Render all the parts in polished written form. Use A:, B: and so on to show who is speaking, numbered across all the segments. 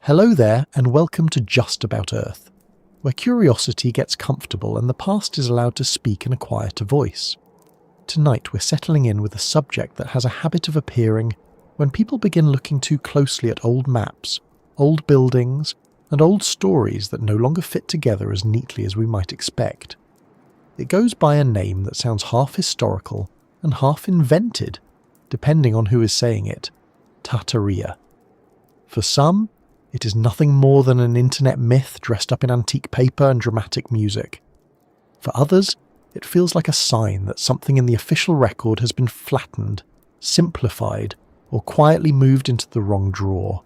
A: Hello there, and welcome to Just About Earth, where curiosity gets comfortable and the past is allowed to speak in a quieter voice. Tonight we're settling in with a subject that has a habit of appearing when people begin looking too closely at old maps, old buildings, and old stories that no longer fit together as neatly as we might expect. It goes by a name that sounds half historical and half invented, depending on who is saying it: Tartaria. For some, it is nothing more than an internet myth dressed up in antique paper and dramatic music. For others, it feels like a sign that something in the official record has been flattened, simplified, or quietly moved into the wrong drawer.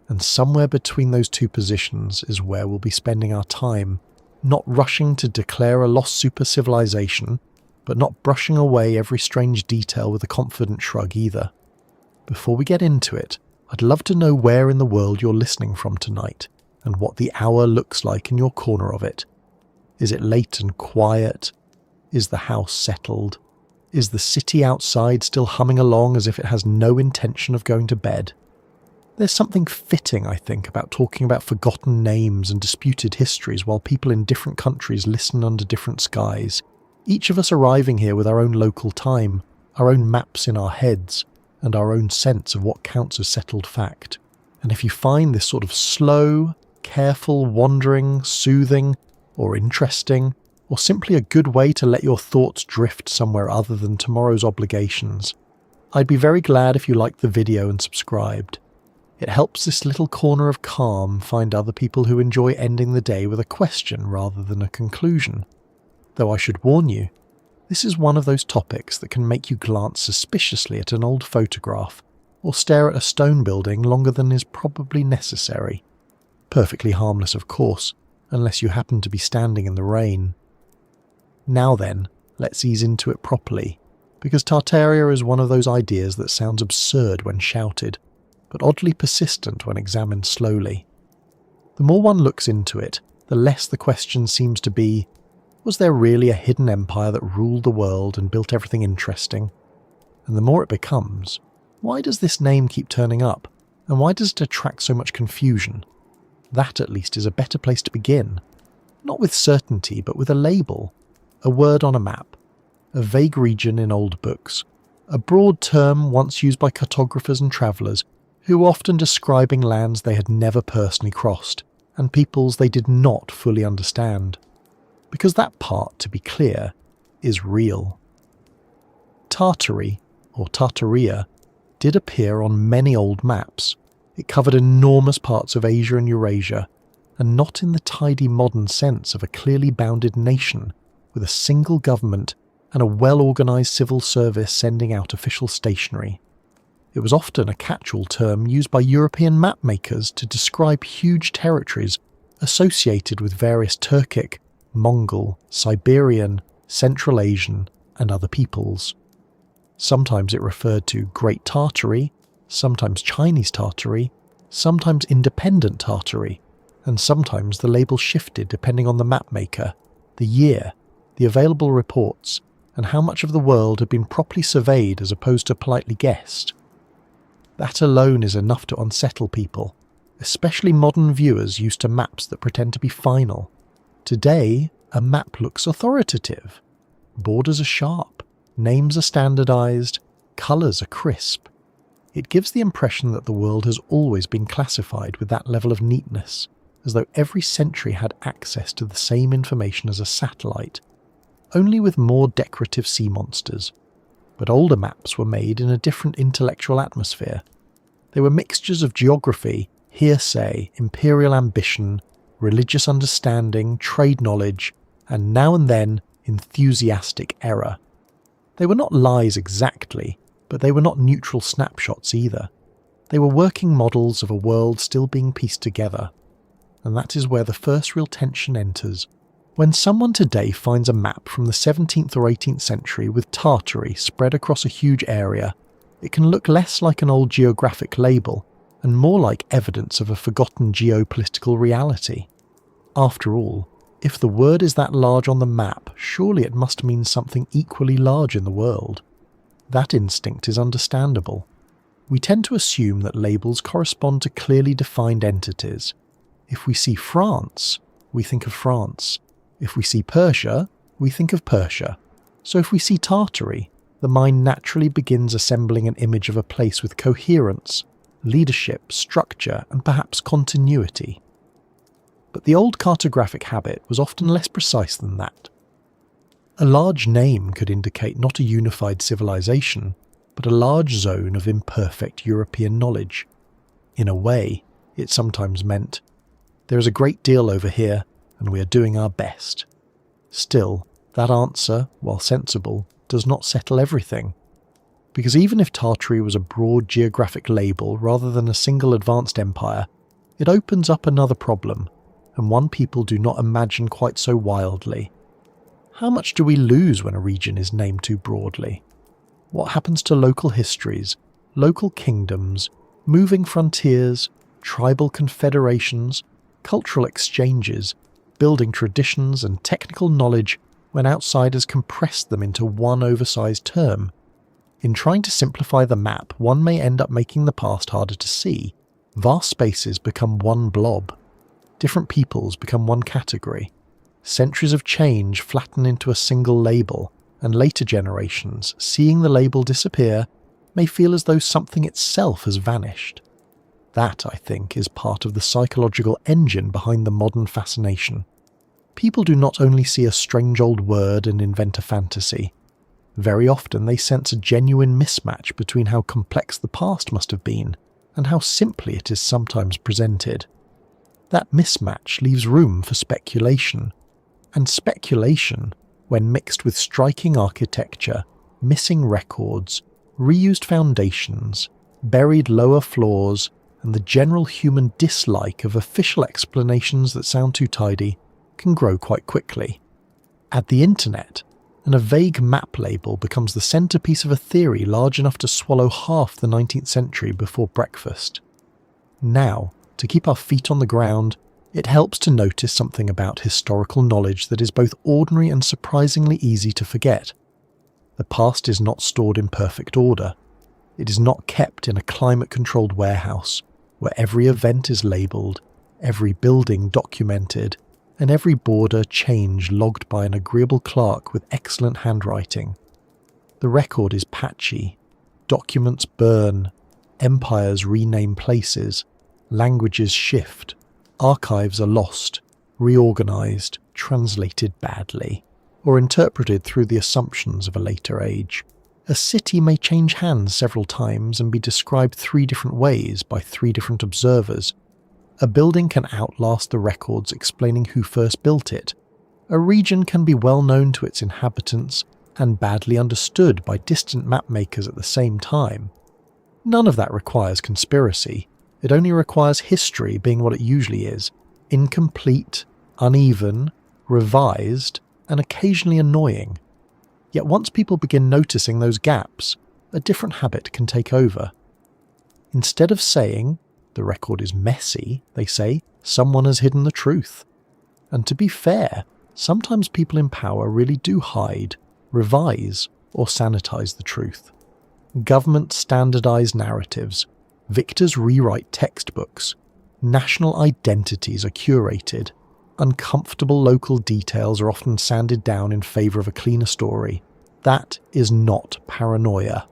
A: And somewhere between those two positions is where we'll be spending our time, not rushing to declare a lost super-civilization, but not brushing away every strange detail with a confident shrug either. Before we get into it, I'd love to know where in the world you're listening from tonight, and what the hour looks like in your corner of it. Is it late and quiet? Is the house settled? Is the city outside still humming along as if it has no intention of going to bed? There's something fitting, I think, about talking about forgotten names and disputed histories while people in different countries listen under different skies, each of us arriving here with our own local time, our own maps in our heads, and our own sense of what counts as settled fact. And if you find this sort of slow, careful wandering soothing, or interesting, or simply a good way to let your thoughts drift somewhere other than tomorrow's obligations, I'd be very glad if you liked the video and subscribed. It helps this little corner of calm find other people who enjoy ending the day with a question rather than a conclusion. Though I should warn you, this is one of those topics that can make you glance suspiciously at an old photograph or stare at a stone building longer than is probably necessary. Perfectly harmless, of course, unless you happen to be standing in the rain. Now then, let's ease into it properly, because Tartaria is one of those ideas that sounds absurd when shouted, but oddly persistent when examined slowly. The more one looks into it, the less the question seems to be, was there really a hidden empire that ruled the world and built everything interesting? And the more it becomes, why does this name keep turning up, and why does it attract so much confusion? That at least is a better place to begin. Not with certainty, but with a label, a word on a map, a vague region in old books, a broad term once used by cartographers and travellers who were often describing lands they had never personally crossed, and peoples they did not fully understand. Because that part, to be clear, is real. Tartary, or Tartaria, did appear on many old maps. It covered enormous parts of Asia and Eurasia, and not in the tidy modern sense of a clearly bounded nation with a single government and a well-organised civil service sending out official stationery. It was often a catch-all term used by European mapmakers to describe huge territories associated with various Turkic, Mongol, Siberian, Central Asian, and other peoples. Sometimes it referred to Great Tartary, sometimes Chinese Tartary, sometimes independent Tartary, and sometimes the label shifted depending on the mapmaker, the year, the available reports, and how much of the world had been properly surveyed as opposed to politely guessed. That alone is enough to unsettle people, especially modern viewers used to maps that pretend to be final. Today, a map looks authoritative. Borders are sharp, names are standardized, colors are crisp. It gives the impression that the world has always been classified with that level of neatness, as though every century had access to the same information as a satellite, only with more decorative sea monsters. But older maps were made in a different intellectual atmosphere. They were mixtures of geography, hearsay, imperial ambition, religious understanding, trade knowledge, and now and then enthusiastic error. They were not lies exactly, but they were not neutral snapshots either. They were working models of a world still being pieced together. And that is where the first real tension enters. When someone today finds a map from the 17th or 18th century with Tartary spread across a huge area, it can look less like an old geographic label and more like evidence of a forgotten geopolitical reality. After all, if the word is that large on the map, surely it must mean something equally large in the world. That instinct is understandable. We tend to assume that labels correspond to clearly defined entities. If we see France, we think of France. If we see Persia, we think of Persia. So if we see Tartary, the mind naturally begins assembling an image of a place with coherence, leadership, structure, and perhaps continuity. But the old cartographic habit was often less precise than that. A large name could indicate not a unified civilization, but a large zone of imperfect European knowledge. In a way, it sometimes meant, there is a great deal over here, and we are doing our best. Still, that answer, while sensible, does not settle everything. Because even if Tartary was a broad geographic label rather than a single advanced empire, it opens up another problem, and one people do not imagine quite so wildly. How much do we lose when a region is named too broadly? What happens to local histories, local kingdoms, moving frontiers, tribal confederations, cultural exchanges, building traditions and technical knowledge when outsiders compress them into one oversized term? In trying to simplify the map, one may end up making the past harder to see. Vast spaces become one blob. Different peoples become one category. Centuries of change flatten into a single label, and later generations, seeing the label disappear, may feel as though something itself has vanished. That, I think, is part of the psychological engine behind the modern fascination. People do not only see a strange old word and invent a fantasy. Very often they sense a genuine mismatch between how complex the past must have been and how simply it is sometimes presented. That mismatch leaves room for speculation, and speculation, when mixed with striking architecture, missing records, reused foundations, buried lower floors, and the general human dislike of official explanations that sound too tidy, can grow quite quickly. Add the internet, and a vague map label becomes the centerpiece of a theory large enough to swallow half the 19th century before breakfast. Now, to keep our feet on the ground, it helps to notice something about historical knowledge that is both ordinary and surprisingly easy to forget. The past is not stored in perfect order. It is not kept in a climate-controlled warehouse, where every event is labelled, every building documented, and every border change logged by an agreeable clerk with excellent handwriting. The record is patchy. Documents burn. Empires rename places. Languages shift. Archives are lost, reorganised, translated badly, or interpreted through the assumptions of a later age. A city may change hands several times and be described 3 different ways by 3 different observers. A building can outlast the records explaining who first built it. A region can be well known to its inhabitants and badly understood by distant mapmakers at the same time. None of that requires conspiracy. It only requires history being what it usually is, incomplete, uneven, revised, and occasionally annoying. Yet once people begin noticing those gaps, a different habit can take over. Instead of saying, the record is messy, they say, someone has hidden the truth. And to be fair, sometimes people in power really do hide, revise, or sanitize the truth. Governments standardize narratives. Victors rewrite textbooks. National identities are curated. Uncomfortable local details are often sanded down in favour of a cleaner story. That is not paranoia.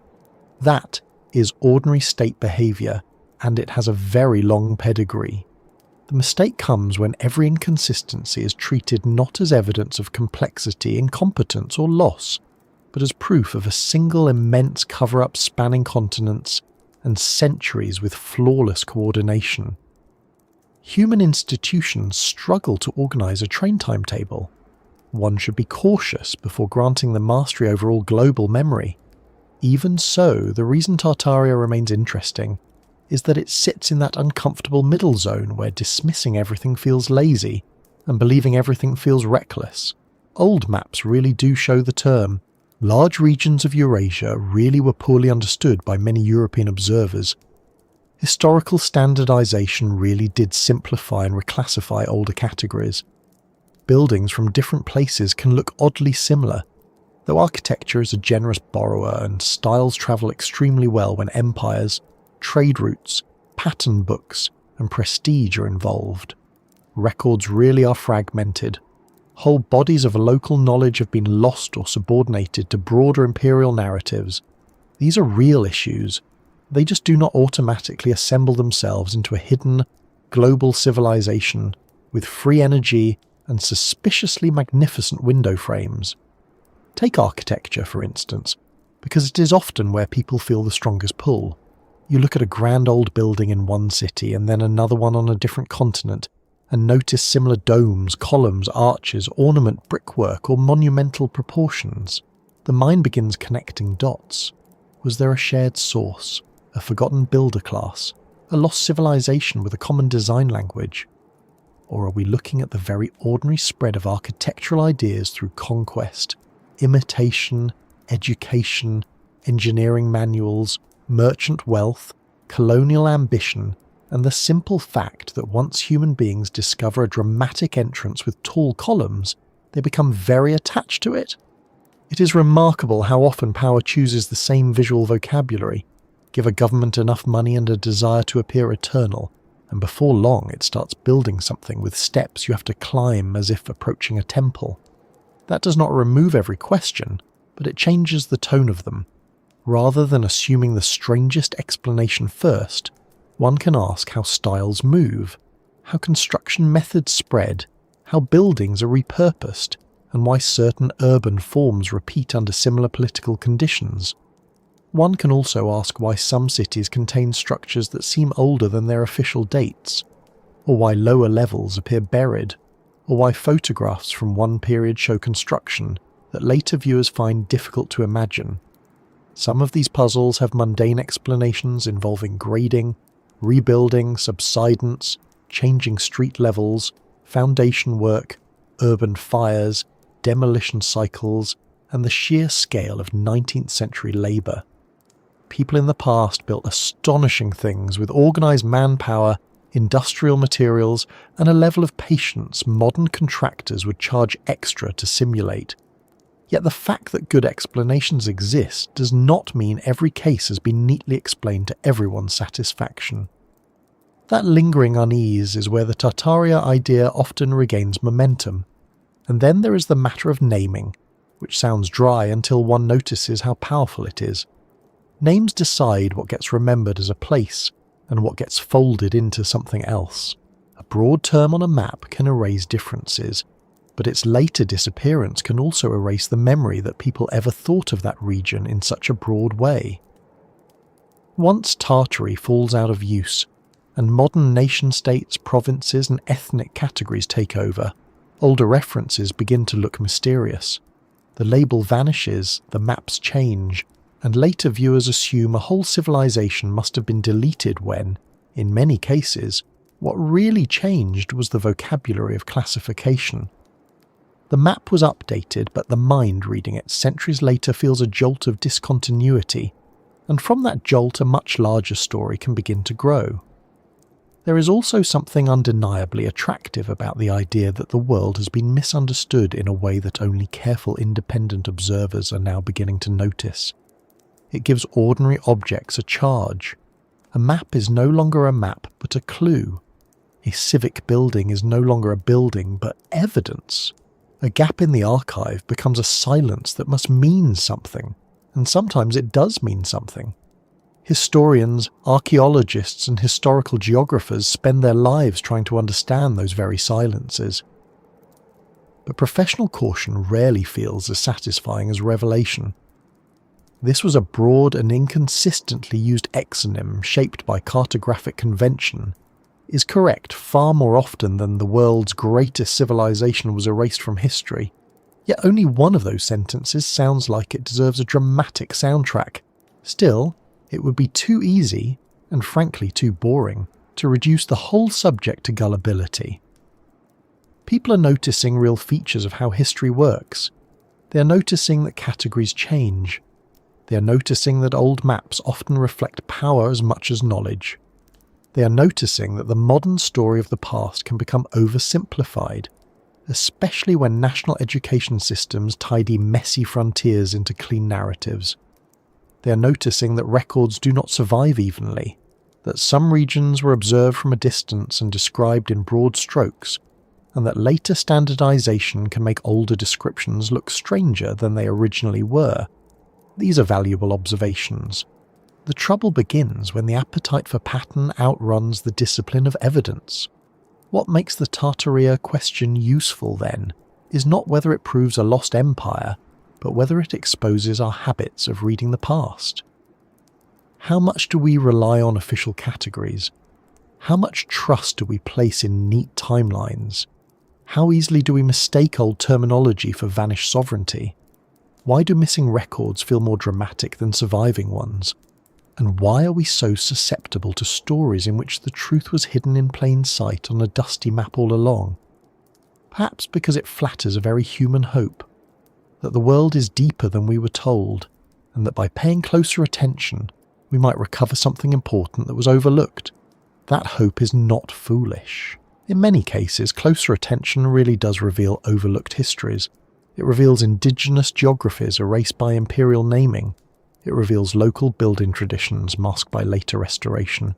A: That is ordinary state behaviour, and it has a very long pedigree. The mistake comes when every inconsistency is treated not as evidence of complexity, incompetence, or loss, but as proof of a single immense cover-up spanning continents and centuries with flawless coordination. Human institutions struggle to organise a train timetable. One should be cautious before granting them mastery over all global memory. Even so, the reason Tartaria remains interesting is that it sits in that uncomfortable middle zone where dismissing everything feels lazy and believing everything feels reckless. Old maps really do show the term. Large regions of Eurasia really were poorly understood by many European observers. Historical standardization really did simplify and reclassify older categories. Buildings from different places can look oddly similar, though architecture is a generous borrower and styles travel extremely well when empires, Trade routes, pattern books, and prestige are involved. Records really are fragmented. Whole bodies of local knowledge have been lost or subordinated to broader imperial narratives. These are real issues. They just do not automatically assemble themselves into a hidden, global civilization with free energy and suspiciously magnificent window frames. Take architecture, for instance, because it is often where people feel the strongest pull. You look at a grand old building in one city and then another one on a different continent, and notice similar domes, columns, arches, ornament, brickwork, or monumental proportions. The mind begins connecting dots. Was there a shared source, a forgotten builder class, a lost civilization with a common design language? Or are we looking at the very ordinary spread of architectural ideas through conquest, imitation, education, engineering manuals, merchant wealth, colonial ambition, and the simple fact that once human beings discover a dramatic entrance with tall columns, they become very attached to it? It is remarkable how often power chooses the same visual vocabulary. Give a government enough money and a desire to appear eternal, and before long it starts building something with steps you have to climb as if approaching a temple. That does not remove every question, but it changes the tone of them. Rather than assuming the strangest explanation first, one can ask how styles move, how construction methods spread, how buildings are repurposed, and why certain urban forms repeat under similar political conditions. One can also ask why some cities contain structures that seem older than their official dates, or why lower levels appear buried, or why photographs from one period show construction that later viewers find difficult to imagine. Some of these puzzles have mundane explanations involving grading, rebuilding, subsidence, changing street levels, foundation work, urban fires, demolition cycles, and the sheer scale of 19th century labour. People in the past built astonishing things with organised manpower, industrial materials, and a level of patience modern contractors would charge extra to simulate. Yet the fact that good explanations exist does not mean every case has been neatly explained to everyone's satisfaction. That lingering unease is where the Tartaria idea often regains momentum. And then there is the matter of naming, which sounds dry until one notices how powerful it is. Names decide what gets remembered as a place and what gets folded into something else. A broad term on a map can erase differences, but its later disappearance can also erase the memory that people ever thought of that region in such a broad way. Once Tartary falls out of use, and modern nation-states, provinces and ethnic categories take over, older references begin to look mysterious. The label vanishes, the maps change, and later viewers assume a whole civilization must have been deleted when, in many cases, what really changed was the vocabulary of classification. The map was updated, but the mind reading it centuries later feels a jolt of discontinuity, and from that jolt a much larger story can begin to grow. There is also something undeniably attractive about the idea that the world has been misunderstood in a way that only careful independent observers are now beginning to notice. It gives ordinary objects a charge. A map is no longer a map but a clue. A civic building is no longer a building but evidence. A gap in the archive becomes a silence that must mean something, and sometimes it does mean something. Historians, archaeologists and historical geographers spend their lives trying to understand those very silences. But professional caution rarely feels as satisfying as revelation. This was a broad and inconsistently used exonym shaped by cartographic convention, is correct far more often than the world's greatest civilization was erased from history. Yet only one of those sentences sounds like it deserves a dramatic soundtrack. Still, it would be too easy, and frankly too boring, to reduce the whole subject to gullibility. People are noticing real features of how history works. They are noticing that categories change. They are noticing that old maps often reflect power as much as knowledge. They are noticing that the modern story of the past can become oversimplified, especially when national education systems tidy messy frontiers into clean narratives. They are noticing that records do not survive evenly. that some regions were observed from a distance and described in broad strokes, and that later standardization can make older descriptions look stranger than they originally were. These are valuable observations. The trouble begins when the appetite for pattern outruns the discipline of evidence. What makes the Tartaria question useful, then, is not whether it proves a lost empire, but whether it exposes our habits of reading the past. How much do we rely on official categories? How much trust do we place in neat timelines? How easily do we mistake old terminology for vanished sovereignty? Why do missing records feel more dramatic than surviving ones? And why are we so susceptible to stories in which the truth was hidden in plain sight on a dusty map all along? Perhaps because it flatters a very human hope, that the world is deeper than we were told, and that by paying closer attention, we might recover something important that was overlooked. That hope is not foolish. In many cases, closer attention really does reveal overlooked histories. It reveals indigenous geographies erased by imperial naming. It reveals local building traditions masked by later restoration.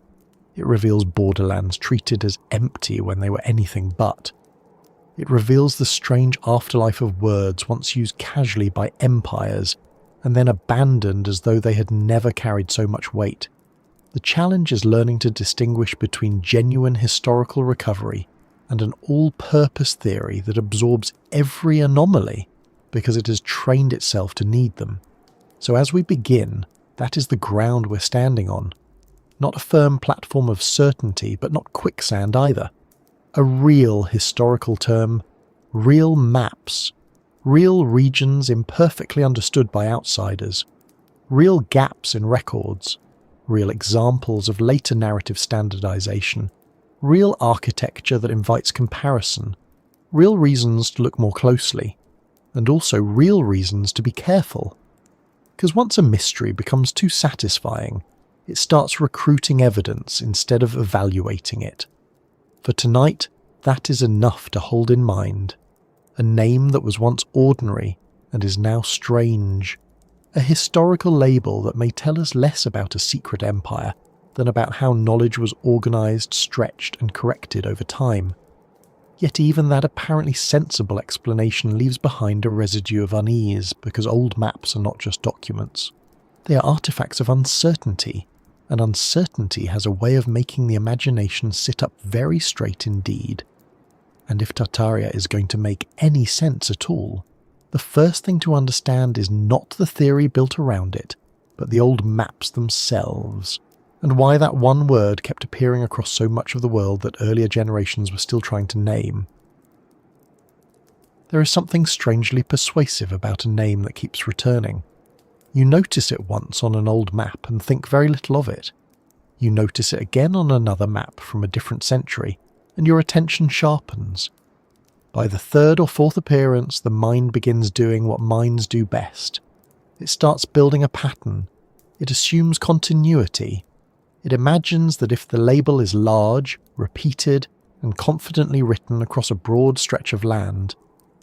A: It reveals borderlands treated as empty when they were anything but. It reveals the strange afterlife of words once used casually by empires and then abandoned as though they had never carried so much weight. The challenge is learning to distinguish between genuine historical recovery and an all-purpose theory that absorbs every anomaly because it has trained itself to need them. So as we begin, that is the ground we're standing on. Not a firm platform of certainty, but not quicksand either. A real historical term, real maps, real regions imperfectly understood by outsiders, real gaps in records, real examples of later narrative standardization, real architecture that invites comparison, real reasons to look more closely, and also real reasons to be careful. Because once a mystery becomes too satisfying, it starts recruiting evidence instead of evaluating it. For tonight, that is enough to hold in mind. A name that was once ordinary and is now strange. A historical label that may tell us less about a secret empire than about how knowledge was organised, stretched and corrected over time. Yet even that apparently sensible explanation leaves behind a residue of unease because old maps are not just documents. They are artefacts of uncertainty, and uncertainty has a way of making the imagination sit up very straight indeed. And if Tartaria is going to make any sense at all, the first thing to understand is not the theory built around it, but the old maps themselves, and why that one word kept appearing across so much of the world that earlier generations were still trying to name. There is something strangely persuasive about a name that keeps returning. You notice it once on an old map and think very little of it. You notice it again on another map from a different century, and your attention sharpens. By the third or fourth appearance, the mind begins doing what minds do best. It starts building a pattern. It assumes continuity. It imagines that if the label is large, repeated, and confidently written across a broad stretch of land,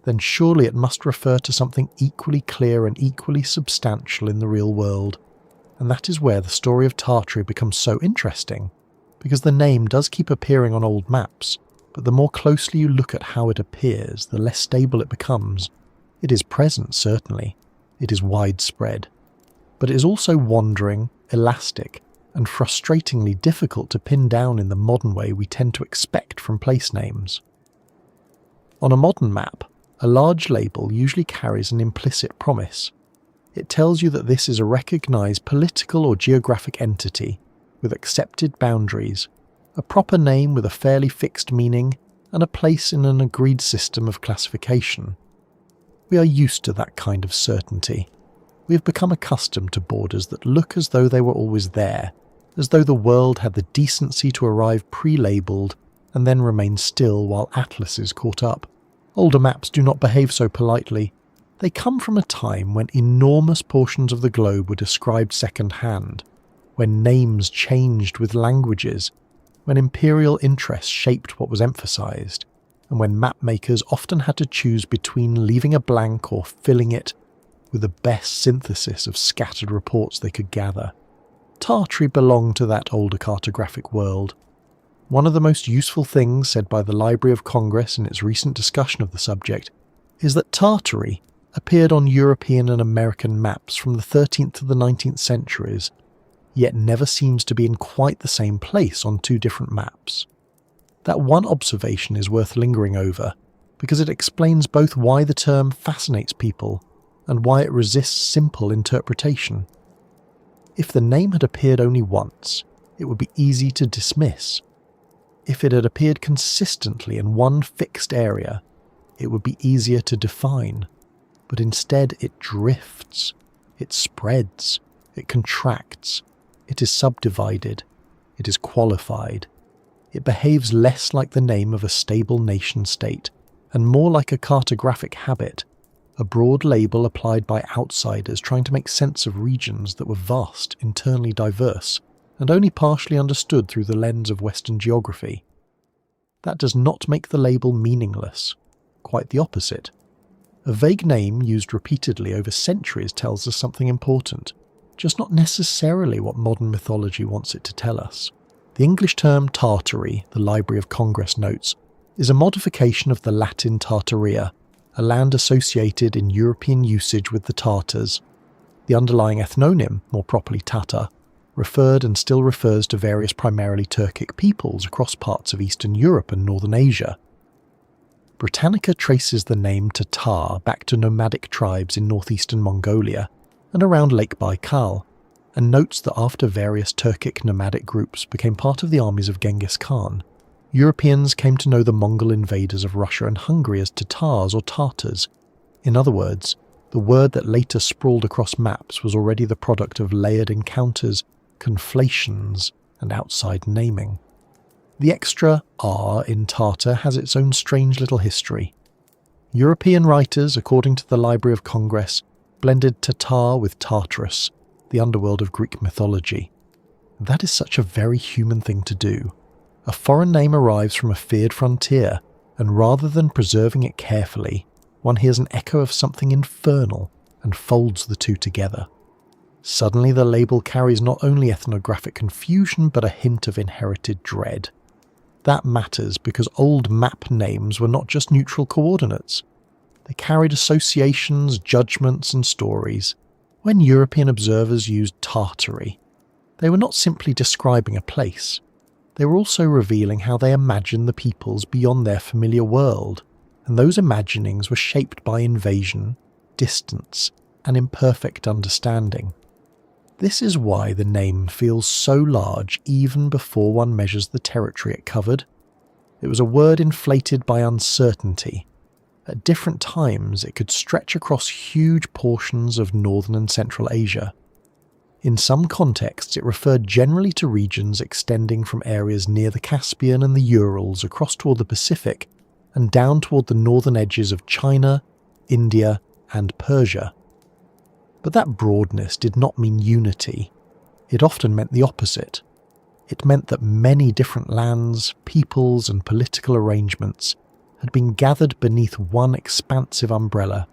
A: then surely it must refer to something equally clear and equally substantial in the real world. And that is where the story of Tartary becomes so interesting, because the name does keep appearing on old maps, but the more closely you look at how it appears, the less stable it becomes. It is present, certainly. It is widespread. But it is also wandering, elastic, and frustratingly difficult to pin down in the modern way we tend to expect from place names. On a modern map, a large label usually carries an implicit promise. It tells you that this is a recognised political or geographic entity with accepted boundaries, a proper name with a fairly fixed meaning, and a place in an agreed system of classification. We are used to that kind of certainty. We have become accustomed to borders that look as though they were always there, as though the world had the decency to arrive pre-labelled and then remain still while atlases caught up. Older maps do not behave so politely. They come from a time when enormous portions of the globe were described second-hand, when names changed with languages, when imperial interests shaped what was emphasised, and when mapmakers often had to choose between leaving a blank or filling it with the best synthesis of scattered reports they could gather. Tartary belonged to that older cartographic world. One of the most useful things said by the Library of Congress in its recent discussion of the subject is that Tartary appeared on European and American maps from the 13th to the 19th centuries, yet never seems to be in quite the same place on two different maps. That one observation is worth lingering over, because it explains both why the term fascinates people and why it resists simple interpretation. If the name had appeared only once, it would be easy to dismiss. If it had appeared consistently in one fixed area, it would be easier to define. But instead it drifts, it spreads, it contracts, it is subdivided, it is qualified. It behaves less like the name of a stable nation-state and more like a cartographic habit, a broad label applied by outsiders trying to make sense of regions that were vast, internally diverse, and only partially understood through the lens of Western geography. That does not make the label meaningless. Quite the opposite. A vague name used repeatedly over centuries tells us something important, just not necessarily what modern mythology wants it to tell us. The English term Tartary, the Library of Congress notes, is a modification of the Latin Tartaria, a land associated in European usage with the Tartars. The underlying ethnonym, more properly Tatar, referred and still refers to various primarily Turkic peoples across parts of Eastern Europe and Northern Asia. Britannica traces the name Tatar back to nomadic tribes in northeastern Mongolia and around Lake Baikal, and notes that after various Turkic nomadic groups became part of the armies of Genghis Khan, Europeans came to know the Mongol invaders of Russia and Hungary as Tatars or Tartars. In other words, the word that later sprawled across maps was already the product of layered encounters, conflations, and outside naming. The extra R in Tartar has its own strange little history. European writers, according to the Library of Congress, blended Tatar with Tartarus, the underworld of Greek mythology. That is such a very human thing to do. A foreign name arrives from a feared frontier, and rather than preserving it carefully, one hears an echo of something infernal and folds the two together. Suddenly the label carries not only ethnographic confusion but a hint of inherited dread. That matters because old map names were not just neutral coordinates. They carried associations, judgments, and stories. When European observers used Tartary, they were not simply describing a place. They were also revealing how they imagined the peoples beyond their familiar world, and those imaginings were shaped by invasion, distance, and imperfect understanding. This is why the name feels so large even before one measures the territory it covered. It was a word inflated by uncertainty. At different times it could stretch across huge portions of northern and central Asia. In some contexts it referred generally to regions extending from areas near the Caspian and the Urals across toward the Pacific and down toward the northern edges of China, India, and Persia. But that broadness did not mean unity. It often meant the opposite. It meant that many different lands, peoples, and political arrangements had been gathered beneath one expansive umbrella,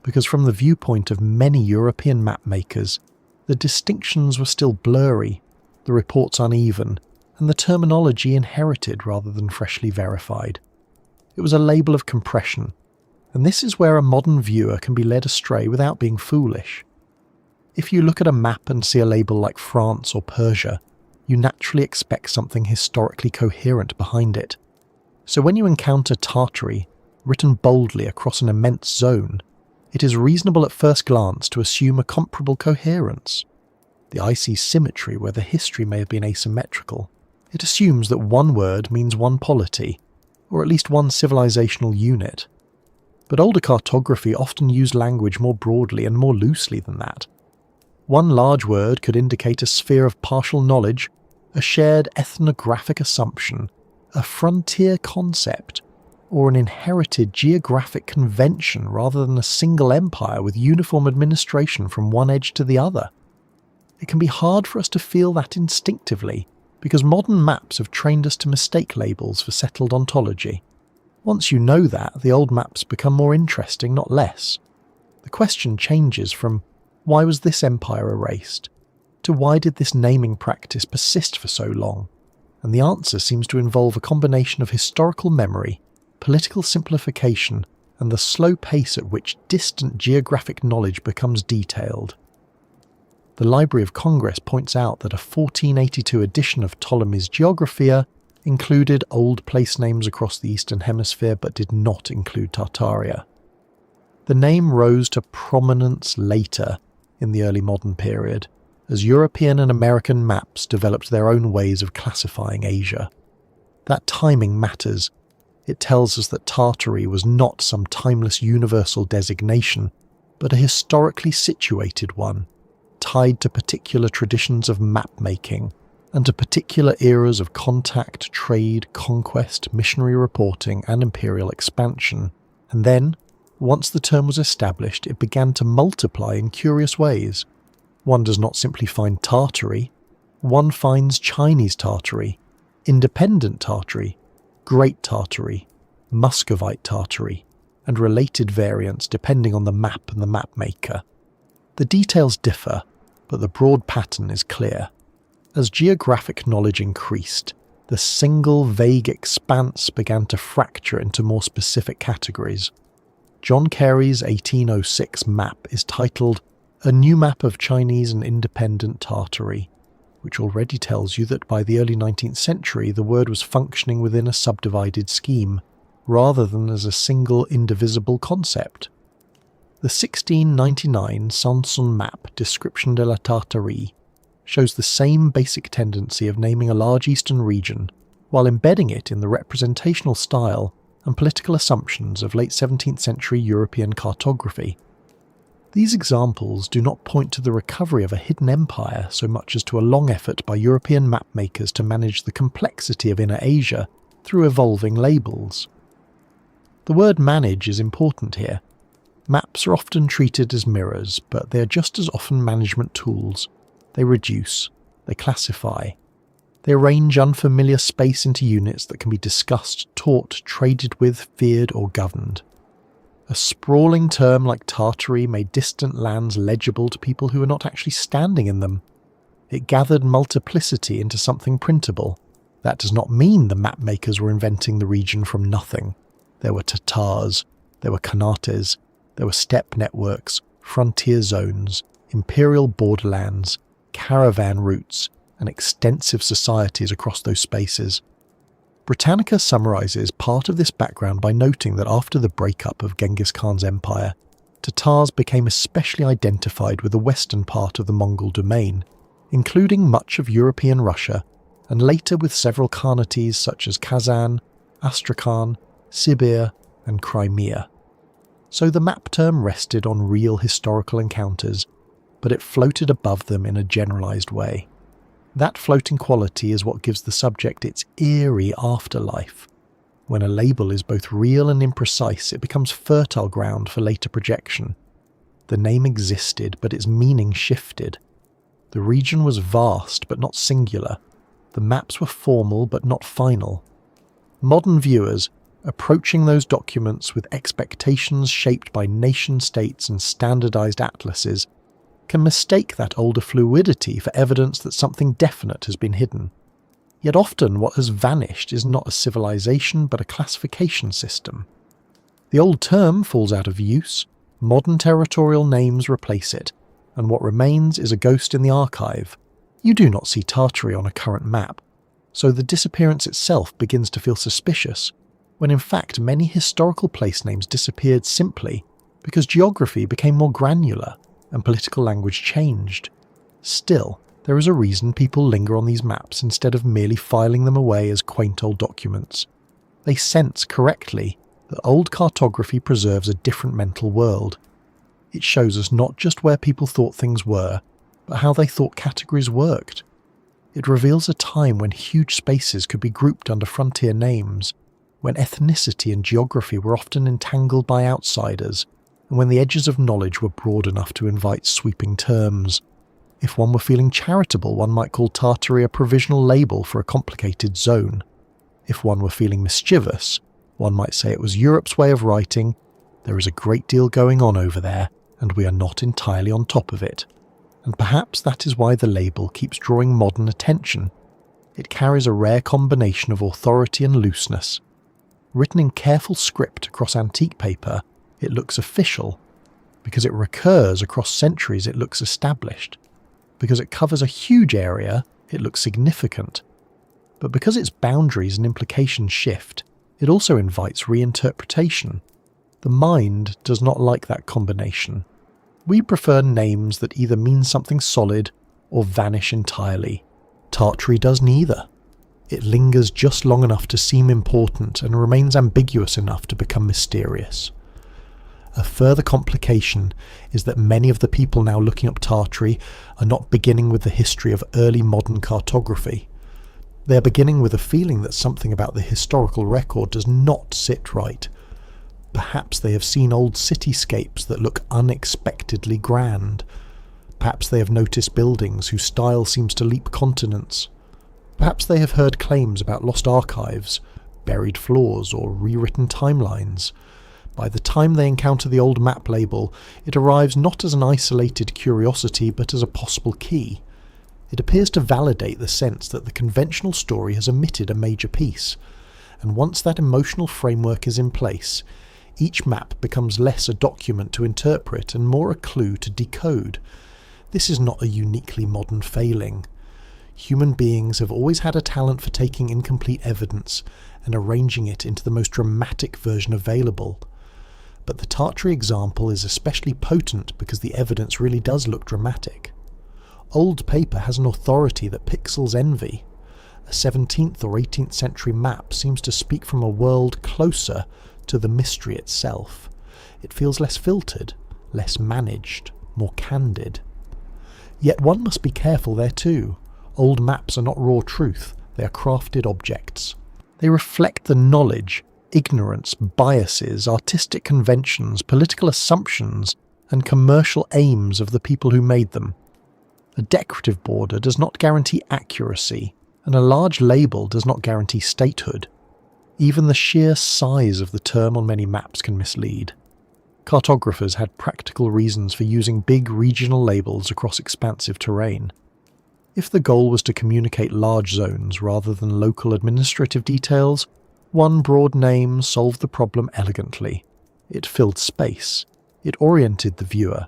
A: because from the viewpoint of many European mapmakers, the distinctions were still blurry, the reports uneven, and the terminology inherited rather than freshly verified. It was a label of compression, and this is where a modern viewer can be led astray without being foolish. If you look at a map and see a label like France or Persia, you naturally expect something historically coherent behind it. So when you encounter Tartary, written boldly across an immense zone, it is reasonable at first glance to assume a comparable coherence. The eye sees symmetry where the history may have been asymmetrical. It assumes that one word means one polity, or at least one civilizational unit. But older cartography often used language more broadly and more loosely than that. One large word could indicate a sphere of partial knowledge, a shared ethnographic assumption, a frontier concept, or an inherited geographic convention rather than a single empire with uniform administration from one edge to the other. It can be hard for us to feel that instinctively, because modern maps have trained us to mistake labels for settled ontology. Once you know that, the old maps become more interesting, not less. The question changes from, why was this empire erased? to why did this naming practice persist for so long? And the answer seems to involve a combination of historical memory, political simplification, and the slow pace at which distant geographic knowledge becomes detailed. The Library of Congress points out that a 1482 edition of Ptolemy's Geographia included old place names across the Eastern Hemisphere but did not include Tartaria. The name rose to prominence later in the early modern period, as European and American maps developed their own ways of classifying Asia. That timing matters. It tells us that Tartary was not some timeless universal designation, but a historically situated one, tied to particular traditions of map-making and to particular eras of contact, trade, conquest, missionary reporting, and imperial expansion. And then, once the term was established, it began to multiply in curious ways. One does not simply find Tartary, one finds Chinese Tartary, independent Tartary, Great Tartary, Muscovite Tartary, and related variants depending on the map and the map maker. The details differ, but the broad pattern is clear. As geographic knowledge increased, the single vague expanse began to fracture into more specific categories. John Carey's 1806 map is titled A New Map of Chinese and Independent Tartary, which already tells you that by the early 19th century the word was functioning within a subdivided scheme, rather than as a single indivisible concept. The 1699 Sanson map Description de la Tartarie shows the same basic tendency of naming a large eastern region, while embedding it in the representational style and political assumptions of late 17th century European cartography. These examples do not point to the recovery of a hidden empire so much as to a long effort by European mapmakers to manage the complexity of Inner Asia through evolving labels. The word manage is important here. Maps are often treated as mirrors, but they are just as often management tools. They reduce, they classify, they arrange unfamiliar space into units that can be discussed, taught, traded with, feared, or governed. A sprawling term like Tartary made distant lands legible to people who were not actually standing in them. It gathered multiplicity into something printable. That does not mean the mapmakers were inventing the region from nothing. There were Tatars, there were Kanates, there were steppe networks, frontier zones, imperial borderlands, caravan routes, and extensive societies across those spaces. Britannica summarises part of this background by noting that after the breakup of Genghis Khan's empire, Tatars became especially identified with the western part of the Mongol domain, including much of European Russia, and later with several Khanates such as Kazan, Astrakhan, Sibir, and Crimea. So the map term rested on real historical encounters, but it floated above them in a generalised way. That floating quality is what gives the subject its eerie afterlife. When a label is both real and imprecise, it becomes fertile ground for later projection. The name existed, but its meaning shifted. The region was vast, but not singular. The maps were formal, but not final. Modern viewers, approaching those documents with expectations shaped by nation-states and standardized atlases, can mistake that older fluidity for evidence that something definite has been hidden. Yet often what has vanished is not a civilization but a classification system. The old term falls out of use, modern territorial names replace it, and what remains is a ghost in the archive. You do not see Tartary on a current map, so the disappearance itself begins to feel suspicious, when in fact many historical place names disappeared simply because geography became more granular and political language changed. Still, there is a reason people linger on these maps instead of merely filing them away as quaint old documents. They sense correctly that old cartography preserves a different mental world. It shows us not just where people thought things were, but how they thought categories worked. It reveals a time when huge spaces could be grouped under frontier names, when ethnicity and geography were often entangled by outsiders, and when the edges of knowledge were broad enough to invite sweeping terms. If one were feeling charitable, one might call Tartary a provisional label for a complicated zone. If one were feeling mischievous, one might say it was Europe's way of writing, "There is a great deal going on over there, and we are not entirely on top of it." and perhaps that is why the label keeps drawing modern attention. It carries a rare combination of authority and looseness. Written in careful script across antique paper, it looks official. Because it recurs across centuries, it looks established. Because it covers a huge area, it looks significant. But because its boundaries and implications shift, it also invites reinterpretation. The mind does not like that combination. We prefer names that either mean something solid or vanish entirely. Tartary does neither. It lingers just long enough to seem important and remains ambiguous enough to become mysterious. A further complication is that many of the people now looking up Tartary are not beginning with the history of early modern cartography. They are beginning with a feeling that something about the historical record does not sit right. Perhaps they have seen old cityscapes that look unexpectedly grand. Perhaps they have noticed buildings whose style seems to leap continents. Perhaps they have heard claims about lost archives, buried floors, or rewritten timelines. By the time they encounter the old map label, it arrives not as an isolated curiosity but as a possible key. It appears to validate the sense that the conventional story has omitted a major piece, and once that emotional framework is in place, each map becomes less a document to interpret and more a clue to decode. This is not a uniquely modern failing. Human beings have always had a talent for taking incomplete evidence and arranging it into the most dramatic version available. But the Tartary example is especially potent because the evidence really does look dramatic. Old paper has an authority that pixels envy. A 17th or 18th century map seems to speak from a world closer to the mystery itself. It feels less filtered, less managed, more candid. Yet one must be careful there too. Old maps are not raw truth, they are crafted objects. They reflect the knowledge, ignorance, biases, artistic conventions, political assumptions, and commercial aims of the people who made them. A decorative border does not guarantee accuracy, and a large label does not guarantee statehood. Even the sheer size of the term on many maps can mislead. Cartographers had practical reasons for using big regional labels across expansive terrain. If the goal was to communicate large zones rather than local administrative details, one broad name solved the problem elegantly. It filled space. It oriented the viewer.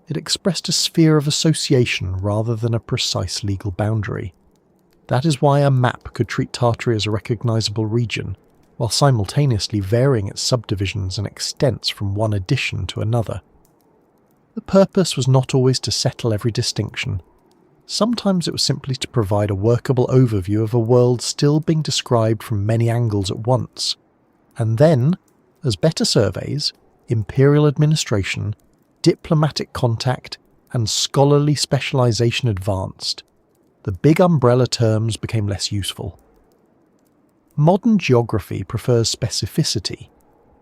A: It expressed a sphere of association rather than a precise legal boundary. That is why a map could treat Tartary as a recognizable region, while simultaneously varying its subdivisions and extents from one edition to another. The purpose was not always to settle every distinction. Sometimes it was simply to provide a workable overview of a world still being described from many angles at once. And then, as better surveys, imperial administration, diplomatic contact, and scholarly specialization advanced, the big umbrella terms became less useful. Modern geography prefers specificity.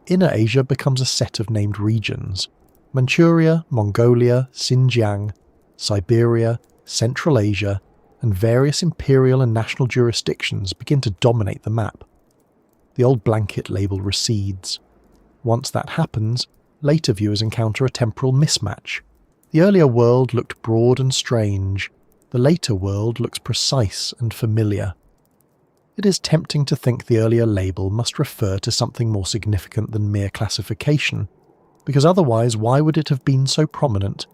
A: Inner Asia becomes a set of named regions. Manchuria, Mongolia, Xinjiang, Siberia, Central Asia, and various imperial and national jurisdictions begin to dominate the map. The old blanket label recedes. Once that happens, later viewers encounter a temporal mismatch. The earlier world looked broad and strange. The later world looks precise and familiar. It is tempting to think the earlier label must refer to something more significant than mere classification, because otherwise why would it have been so prominent?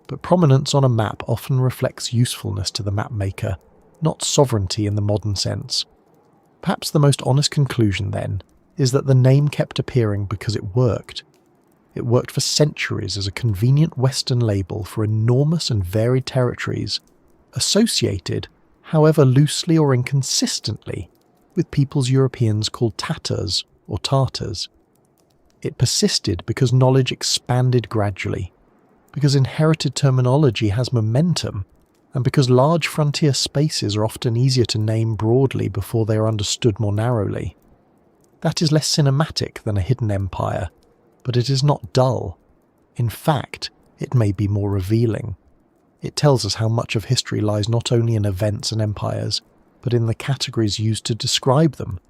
A: But prominence on a map often reflects usefulness to the mapmaker, not sovereignty in the modern sense. Perhaps the most honest conclusion, then, is that the name kept appearing because it worked. It worked for centuries as a convenient Western label for enormous and varied territories, associated, however loosely or inconsistently, with peoples Europeans called Tatars or Tartars. It persisted because knowledge expanded gradually, because inherited terminology has momentum, and because large frontier spaces are often easier to name broadly before they are understood more narrowly. That is less cinematic than a hidden empire, but it is not dull. In fact, it may be more revealing. It tells us how much of history lies not only in events and empires, but in the categories used to describe them.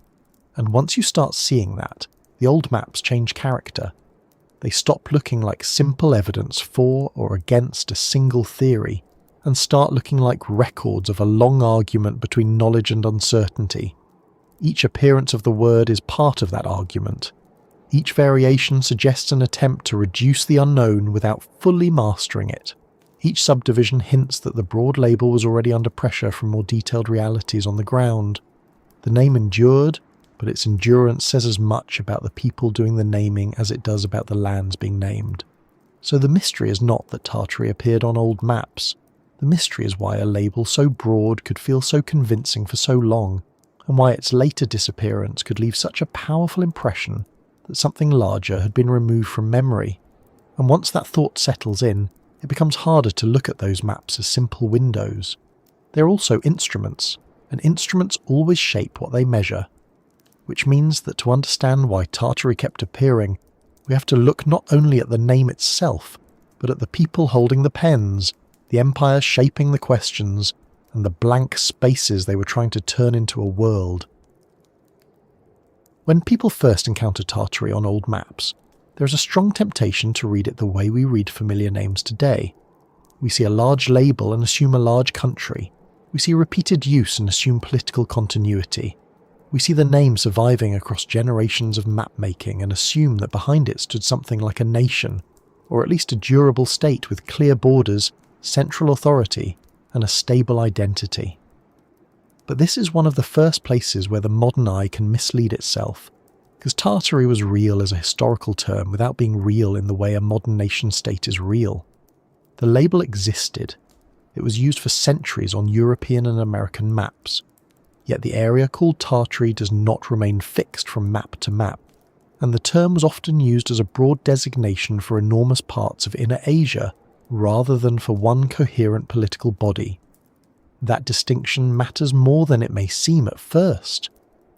A: And once you start seeing that, the old maps change character. They stop looking like simple evidence for or against a single theory and start looking like records of a long argument between knowledge and uncertainty. Each appearance of the word is part of that argument. Each variation suggests an attempt to reduce the unknown without fully mastering it. Each subdivision hints that the broad label was already under pressure from more detailed realities on the ground. The name endured, but its endurance says as much about the people doing the naming as it does about the lands being named. So the mystery is not that Tartary appeared on old maps. The mystery is why a label so broad could feel so convincing for so long, and why its later disappearance could leave such a powerful impression that something larger had been removed from memory. And once that thought settles in, it becomes harder to look at those maps as simple windows. They're also instruments, and instruments always shape what they measure, which means that to understand why Tartary kept appearing, we have to look not only at the name itself, but at the people holding the pens, the empires shaping the questions, and the blank spaces they were trying to turn into a world. When people first encounter Tartary on old maps, there is a strong temptation to read it the way we read familiar names today. We see a large label and assume a large country. We see repeated use and assume political continuity. We see the name surviving across generations of map-making and assume that behind it stood something like a nation, or at least a durable state with clear borders, central authority, and a stable identity. But this is one of the first places where the modern eye can mislead itself, because Tartary was real as a historical term without being real in the way a modern nation-state is real. The label existed. It was used for centuries on European and American maps. Yet the area called Tartary does not remain fixed from map to map, and the term was often used as a broad designation for enormous parts of Inner Asia rather than for one coherent political body. That distinction matters more than it may seem at first.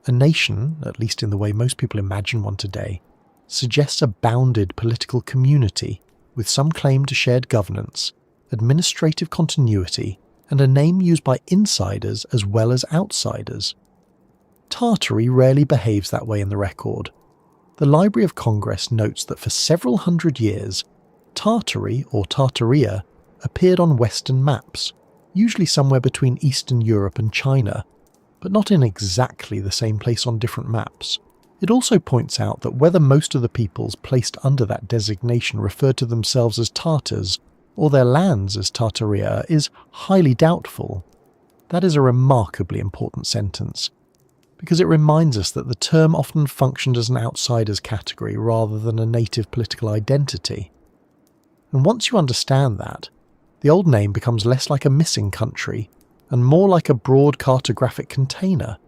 A: A nation, at least in the way most people imagine one today, suggests a bounded political community with some claim to shared governance, administrative continuity, and a name used by insiders as well as outsiders. Tartary rarely behaves that way in the record. The Library of Congress notes that for several hundred years, Tartary or Tartaria appeared on Western maps, usually somewhere between Eastern Europe and China, but not in exactly the same place on different maps. It also points out that whether most of the peoples placed under that designation referred to themselves as Tartars, or their lands as Tartaria, is highly doubtful. That is a remarkably important sentence, because it reminds us that the term often functioned as an outsider's category rather than a native political identity. And once you understand that, the old name becomes less like a missing country and more like a broad cartographic container.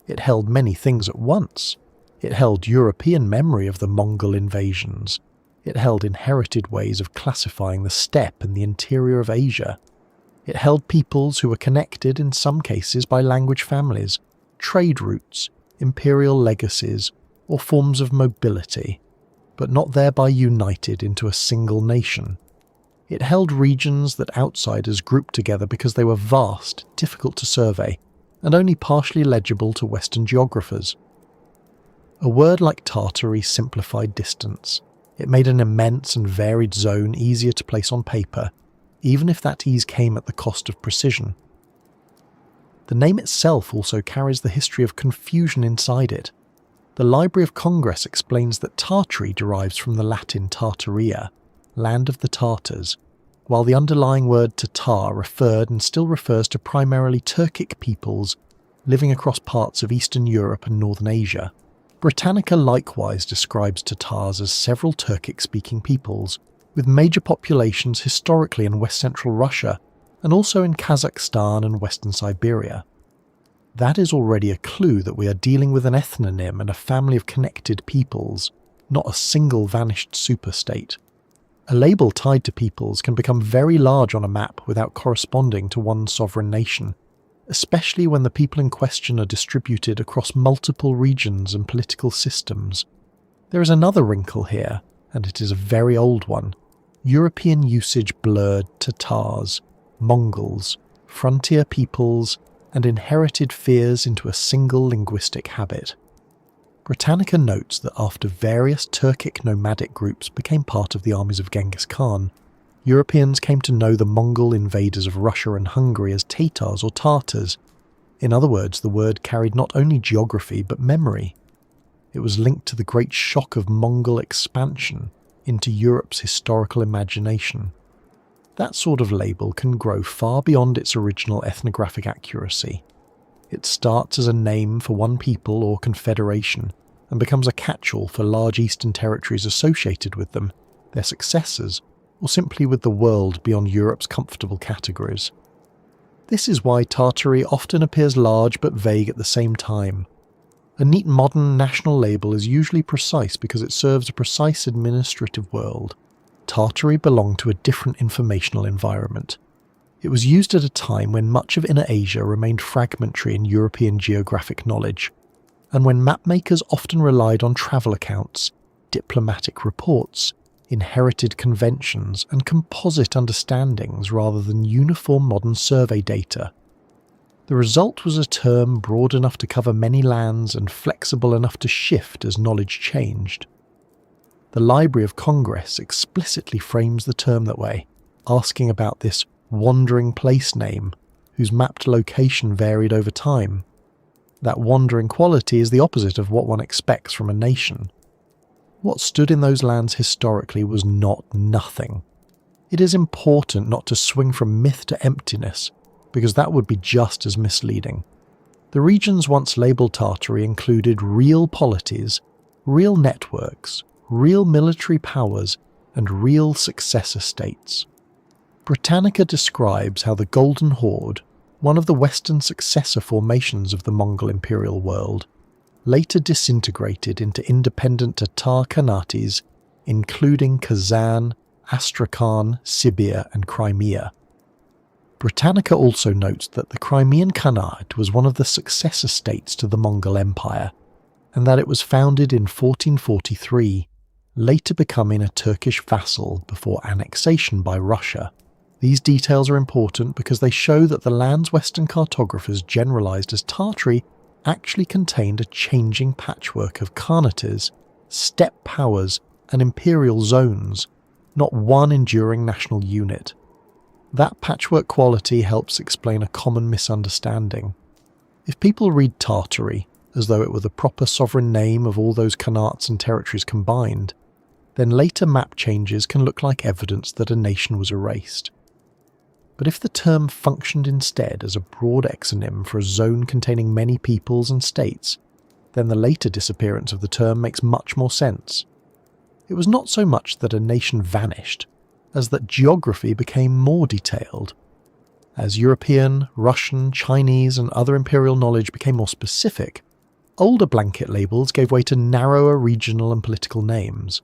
A: It held many things at once. It held European memory of the Mongol invasions. It held inherited ways of classifying the steppe and the interior of Asia. It held peoples who were connected in some cases by language families, trade routes, imperial legacies, or forms of mobility, but not thereby united into a single nation. It held regions that outsiders grouped together because they were vast, difficult to survey, and only partially legible to Western geographers. A word like Tartary simplified distance. It made an immense and varied zone easier to place on paper, even if that ease came at the cost of precision. The name itself also carries the history of confusion inside it. The Library of Congress explains that Tartary derives from the Latin Tartaria, land of the Tartars, while the underlying word Tatar referred and still refers to primarily Turkic peoples living across parts of Eastern Europe and Northern Asia. Britannica likewise describes Tatars as several Turkic-speaking peoples, with major populations historically in west-central Russia and also in Kazakhstan and western Siberia. That is already a clue that we are dealing with an ethnonym and a family of connected peoples, not a single vanished superstate. A label tied to peoples can become very large on a map without corresponding to one sovereign nation, especially when the people in question are distributed across multiple regions and political systems. There is another wrinkle here, and it is a very old one. European usage blurred Tatars, Mongols, frontier peoples, and inherited fears into a single linguistic habit. Britannica notes that after various Turkic nomadic groups became part of the armies of Genghis Khan, Europeans came to know the Mongol invaders of Russia and Hungary as Tatars or Tartars. In other words, the word carried not only geography but memory. It was linked to the great shock of Mongol expansion into Europe's historical imagination. That sort of label can grow far beyond its original ethnographic accuracy. It starts as a name for one people or confederation and becomes a catch-all for large eastern territories associated with them, their successors, or simply with the world beyond Europe's comfortable categories. This is why Tartary often appears large but vague at the same time. A neat modern national label is usually precise because it serves a precise administrative world. Tartary belonged to a different informational environment. It was used at a time when much of Inner Asia remained fragmentary in European geographic knowledge, and when mapmakers often relied on travel accounts, diplomatic reports, inherited conventions, and composite understandings rather than uniform modern survey data. The result was a term broad enough to cover many lands and flexible enough to shift as knowledge changed. The Library of Congress explicitly frames the term that way, asking about this wandering place name whose mapped location varied over time. That wandering quality is the opposite of what one expects from a nation. What stood in those lands historically was not nothing. It is important not to swing from myth to emptiness, because that would be just as misleading. The regions once labelled Tartary included real polities, real networks, real military powers, and real successor states. Britannica describes how the Golden Horde, one of the Western successor formations of the Mongol imperial world, later disintegrated into independent Tatar Khanates, including Kazan, Astrakhan, Sibir, and Crimea. Britannica also notes that the Crimean Khanate was one of the successor states to the Mongol Empire, and that it was founded in 1443, later becoming a Turkish vassal before annexation by Russia. These details are important because they show that the lands Western cartographers generalised as Tartary actually contained a changing patchwork of khanates, steppe powers, and imperial zones, not one enduring national unit. That patchwork quality helps explain a common misunderstanding. If people read Tartary as though it were the proper sovereign name of all those khanates and territories combined, then later map changes can look like evidence that a nation was erased. But if the term functioned instead as a broad exonym for a zone containing many peoples and states, then the later disappearance of the term makes much more sense. It was not so much that a nation vanished, as that geography became more detailed. As European, Russian, Chinese, and other imperial knowledge became more specific, older blanket labels gave way to narrower regional and political names.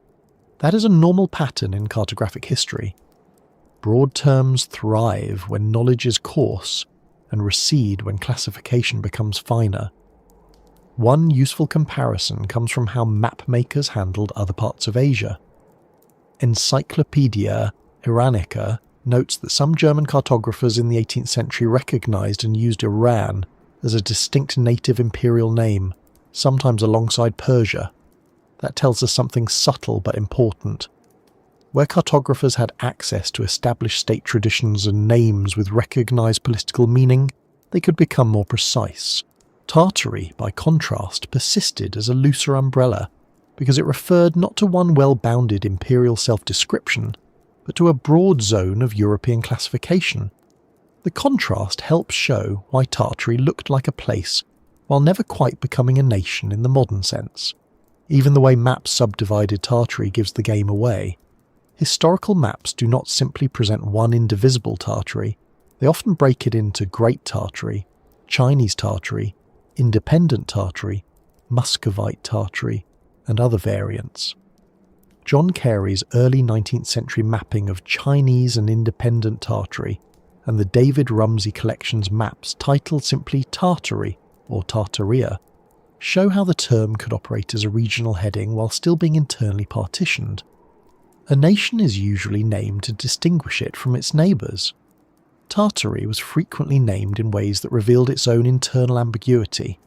A: That is a normal pattern in cartographic history. Broad terms thrive when knowledge is coarse and recede when classification becomes finer. One useful comparison comes from how mapmakers handled other parts of Asia. Encyclopaedia Iranica notes that some German cartographers in the 18th century recognised and used Iran as a distinct native imperial name, sometimes alongside Persia. That tells us something subtle but important. Where cartographers had access to established state traditions and names with recognised political meaning, they could become more precise. Tartary, by contrast, persisted as a looser umbrella, because it referred not to one well-bounded imperial self-description, but to a broad zone of European classification. The contrast helps show why Tartary looked like a place, while never quite becoming a nation in the modern sense. Even the way maps subdivided Tartary gives the game away. Historical maps do not simply present one indivisible Tartary, they often break it into Great Tartary, Chinese Tartary, Independent Tartary, Muscovite Tartary, and other variants. John Carey's early 19th century mapping of Chinese and Independent Tartary, and the David Rumsey Collection's maps titled simply Tartary or Tartaria, show how the term could operate as a regional heading while still being internally partitioned. A nation is usually named to distinguish it from its neighbours. Tartary was frequently named in ways that revealed its own internal ambiguity.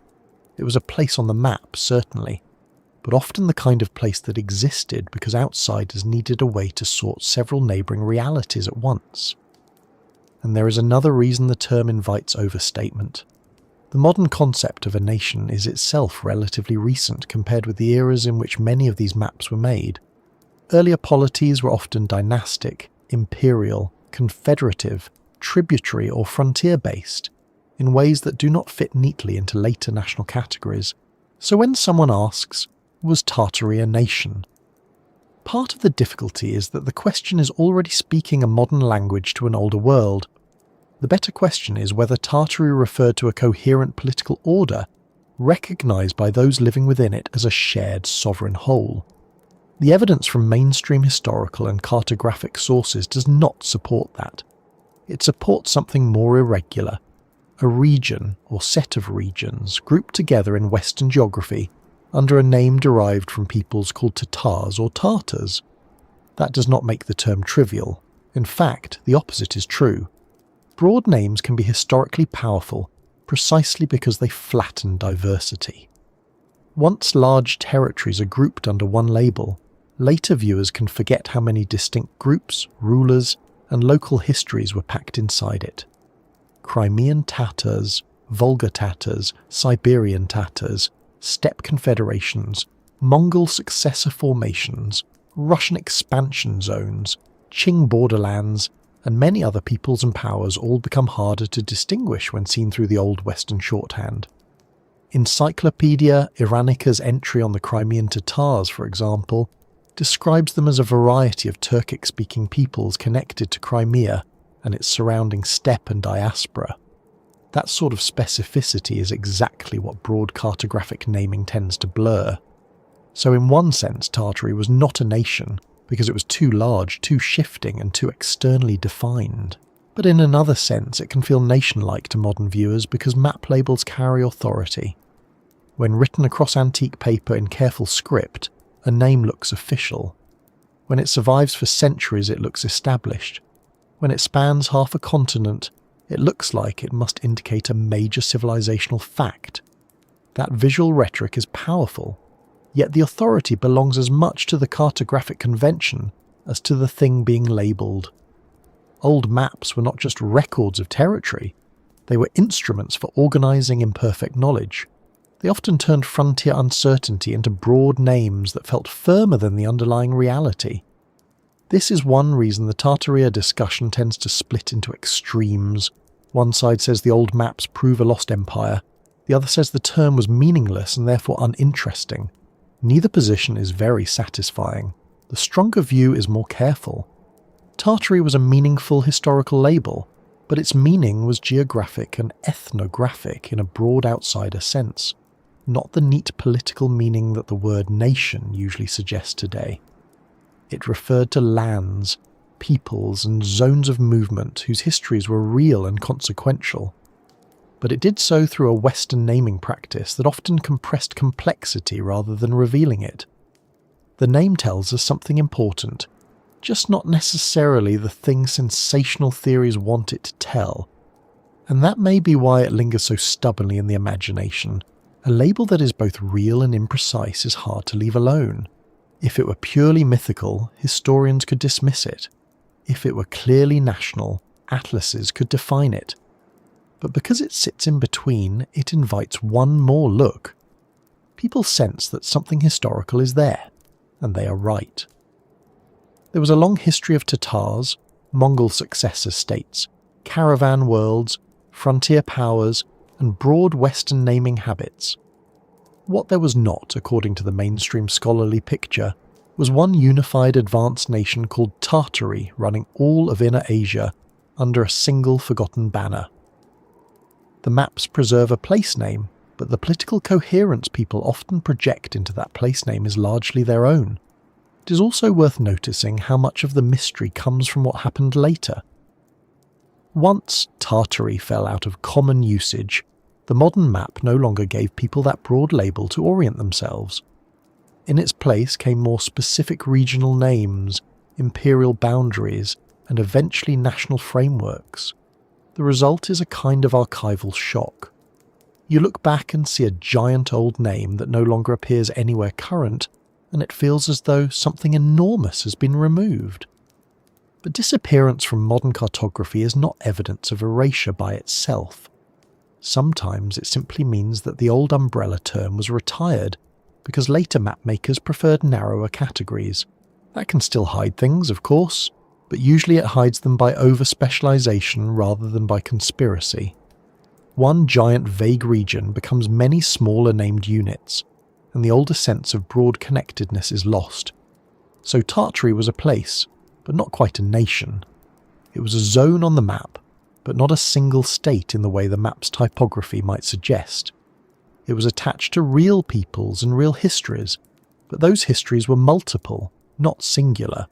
A: It was a place on the map, certainly, but often the kind of place that existed because outsiders needed a way to sort several neighbouring realities at once. And there is another reason the term invites overstatement. The modern concept of a nation is itself relatively recent compared with the eras in which many of these maps were made. Earlier polities were often dynastic, imperial, confederative, tributary or frontier-based, in ways that do not fit neatly into later national categories. So when someone asks, was Tartary a nation? Part of the difficulty is that the question is already speaking a modern language to an older world. The better question is whether Tartary referred to a coherent political order, recognised by those living within it as a shared sovereign whole. The evidence from mainstream historical and cartographic sources does not support that. It supports something more irregular, a region or set of regions grouped together in Western geography under a name derived from peoples called Tatars or Tartars. That does not make the term trivial. In fact, the opposite is true. Broad names can be historically powerful precisely because they flatten diversity. Once large territories are grouped under one label, later viewers can forget how many distinct groups, rulers, and local histories were packed inside it. Crimean Tatars, Volga Tatars, Siberian Tatars, steppe confederations, Mongol successor formations, Russian expansion zones, Qing borderlands, and many other peoples and powers all become harder to distinguish when seen through the old Western shorthand. Encyclopedia Iranica's entry on the Crimean Tatars, for example, describes them as a variety of Turkic-speaking peoples connected to Crimea and its surrounding steppe and diaspora. That sort of specificity is exactly what broad cartographic naming tends to blur. So in one sense, Tartary was not a nation because it was too large, too shifting, and too externally defined. But in another sense, it can feel nation-like to modern viewers because map labels carry authority. When written across antique paper in careful script, a name looks official. When it survives for centuries, it looks established. When it spans half a continent, it looks like it must indicate a major civilizational fact. That visual rhetoric is powerful, yet the authority belongs as much to the cartographic convention as to the thing being labelled. Old maps were not just records of territory, they were instruments for organising imperfect knowledge. They often turned frontier uncertainty into broad names that felt firmer than the underlying reality. This is one reason the Tartaria discussion tends to split into extremes. One side says the old maps prove a lost empire, the other says the term was meaningless and therefore uninteresting. Neither position is very satisfying. The stronger view is more careful. Tartary was a meaningful historical label, but its meaning was geographic and ethnographic in a broad outsider sense, not the neat political meaning that the word nation usually suggests today. It referred to lands, peoples, and zones of movement whose histories were real and consequential. But it did so through a Western naming practice that often compressed complexity rather than revealing it. The name tells us something important, just not necessarily the thing sensational theories want it to tell. And that may be why it lingers so stubbornly in the imagination. A label that is both real and imprecise is hard to leave alone. If it were purely mythical, historians could dismiss it. If it were clearly national, atlases could define it. But because it sits in between, it invites one more look. People sense that something historical is there, and they are right. There was a long history of Tatars, Mongol successor states, caravan worlds, frontier powers, and broad Western naming habits. What there was not, according to the mainstream scholarly picture, was one unified advanced nation called Tartary running all of Inner Asia under a single forgotten banner. The maps preserve a place name, but the political coherence people often project into that place name is largely their own. It is also worth noticing how much of the mystery comes from what happened later. Once Tartary fell out of common usage, the modern map no longer gave people that broad label to orient themselves. In its place came more specific regional names, imperial boundaries, and eventually national frameworks. The result is a kind of archival shock. You look back and see a giant old name that no longer appears anywhere current, and it feels as though something enormous has been removed. But disappearance from modern cartography is not evidence of erasure by itself. Sometimes it simply means that the old umbrella term was retired because later mapmakers preferred narrower categories. That can still hide things, of course, but usually it hides them by over-specialization rather than by conspiracy. One giant vague region becomes many smaller named units, and the older sense of broad connectedness is lost. So Tartary was a place, but not quite a nation. It was a zone on the map, but not a single state in the way the map's typography might suggest. It was attached to real peoples and real histories, but those histories were multiple, not singular.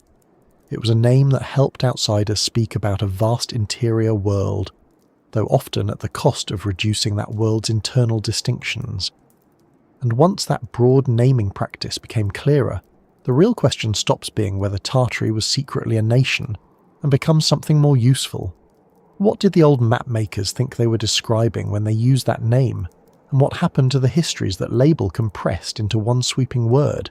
A: It was a name that helped outsiders speak about a vast interior world, though often at the cost of reducing that world's internal distinctions. And once that broad naming practice became clearer, the real question stops being whether Tartary was secretly a nation and becomes something more useful. What did the old mapmakers think they were describing when they used that name, and what happened to the histories that label compressed into one sweeping word?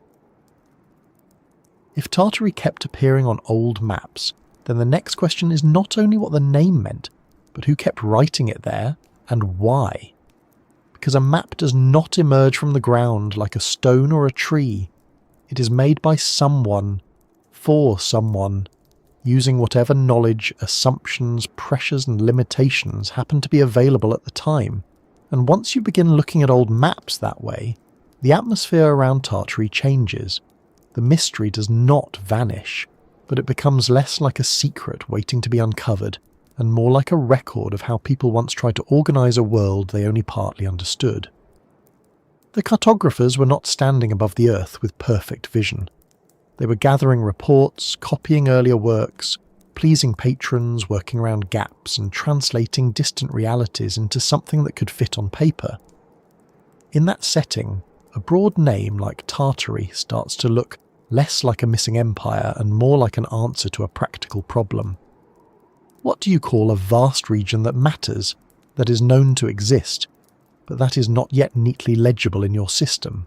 A: If Tartary kept appearing on old maps, then the next question is not only what the name meant, but who kept writing it there, and why? Because a map does not emerge from the ground like a stone or a tree. It is made by someone, for someone, using whatever knowledge, assumptions, pressures and limitations happen to be available at the time. And once you begin looking at old maps that way, the atmosphere around Tartary changes. The mystery does not vanish, but it becomes less like a secret waiting to be uncovered, and more like a record of how people once tried to organise a world they only partly understood. The cartographers were not standing above the earth with perfect vision. They were gathering reports, copying earlier works, pleasing patrons, working around gaps, and translating distant realities into something that could fit on paper. In that setting, a broad name like Tartary starts to look less like a missing empire and more like an answer to a practical problem. What do you call a vast region that matters, that is known to exist, but that is not yet neatly legible in your system?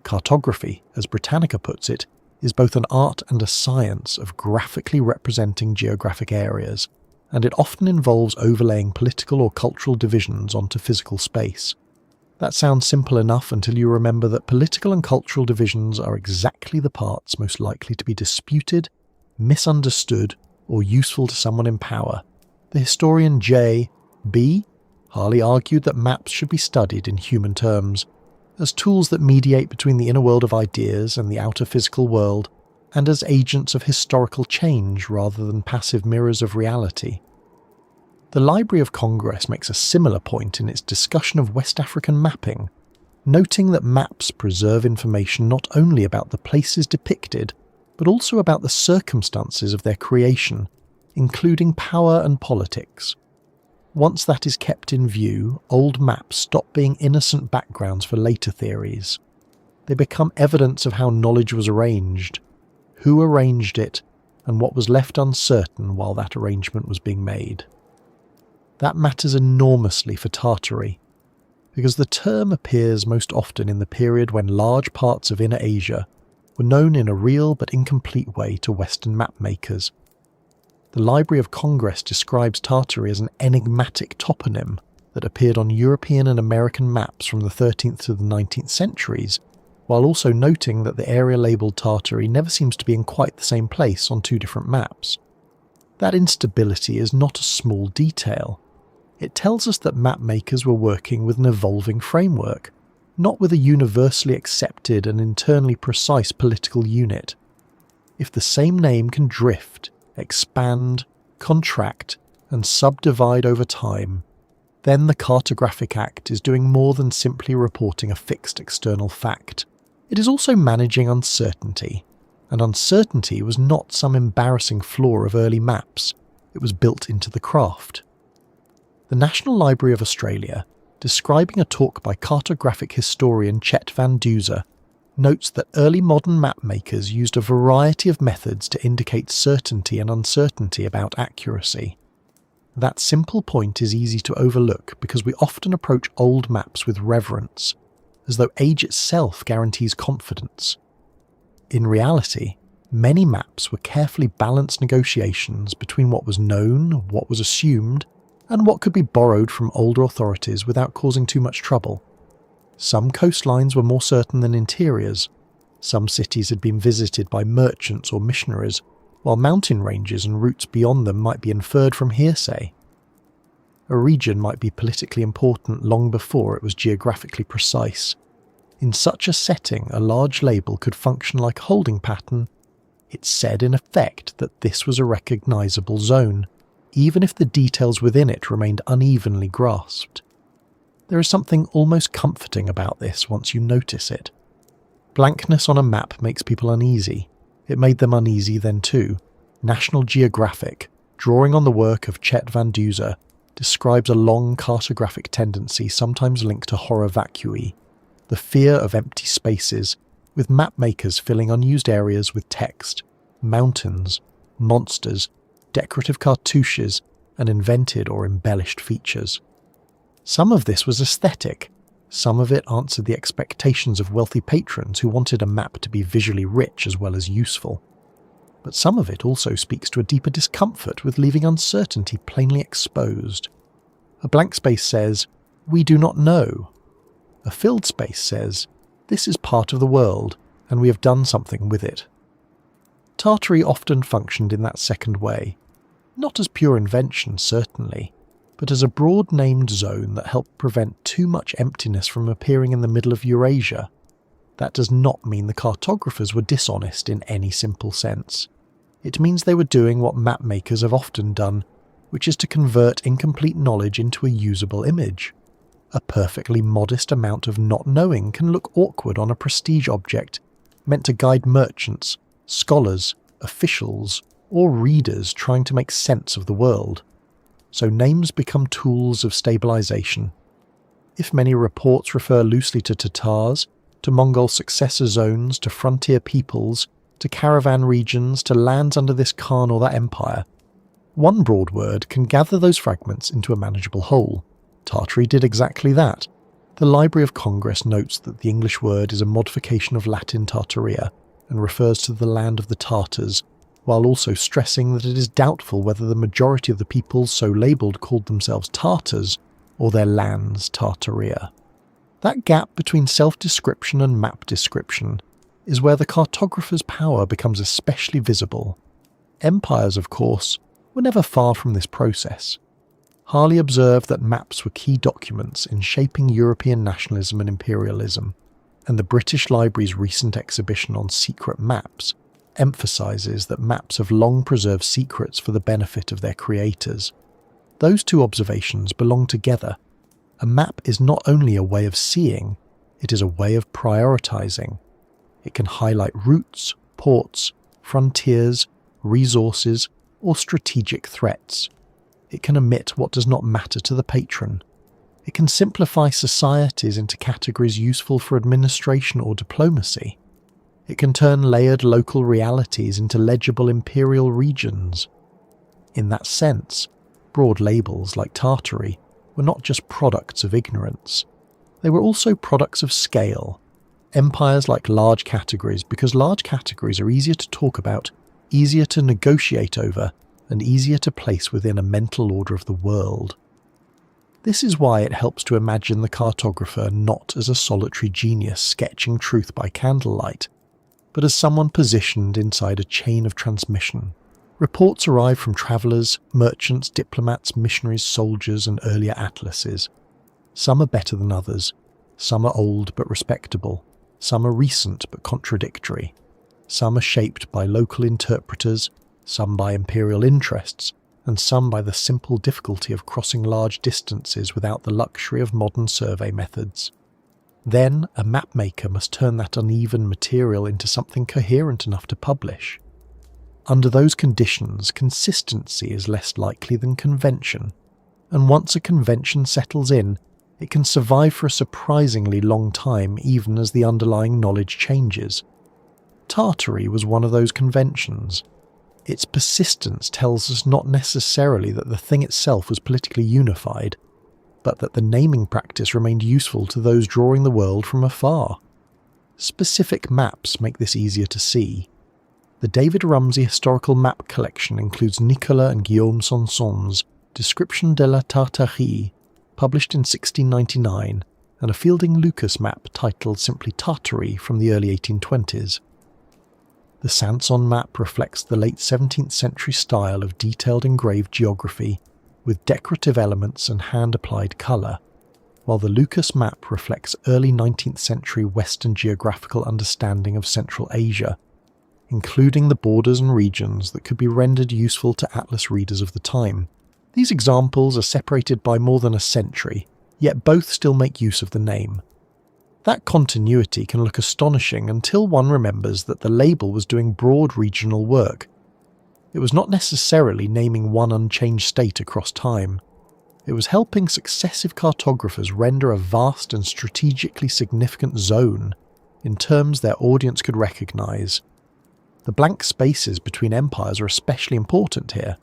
A: Cartography, as Britannica puts it, is both an art and a science of graphically representing geographic areas, and it often involves overlaying political or cultural divisions onto physical space. That sounds simple enough until you remember that political and cultural divisions are exactly the parts most likely to be disputed, misunderstood, or useful to someone in power. The historian J.B. Harley argued that maps should be studied in human terms, as tools that mediate between the inner world of ideas and the outer physical world, and as agents of historical change rather than passive mirrors of reality. The Library of Congress makes a similar point in its discussion of West African mapping, noting that maps preserve information not only about the places depicted, but also about the circumstances of their creation, including power and politics. Once that is kept in view, old maps stop being innocent backgrounds for later theories. They become evidence of how knowledge was arranged, who arranged it, and what was left uncertain while that arrangement was being made. That matters enormously for Tartary, because the term appears most often in the period when large parts of Inner Asia were known in a real but incomplete way to Western mapmakers. The Library of Congress describes Tartary as an enigmatic toponym that appeared on European and American maps from the 13th to the 19th centuries, while also noting that the area labelled Tartary never seems to be in quite the same place on two different maps. That instability is not a small detail. It tells us that mapmakers were working with an evolving framework, not with a universally accepted and internally precise political unit. If the same name can drift, expand, contract, and subdivide over time, then the Cartographic Act is doing more than simply reporting a fixed external fact. It is also managing uncertainty, and uncertainty was not some embarrassing flaw of early maps, it was built into the craft. The National Library of Australia, describing a talk by cartographic historian Chet Van Duzer, notes that early modern mapmakers used a variety of methods to indicate certainty and uncertainty about accuracy. That simple point is easy to overlook because we often approach old maps with reverence, as though age itself guarantees confidence. In reality, many maps were carefully balanced negotiations between what was known, what was assumed, and what could be borrowed from older authorities without causing too much trouble. Some coastlines were more certain than interiors. Some cities had been visited by merchants or missionaries, while mountain ranges and routes beyond them might be inferred from hearsay. A region might be politically important long before it was geographically precise. In such a setting, a large label could function like a holding pattern. It said in effect that this was a recognisable zone, even if the details within it remained unevenly grasped. There is something almost comforting about this once you notice it. Blankness on a map makes people uneasy. It made them uneasy then too. National Geographic, drawing on the work of Chet Van Duzer, describes a long cartographic tendency sometimes linked to horror vacui, the fear of empty spaces, with map makers filling unused areas with text, mountains, monsters, decorative cartouches, and invented or embellished features. Some of this was aesthetic. Some of it answered the expectations of wealthy patrons who wanted a map to be visually rich as well as useful. But some of it also speaks to a deeper discomfort with leaving uncertainty plainly exposed. A blank space says, "We do not know." A filled space says, "This is part of the world, and we have done something with it." Tartary often functioned in that second way, not as pure invention certainly, but as a broad named zone that helped prevent too much emptiness from appearing in the middle of Eurasia. That does not mean the cartographers were dishonest in any simple sense. It means they were doing what map makers have often done, which is to convert incomplete knowledge into a usable image. A perfectly modest amount of not knowing can look awkward on a prestige object meant to guide merchants, scholars, officials, or readers trying to make sense of the world. So names become tools of stabilization. If many reports refer loosely to Tatars, to Mongol successor zones, to frontier peoples, to caravan regions, to lands under this Khan or that empire, one broad word can gather those fragments into a manageable whole. Tartary did exactly that. The Library of Congress notes that the English word is a modification of Latin Tartaria and refers to the land of the Tartars, while also stressing that it is doubtful whether the majority of the peoples so labelled called themselves Tartars or their lands Tartaria. That gap between self-description and map description is where the cartographer's power becomes especially visible. Empires, of course, were never far from this process. Harley observed that maps were key documents in shaping European nationalism and imperialism, and the British Library's recent exhibition on secret maps emphasises that maps have long preserved secrets for the benefit of their creators. Those two observations belong together. A map is not only a way of seeing, it is a way of prioritising. It can highlight routes, ports, frontiers, resources, or strategic threats. It can omit what does not matter to the patron. It can simplify societies into categories useful for administration or diplomacy. It can turn layered local realities into legible imperial regions. In that sense, broad labels like Tartary were not just products of ignorance. They were also products of scale. Empires like large categories because large categories are easier to talk about, easier to negotiate over, and easier to place within a mental order of the world. This is why it helps to imagine the cartographer not as a solitary genius sketching truth by candlelight, but as someone positioned inside a chain of transmission. Reports arrive from travellers, merchants, diplomats, missionaries, soldiers, and earlier atlases. Some are better than others. Some are old but respectable. Some are recent but contradictory. Some are shaped by local interpreters, some by imperial interests, and some by the simple difficulty of crossing large distances without the luxury of modern survey methods. Then a mapmaker must turn that uneven material into something coherent enough to publish. Under those conditions, consistency is less likely than convention, and once a convention settles in, it can survive for a surprisingly long time even as the underlying knowledge changes. Tartary was one of those conventions. Its persistence tells us not necessarily that the thing itself was politically unified, but that the naming practice remained useful to those drawing the world from afar. Specific maps make this easier to see. The David Rumsey Historical Map Collection includes Nicolas and Guillaume Sanson's Description de la Tartarie, published in 1699, and a Fielding Lucas map titled simply Tartary from the early 1820s. The Sanson map reflects the late 17th century style of detailed engraved geography, with decorative elements and hand-applied colour, while the Lucas map reflects early 19th century Western geographical understanding of Central Asia, including the borders and regions that could be rendered useful to atlas readers of the time. These examples are separated by more than a century, yet both still make use of the name. That continuity can look astonishing until one remembers that the label was doing broad regional work. It was not necessarily naming one unchanged state across time. It was helping successive cartographers render a vast and strategically significant zone in terms their audience could recognise. The blank spaces between empires are especially important here.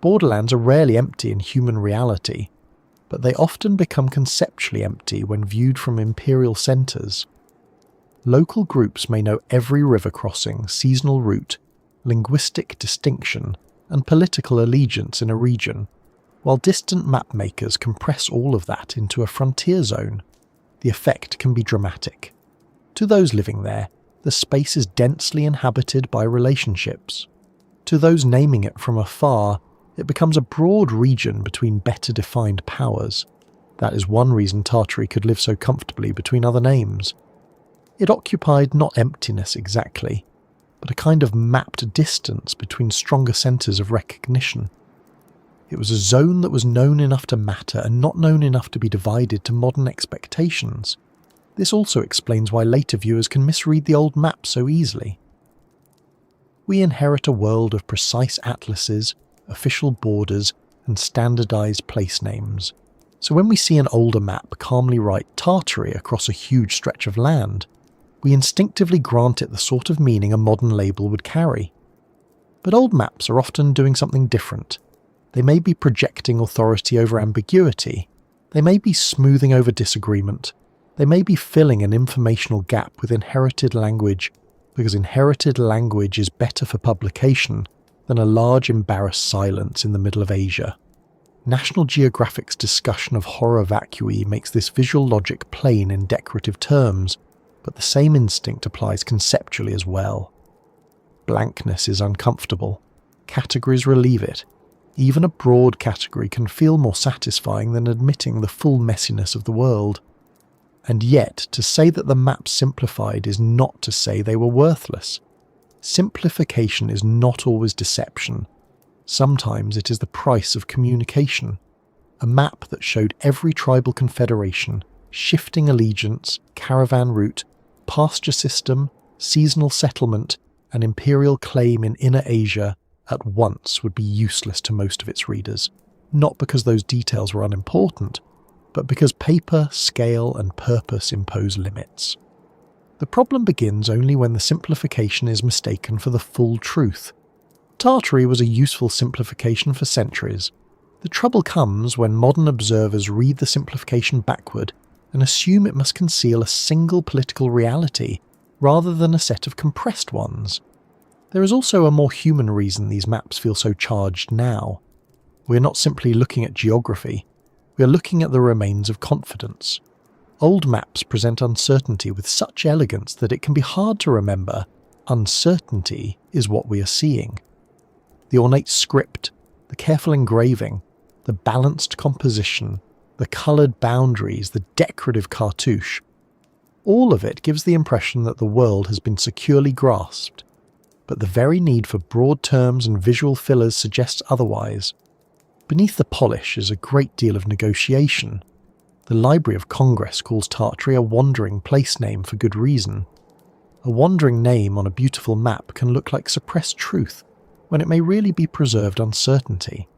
A: Borderlands are rarely empty in human reality, but they often become conceptually empty when viewed from imperial centres. Local groups may know every river crossing, seasonal route, linguistic distinction, and political allegiance in a region, while distant mapmakers compress all of that into a frontier zone. The effect can be dramatic. To those living there, the space is densely inhabited by relationships. To those naming it from afar, it becomes a broad region between better defined powers. That is one reason Tartary could live so comfortably between other names. It occupied not emptiness exactly, but a kind of mapped distance between stronger centres of recognition. It was a zone that was known enough to matter and not known enough to be divided to modern expectations. This also explains why later viewers can misread the old map so easily. We inherit a world of precise atlases, official borders, and standardised place names. So when we see an older map calmly write Tartary across a huge stretch of land, we instinctively grant it the sort of meaning a modern label would carry. But old maps are often doing something different. They may be projecting authority over ambiguity. They may be smoothing over disagreement. They may be filling an informational gap with inherited language, because inherited language is better for publication than a large embarrassed silence in the middle of Asia. National Geographic's discussion of horror vacui makes this visual logic plain in decorative terms, but the same instinct applies conceptually as well. Blankness is uncomfortable. Categories relieve it. Even a broad category can feel more satisfying than admitting the full messiness of the world. And yet, to say that the maps simplified is not to say they were worthless. Simplification is not always deception. Sometimes it is the price of communication. A map that showed every tribal confederation, shifting allegiance, caravan route, pasture system, seasonal settlement, and imperial claim in Inner Asia at once would be useless to most of its readers, not because those details were unimportant, but because paper, scale, and purpose impose limits. The problem begins only when the simplification is mistaken for the full truth. Tartary was a useful simplification for centuries. The trouble comes when modern observers read the simplification backward and assume it must conceal a single political reality rather than a set of compressed ones. There is also a more human reason these maps feel so charged now. We are not simply looking at geography, we are looking at the remains of confidence. Old maps present uncertainty with such elegance that it can be hard to remember uncertainty is what we are seeing. The ornate script, the careful engraving, the balanced composition, the coloured boundaries, the decorative cartouche, all of it gives the impression that the world has been securely grasped, but the very need for broad terms and visual fillers suggests otherwise. Beneath the polish is a great deal of negotiation. The Library of Congress calls Tartary a wandering place name for good reason. A wandering name on a beautiful map can look like suppressed truth, when it may really be preserved uncertainty.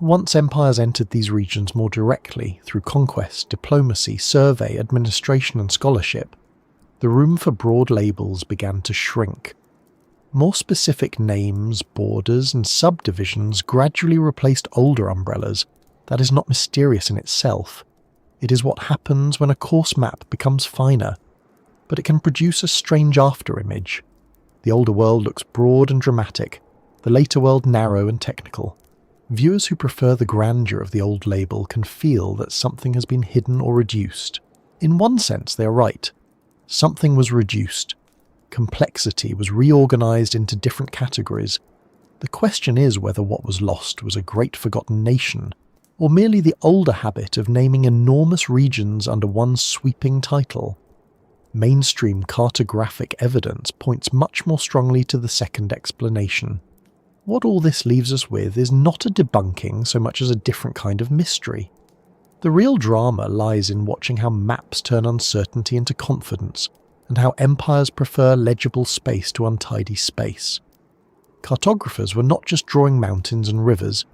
A: Once empires entered these regions more directly through conquest, diplomacy, survey, administration and scholarship, the room for broad labels began to shrink. More specific names, borders, and subdivisions gradually replaced older umbrellas. That is not mysterious in itself. It is what happens when a coarse map becomes finer, but it can produce a strange afterimage. The older world looks broad and dramatic, the later world narrow and technical. Viewers who prefer the grandeur of the old label can feel that something has been hidden or reduced. In one sense, they are right. Something was reduced. Complexity was reorganized into different categories. The question is whether what was lost was a great forgotten nation, or merely the older habit of naming enormous regions under one sweeping title. Mainstream cartographic evidence points much more strongly to the second explanation. What all this leaves us with is not a debunking so much as a different kind of mystery. The real drama lies in watching how maps turn uncertainty into confidence, and how empires prefer legible space to untidy space. Cartographers were not just drawing mountains and rivers,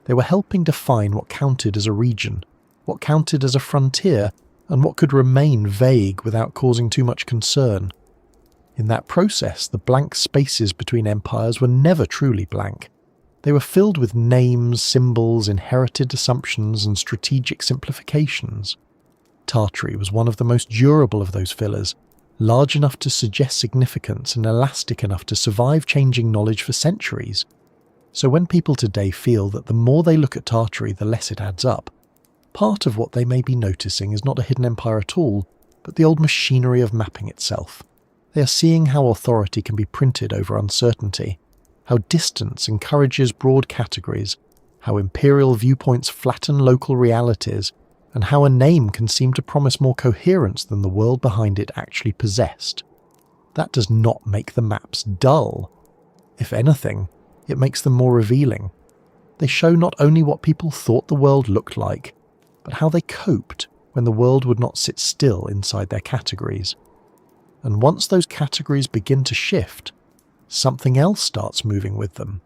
A: they were helping define what counted as a region, what counted as a frontier, and what could remain vague without causing too much concern. In that process, the blank spaces between empires were never truly blank. They were filled with names, symbols, inherited assumptions, and strategic simplifications. Tartary was one of the most durable of those fillers, large enough to suggest significance and elastic enough to survive changing knowledge for centuries. So when people today feel that the more they look at Tartary, the less it adds up, part of what they may be noticing is not a hidden empire at all, but the old machinery of mapping itself. They are seeing how authority can be printed over uncertainty, how distance encourages broad categories, how imperial viewpoints flatten local realities, and how a name can seem to promise more coherence than the world behind it actually possessed. That does not make the maps dull. If anything, it makes them more revealing. They show not only what people thought the world looked like, but how they coped when the world would not sit still inside their categories. And once those categories begin to shift, something else starts moving with them.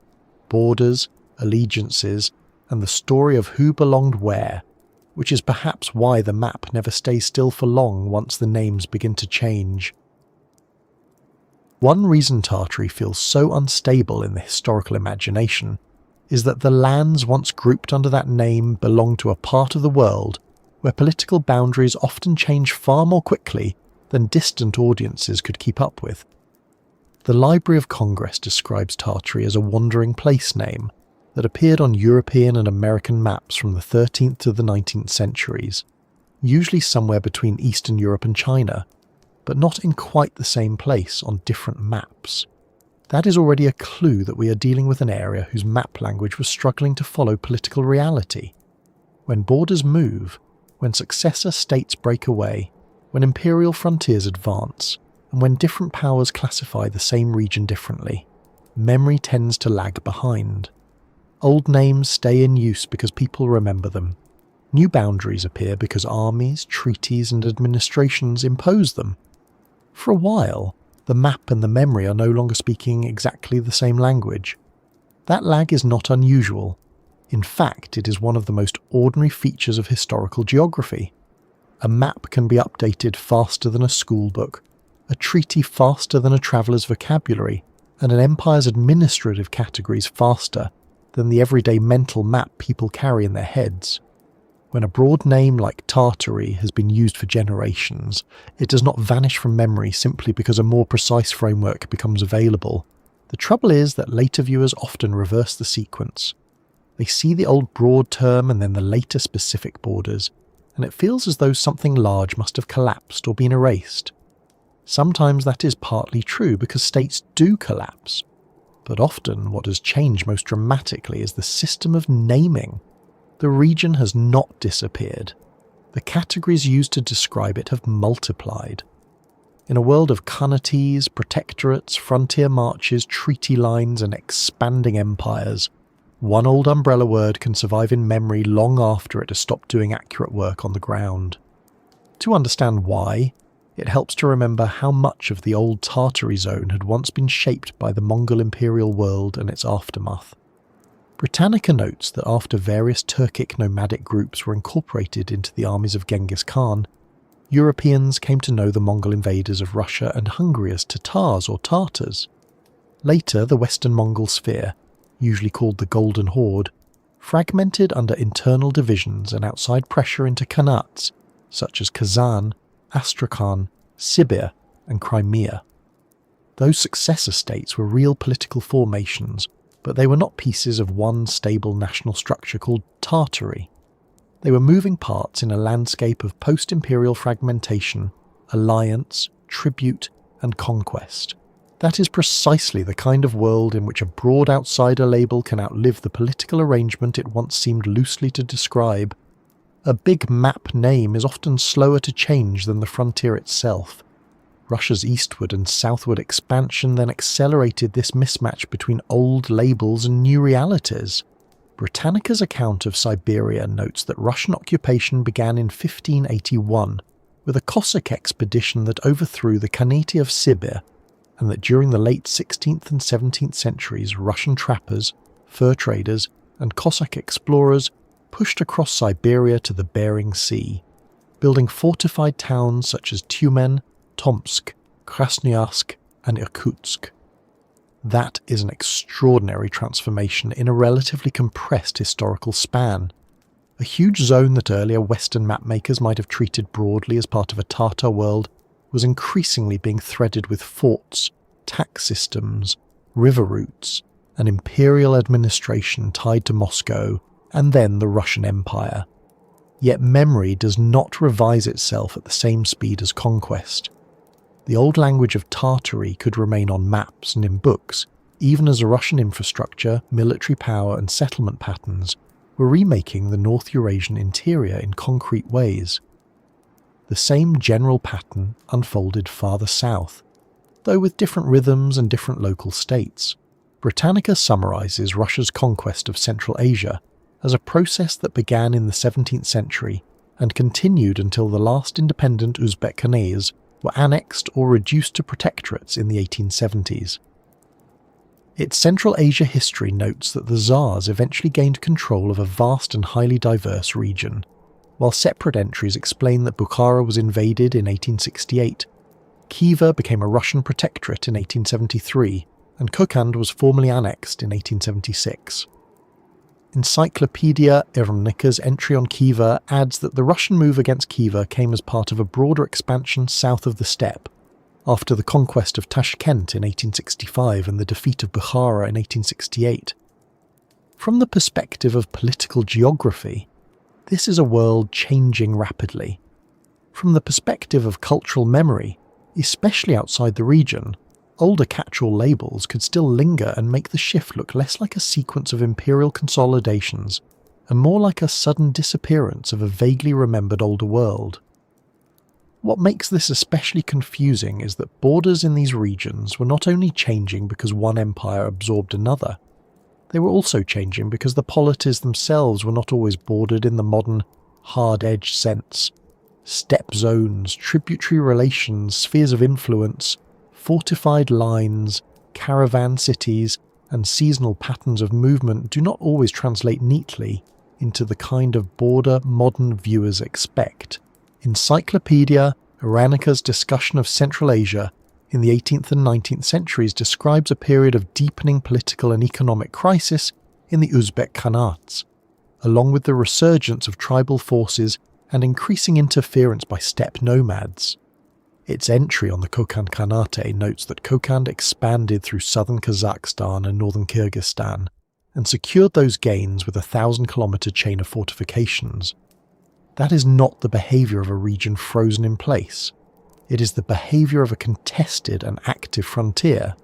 A: Borders, allegiances, and the story of who belonged where, which is perhaps why the map never stays still for long once the names begin to change. One reason Tartary feels so unstable in the historical imagination is that the lands once grouped under that name belong to a part of the world where political boundaries often change far more quickly than distant audiences could keep up with. The Library of Congress describes Tartary as a wandering place name that appeared on European and American maps from the 13th to the 19th centuries, usually somewhere between Eastern Europe and China, but not in quite the same place on different maps. That is already a clue that we are dealing with an area whose map language was struggling to follow political reality. When borders move, when successor states break away, when imperial frontiers advance, and when different powers classify the same region differently, memory tends to lag behind. Old names stay in use because people remember them. New boundaries appear because armies, treaties, and administrations impose them. For a while, the map and the memory are no longer speaking exactly the same language. That lag is not unusual. In fact, it is one of the most ordinary features of historical geography. A map can be updated faster than a school book, a treaty faster than a traveller's vocabulary, and an empire's administrative categories faster than the everyday mental map people carry in their heads. When a broad name like Tartary has been used for generations, it does not vanish from memory simply because a more precise framework becomes available. The trouble is that later viewers often reverse the sequence. They see the old broad term and then the later specific borders, and it feels as though something large must have collapsed or been erased. Sometimes that is partly true because states do collapse, but often what has changed most dramatically is the system of naming. The region has not disappeared. The categories used to describe it have multiplied. In a world of khanates, protectorates, frontier marches, treaty lines, and expanding empires, one old umbrella word can survive in memory long after it has stopped doing accurate work on the ground. To understand why, it helps to remember how much of the old Tartary zone had once been shaped by the Mongol imperial world and its aftermath. Britannica notes that after various Turkic nomadic groups were incorporated into the armies of Genghis Khan, Europeans came to know the Mongol invaders of Russia and Hungary as Tatars or Tartars. Later, the Western Mongol sphere, usually called the Golden Horde, fragmented under internal divisions and outside pressure into khanats such as Kazan, Astrakhan, Sibir, and Crimea. Those successor states were real political formations, but they were not pieces of one stable national structure called Tartary. They were moving parts in a landscape of post-imperial fragmentation, alliance, tribute, and conquest. That is precisely the kind of world in which a broad outsider label can outlive the political arrangement it once seemed loosely to describe. A big map name is often slower to change than the frontier itself. Russia's eastward and southward expansion then accelerated this mismatch between old labels and new realities. Britannica's account of Siberia notes that Russian occupation began in 1581 with a Cossack expedition that overthrew the Khanate of Sibir, and that during the late 16th and 17th centuries Russian trappers, fur traders, and Cossack explorers pushed across Siberia to the Bering Sea, building fortified towns such as Tyumen, Tomsk, Krasnoyarsk, and Irkutsk. That is an extraordinary transformation in a relatively compressed historical span. A huge zone that earlier Western mapmakers might have treated broadly as part of a Tatar world was increasingly being threaded with forts, tax systems, river routes, an imperial administration tied to Moscow, and then the Russian Empire. Yet memory does not revise itself at the same speed as conquest. The old language of Tartary could remain on maps and in books, even as Russian infrastructure, military power, and settlement patterns were remaking the North Eurasian interior in concrete ways. The same general pattern unfolded farther south, though with different rhythms and different local states. Britannica summarizes Russia's conquest of Central Asia as a process that began in the 17th century and continued until the last independent Uzbek Khanates were annexed or reduced to protectorates in the 1870s. Its Central Asia history notes that the Tsars eventually gained control of a vast and highly diverse region, while separate entries explain that Bukhara was invaded in 1868, Khiva became a Russian protectorate in 1873, and Kokand was formally annexed in 1876. Encyclopedia Eremnika's entry on Khiva adds that the Russian move against Khiva came as part of a broader expansion south of the steppe, after the conquest of Tashkent in 1865 and the defeat of Bukhara in 1868. From the perspective of political geography, this is a world changing rapidly. From the perspective of cultural memory, especially outside the region, older catch-all labels could still linger and make the shift look less like a sequence of imperial consolidations and more like a sudden disappearance of a vaguely remembered older world. What makes this especially confusing is that borders in these regions were not only changing because one empire absorbed another, they were also changing because the polities themselves were not always bordered in the modern, hard-edged sense. Steppe zones, tributary relations, spheres of influence, fortified lines, caravan cities, and seasonal patterns of movement do not always translate neatly into the kind of border modern viewers expect. Encyclopedia Eranika's discussion of Central Asia in the 18th and 19th centuries describes a period of deepening political and economic crisis in the Uzbek Khanates, along with the resurgence of tribal forces and increasing interference by steppe nomads. Its entry on the Kokand Khanate notes that Kokand expanded through southern Kazakhstan and northern Kyrgyzstan, and secured those gains with a 1,000-kilometre chain of fortifications. That is not the behaviour of a region frozen in place. It is the behaviour of a contested and active frontier.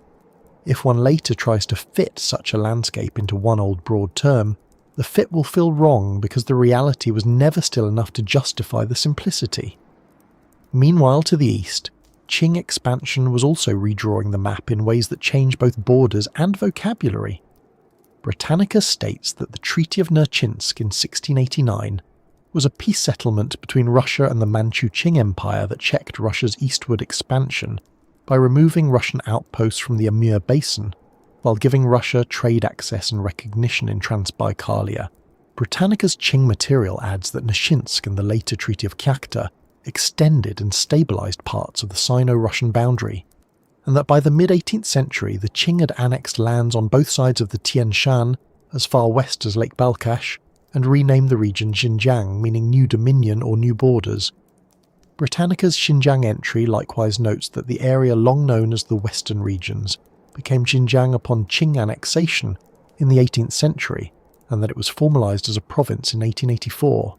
A: If one later tries to fit such a landscape into one old broad term, the fit will feel wrong because the reality was never still enough to justify the simplicity. Meanwhile, to the east, Qing expansion was also redrawing the map in ways that change both borders and vocabulary. Britannica states that the Treaty of Nerchinsk in 1689 was a peace settlement between Russia and the Manchu Qing Empire that checked Russia's eastward expansion by removing Russian outposts from the Amur Basin, while giving Russia trade access and recognition in Transbaikalia. Britannica's Qing material adds that Nerchinsk and the later Treaty of Kyakhta extended and stabilized parts of the Sino-Russian boundary. and that by the mid-18th century the Qing had annexed lands on both sides of the Tian Shan, as far west as Lake Balkhash, and renamed the region Xinjiang, meaning new dominion or new borders. Britannica's Xinjiang entry likewise notes that the area long known as the Western regions became Xinjiang upon Qing annexation in the 18th century, and that it was formalised as a province in 1884.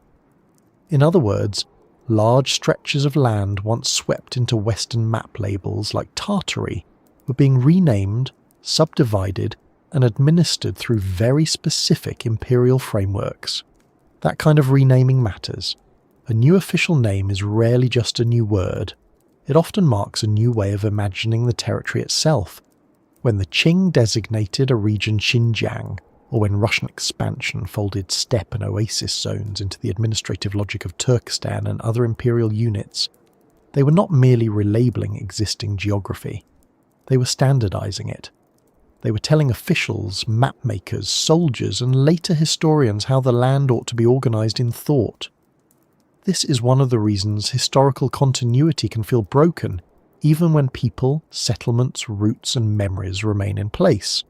A: In other words, large stretches of land once swept into Western map labels like Tartary were being renamed, subdivided, and administered through very specific imperial frameworks. That kind of renaming matters. A new official name is rarely just a new word. It often marks a new way of imagining the territory itself. When the Qing designated a region Xinjiang, or when Russian expansion folded steppe and oasis zones into the administrative logic of Turkestan and other imperial units, they were not merely relabeling existing geography. They were standardizing it. They were telling officials, mapmakers, soldiers, and later historians how the land ought to be organized in thought. This is one of the reasons historical continuity can feel broken, even when people, settlements, routes, and memories remain in place.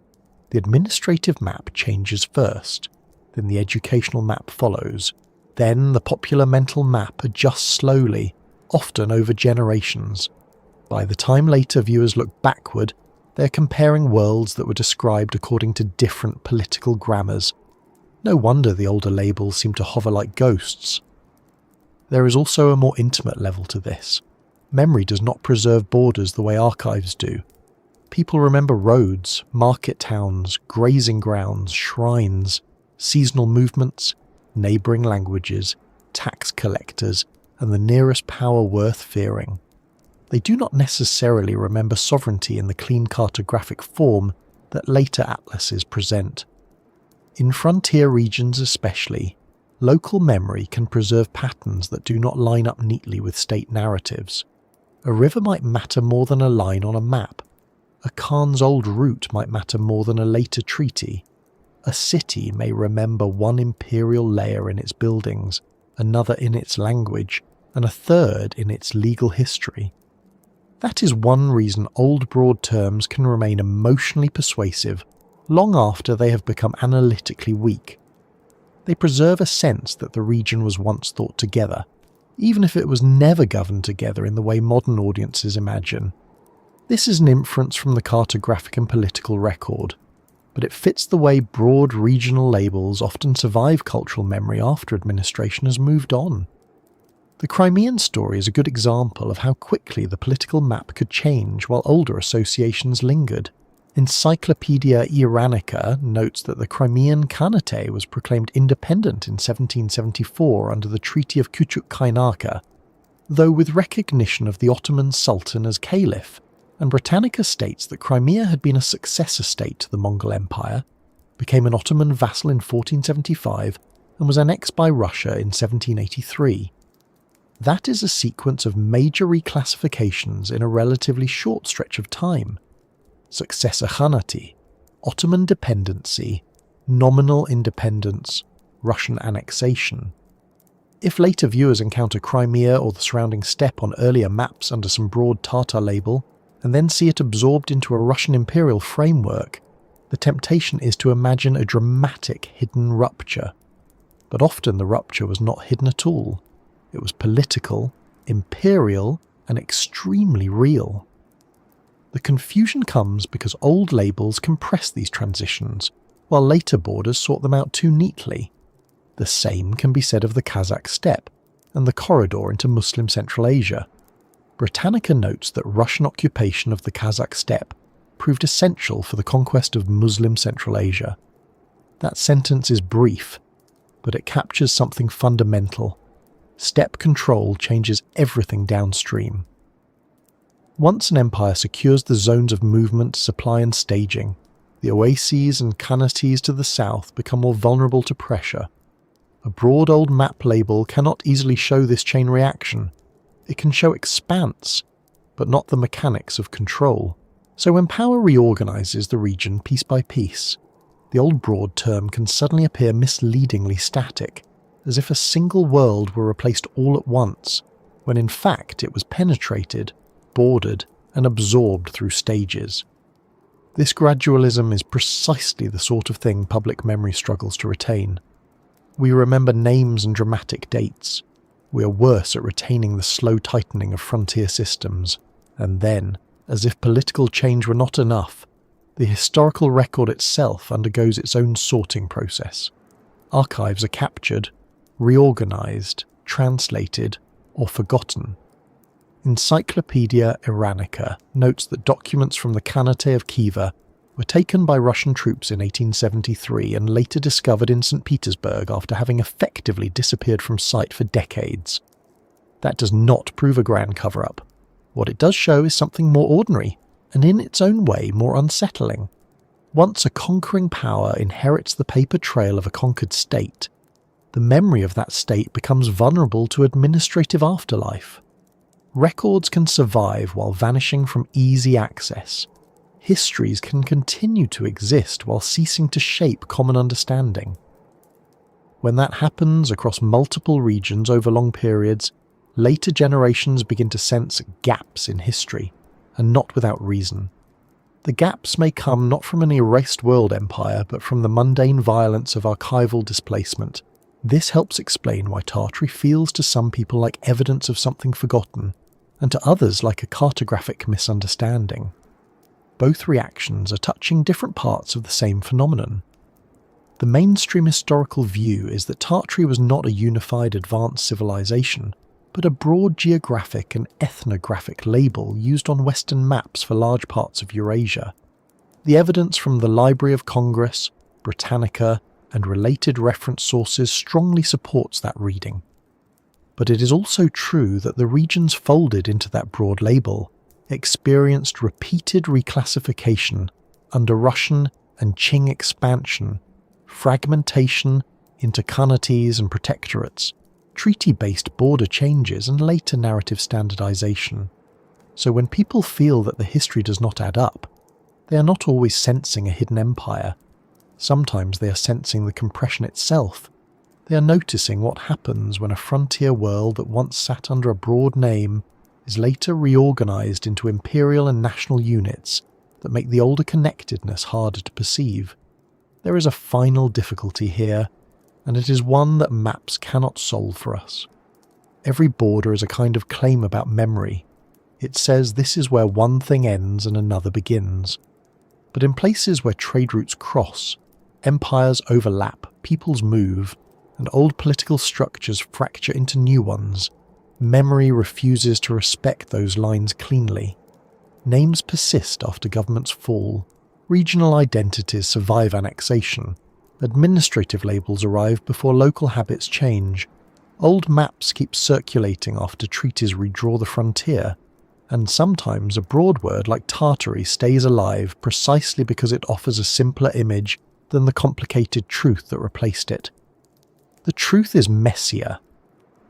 A: The administrative map changes first, then the educational map follows, then the popular mental map adjusts slowly, often over generations. By the time later viewers look backward, they are comparing worlds that were described according to different political grammars. No wonder the older labels seem to hover like ghosts. There is also a more intimate level to this. Memory does not preserve borders the way archives do. People remember roads, market towns, grazing grounds, shrines, seasonal movements, neighbouring languages, tax collectors, and the nearest power worth fearing. They do not necessarily remember sovereignty in the clean cartographic form that later atlases present. In frontier regions especially, local memory can preserve patterns that do not line up neatly with state narratives. A river might matter more than a line on a map. A Khan's old route might matter more than a later treaty. A city may remember one imperial layer in its buildings, another in its language, and a third in its legal history. That is one reason old broad terms can remain emotionally persuasive long after they have become analytically weak. They preserve a sense that the region was once thought together, even if it was never governed together in the way modern audiences imagine. This is an inference from the cartographic and political record, but it fits the way broad regional labels often survive cultural memory after administration has moved on. The Crimean story is a good example of how quickly the political map could change while older associations lingered. Encyclopaedia Iranica notes that the Crimean Khanate was proclaimed independent in 1774 under the Treaty of Küçük-Kaynarca, though with recognition of the Ottoman Sultan as caliph, and Britannica states that Crimea had been a successor state to the Mongol Empire, became an Ottoman vassal in 1475, and was annexed by Russia in 1783. That is a sequence of major reclassifications in a relatively short stretch of time. Successor Khanate, Ottoman dependency, nominal independence, Russian annexation. If later viewers encounter Crimea or the surrounding steppe on earlier maps under some broad Tartar label, and then see it absorbed into a Russian imperial framework, the temptation is to imagine a dramatic hidden rupture. But often the rupture was not hidden at all. It was political, imperial, and extremely real. The confusion comes because old labels compress these transitions, while later borders sort them out too neatly. The same can be said of the Kazakh steppe and the corridor into Muslim Central Asia. Britannica notes that Russian occupation of the Kazakh steppe proved essential for the conquest of Muslim Central Asia. That sentence is brief, but it captures something fundamental. Steppe control changes everything downstream. Once an empire secures the zones of movement, supply and staging, the oases and khanates to the south become more vulnerable to pressure. A broad old map label cannot easily show this chain reaction. It can show expanse, but not the mechanics of control. So when power reorganises the region piece by piece, the old broad term can suddenly appear misleadingly static, as if a single world were replaced all at once, when in fact it was penetrated, bordered, and absorbed through stages. This gradualism is precisely the sort of thing public memory struggles to retain. We remember names and dramatic dates. We are worse at retaining the slow tightening of frontier systems. And then, as if political change were not enough, the historical record itself undergoes its own sorting process. Archives are captured, reorganized, translated, or forgotten. Encyclopedia Iranica notes that documents from the Khanate of Khiva were taken by Russian troops in 1873 and later discovered in St. Petersburg after having effectively disappeared from sight for decades. That does not prove a grand cover-up. What it does show is something more ordinary, and in its own way more unsettling. Once a conquering power inherits the paper trail of a conquered state, the memory of that state becomes vulnerable to administrative afterlife. Records can survive while vanishing from easy access. Histories can continue to exist while ceasing to shape common understanding. When that happens across multiple regions over long periods, later generations begin to sense gaps in history, and not without reason. The gaps may come not from an erased world empire, but from the mundane violence of archival displacement. This helps explain why Tartary feels to some people like evidence of something forgotten, and to others like a cartographic misunderstanding. Both reactions are touching different parts of the same phenomenon. The mainstream historical view is that Tartary was not a unified advanced civilization, but a broad geographic and ethnographic label used on Western maps for large parts of Eurasia. The evidence from the Library of Congress, Britannica, and related reference sources strongly supports that reading. But it is also true that the regions folded into that broad label experienced repeated reclassification under Russian and Qing expansion, fragmentation into khanates and protectorates, treaty-based border changes, and later narrative standardization. So when people feel that the history does not add up, they are not always sensing a hidden empire. Sometimes they are sensing the compression itself. They are noticing what happens when a frontier world that once sat under a broad name is later reorganized into imperial and national units that make the older connectedness harder to perceive. There is a final difficulty here, and it is one that maps cannot solve for us. Every border is a kind of claim about memory. It says this is where one thing ends and another begins. But in places where trade routes cross, empires overlap, peoples move, and old political structures fracture into new ones, memory refuses to respect those lines cleanly. Names persist after governments fall, regional identities survive annexation, administrative labels arrive before local habits change, old maps keep circulating after treaties redraw the frontier, and sometimes a broad word like Tartary stays alive precisely because it offers a simpler image than the complicated truth that replaced it. The truth is messier.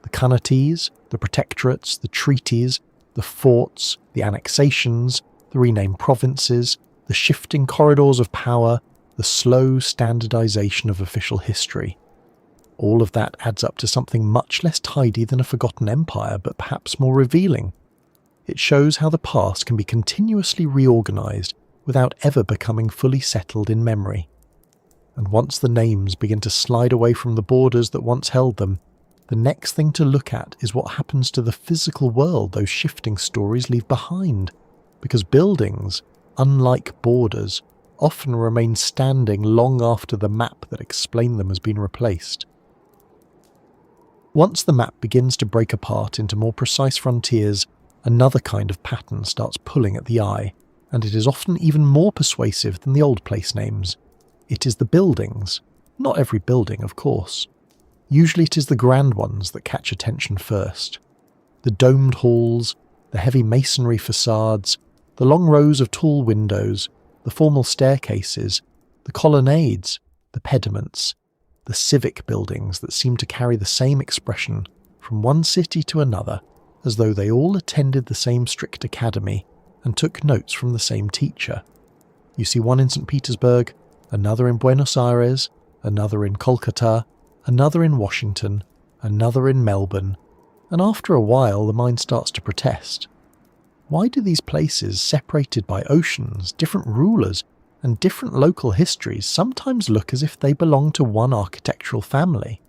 A: The khanates, the protectorates, the treaties, the forts, the annexations, the renamed provinces, the shifting corridors of power, the slow standardization of official history. All of that adds up to something much less tidy than a forgotten empire, but perhaps more revealing. It shows how the past can be continuously reorganized without ever becoming fully settled in memory. And once the names begin to slide away from the borders that once held them, the next thing to look at is what happens to the physical world those shifting stories leave behind, because buildings, unlike borders, often remain standing long after the map that explained them has been replaced. Once the map begins to break apart into more precise frontiers, another kind of pattern starts pulling at the eye, and it is often even more persuasive than the old place names. It is the buildings. Not every building, of course. Usually it is the grand ones that catch attention first. The domed halls, the heavy masonry facades, the long rows of tall windows, the formal staircases, the colonnades, the pediments, the civic buildings that seem to carry the same expression from one city to another, as though they all attended the same strict academy and took notes from the same teacher. You see one in St. Petersburg, another in Buenos Aires, another in Kolkata, another in Washington, another in Melbourne, and after a while the mind starts to protest. Why do these places, separated by oceans, different rulers, and different local histories, sometimes look as if they belong to one architectural family?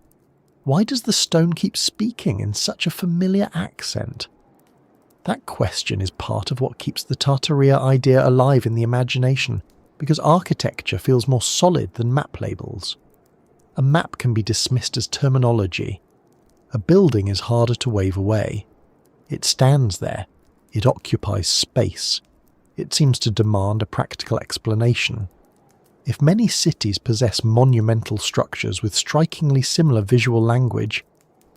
A: Why does the stone keep speaking in such a familiar accent? That question is part of what keeps the Tartaria idea alive in the imagination, because architecture feels more solid than map labels. A map can be dismissed as terminology. A building is harder to wave away. It stands there. It occupies space. It seems to demand a practical explanation. If many cities possess monumental structures with strikingly similar visual language,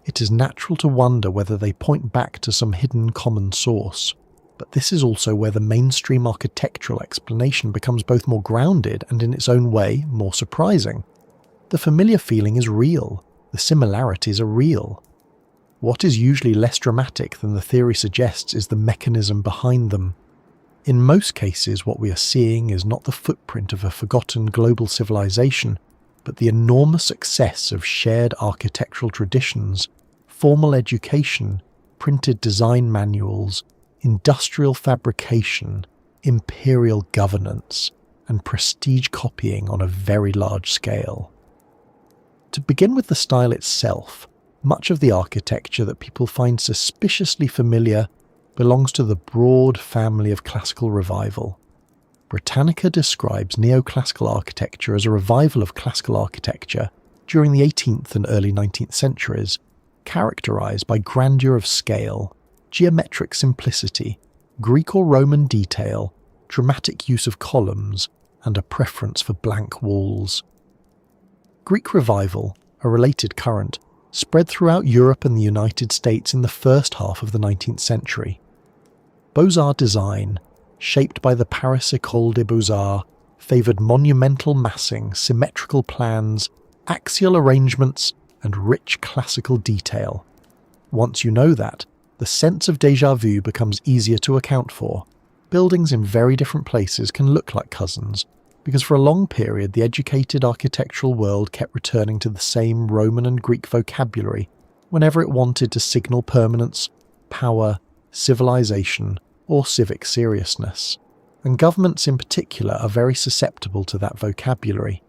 A: it is natural to wonder whether they point back to some hidden common source. But this is also where the mainstream architectural explanation becomes both more grounded and in its own way more surprising. The familiar feeling is real. The similarities are real. What is usually less dramatic than the theory suggests is the mechanism behind them. In most cases, what we are seeing is not the footprint of a forgotten global civilization, but the enormous success of shared architectural traditions, formal education, printed design manuals, industrial fabrication, imperial governance, and prestige copying on a very large scale. To begin with the style itself, much of the architecture that people find suspiciously familiar belongs to the broad family of classical revival. Britannica describes neoclassical architecture as a revival of classical architecture during the 18th and early 19th centuries, characterized by grandeur of scale, geometric simplicity, Greek or Roman detail, dramatic use of columns, and a preference for blank walls. Greek revival, a related current, spread throughout Europe and the United States in the first half of the 19th century. Beaux-Arts design, shaped by the Paris École des Beaux-Arts, favoured monumental massing, symmetrical plans, axial arrangements, and rich classical detail. Once you know that, the sense of déjà vu becomes easier to account for. Buildings in very different places can look like cousins, because for a long period the educated architectural world kept returning to the same Roman and Greek vocabulary whenever it wanted to signal permanence, power, civilization, or civic seriousness, and governments in particular are very susceptible to that vocabulary.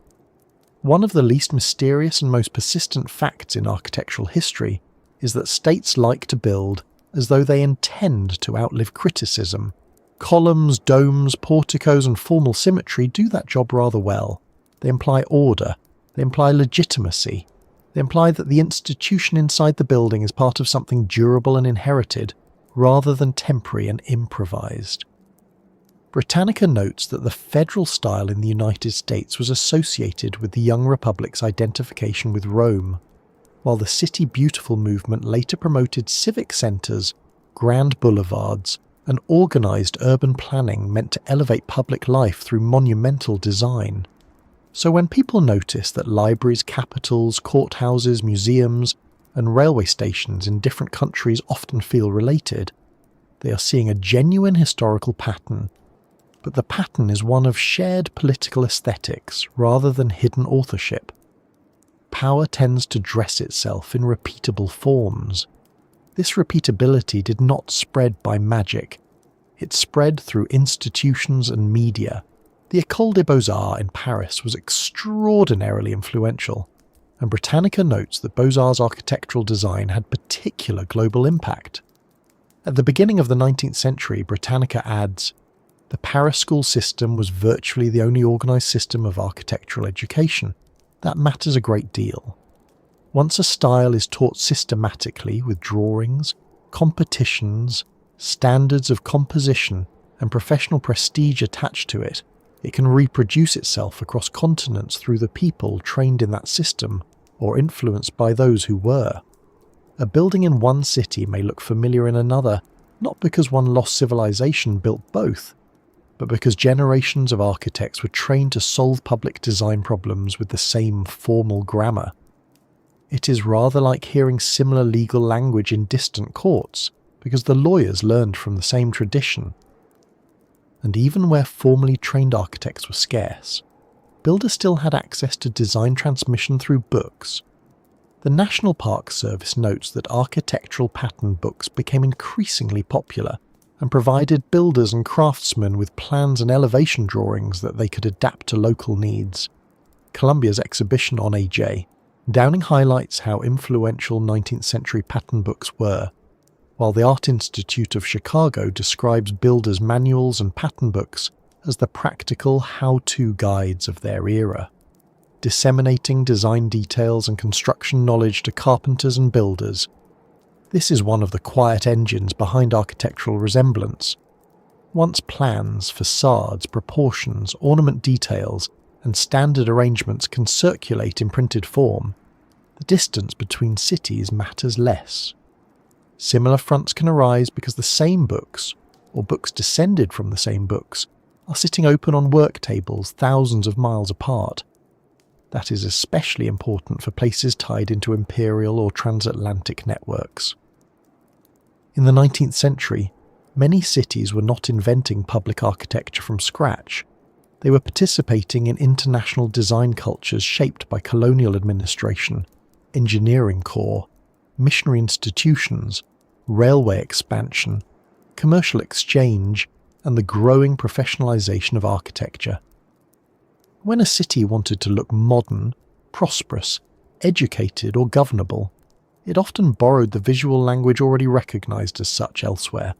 A: One of the least mysterious and most persistent facts in architectural history is that states like to build as though they intend to outlive criticism. Columns, domes, porticos, and formal symmetry do that job rather well. They imply order. They imply legitimacy. They imply that the institution inside the building is part of something durable and inherited, rather than temporary and improvised. Britannica notes that the federal style in the United States was associated with the young republic's identification with Rome, while the City Beautiful movement later promoted civic centres, grand boulevards, and organised urban planning meant to elevate public life through monumental design. So when people notice that libraries, capitals, courthouses, museums, and railway stations in different countries often feel related, they are seeing a genuine historical pattern, but the pattern is one of shared political aesthetics rather than hidden authorship. Power tends to dress itself in repeatable forms. This repeatability did not spread by magic. It spread through institutions and media. The École des Beaux-Arts in Paris was extraordinarily influential, and Britannica notes that Beaux-Arts architectural design had particular global impact. At the beginning of the 19th century, Britannica adds, "The Paris school system was virtually the only organised system of architectural education. That matters a great deal. Once a style is taught systematically with drawings, competitions, standards of composition, and professional prestige attached to it, it can reproduce itself across continents through the people trained in that system or influenced by those who were. A building in one city may look familiar in another, not because one lost civilization built both, but because generations of architects were trained to solve public design problems with the same formal grammar. It is rather like hearing similar legal language in distant courts, because the lawyers learned from the same tradition. And even where formally trained architects were scarce, builders still had access to design transmission through books. The National Park Service notes that architectural pattern books became increasingly popular and provided builders and craftsmen with plans and elevation drawings that they could adapt to local needs. Columbia's exhibition on AJ, Downing highlights how influential 19th century pattern books were, while the Art Institute of Chicago describes builders' manuals and pattern books as the practical how-to guides of their era, disseminating design details and construction knowledge to carpenters and builders. This is one of the quiet engines behind architectural resemblance. Once plans, facades, proportions, ornament details, and standard arrangements can circulate in printed form, the distance between cities matters less. Similar fronts can arise because the same books, or books descended from the same books, are sitting open on work tables thousands of miles apart. That is especially important for places tied into imperial or transatlantic networks. In the 19th century, many cities were not inventing public architecture from scratch. They were participating in international design cultures shaped by colonial administration, engineering corps, missionary institutions, railway expansion, commercial exchange, and the growing professionalization of architecture. When a city wanted to look modern, prosperous, educated, or governable, it often borrowed the visual language already recognized as such elsewhere.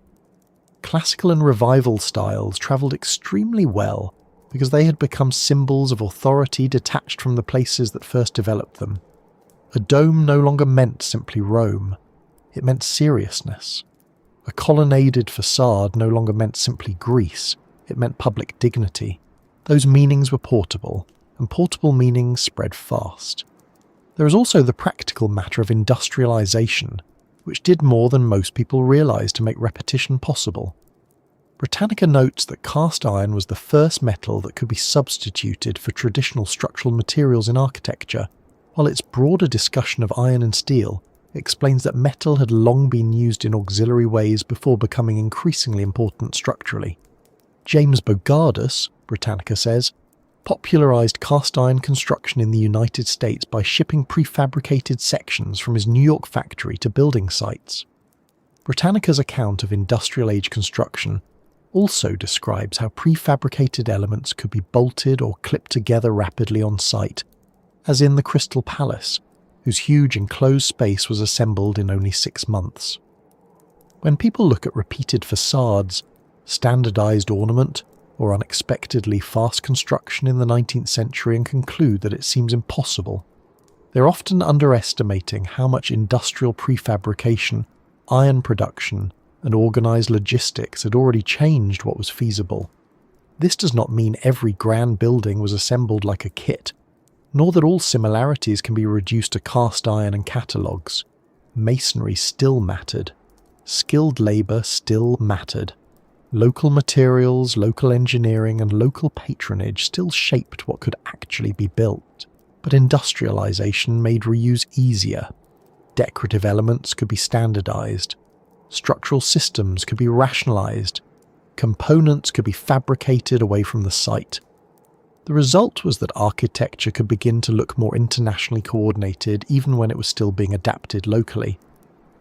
A: Classical and revival styles travelled extremely well because they had become symbols of authority detached from the places that first developed them. A dome no longer meant simply Rome, it meant seriousness. A colonnaded facade no longer meant simply Greece, it meant public dignity. Those meanings were portable, and portable meanings spread fast. There is also the practical matter of industrialization, which did more than most people realize to make repetition possible. Britannica notes that cast iron was the first metal that could be substituted for traditional structural materials in architecture, while its broader discussion of iron and steel explains that metal had long been used in auxiliary ways before becoming increasingly important structurally. James Bogardus, Britannica says, popularized cast iron construction in the United States by shipping prefabricated sections from his New York factory to building sites. Britannica's account of industrial age construction also describes how prefabricated elements could be bolted or clipped together rapidly on site, as in the Crystal Palace, whose huge enclosed space was assembled in only 6 months. When people look at repeated facades, standardized ornament, or unexpectedly fast construction in the 19th century and conclude that it seems impossible, they're often underestimating how much industrial prefabrication, iron production, and organised logistics had already changed what was feasible. This does not mean every grand building was assembled like a kit, nor that all similarities can be reduced to cast iron and catalogues. Masonry still mattered. Skilled labour still mattered. Local materials, local engineering, and local patronage still shaped what could actually be built, but industrialisation made reuse easier. Decorative elements could be standardised. Structural systems could be rationalised. Components could be fabricated away from the site. The result was that architecture could begin to look more internationally coordinated even when it was still being adapted locally.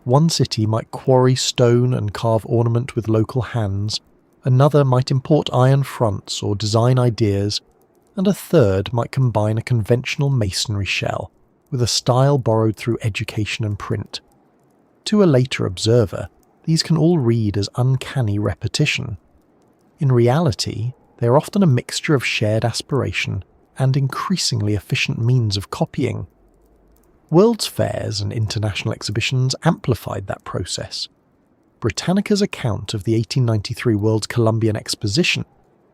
A: One city might quarry stone and carve ornament with local hands, another might import iron fronts or design ideas, and a third might combine a conventional masonry shell with a style borrowed through education and print. To a later observer, these can all read as uncanny repetition. In reality, they are often a mixture of shared aspiration and increasingly efficient means of copying. World's fairs and international exhibitions amplified that process. Britannica's account of the 1893 World's Columbian Exposition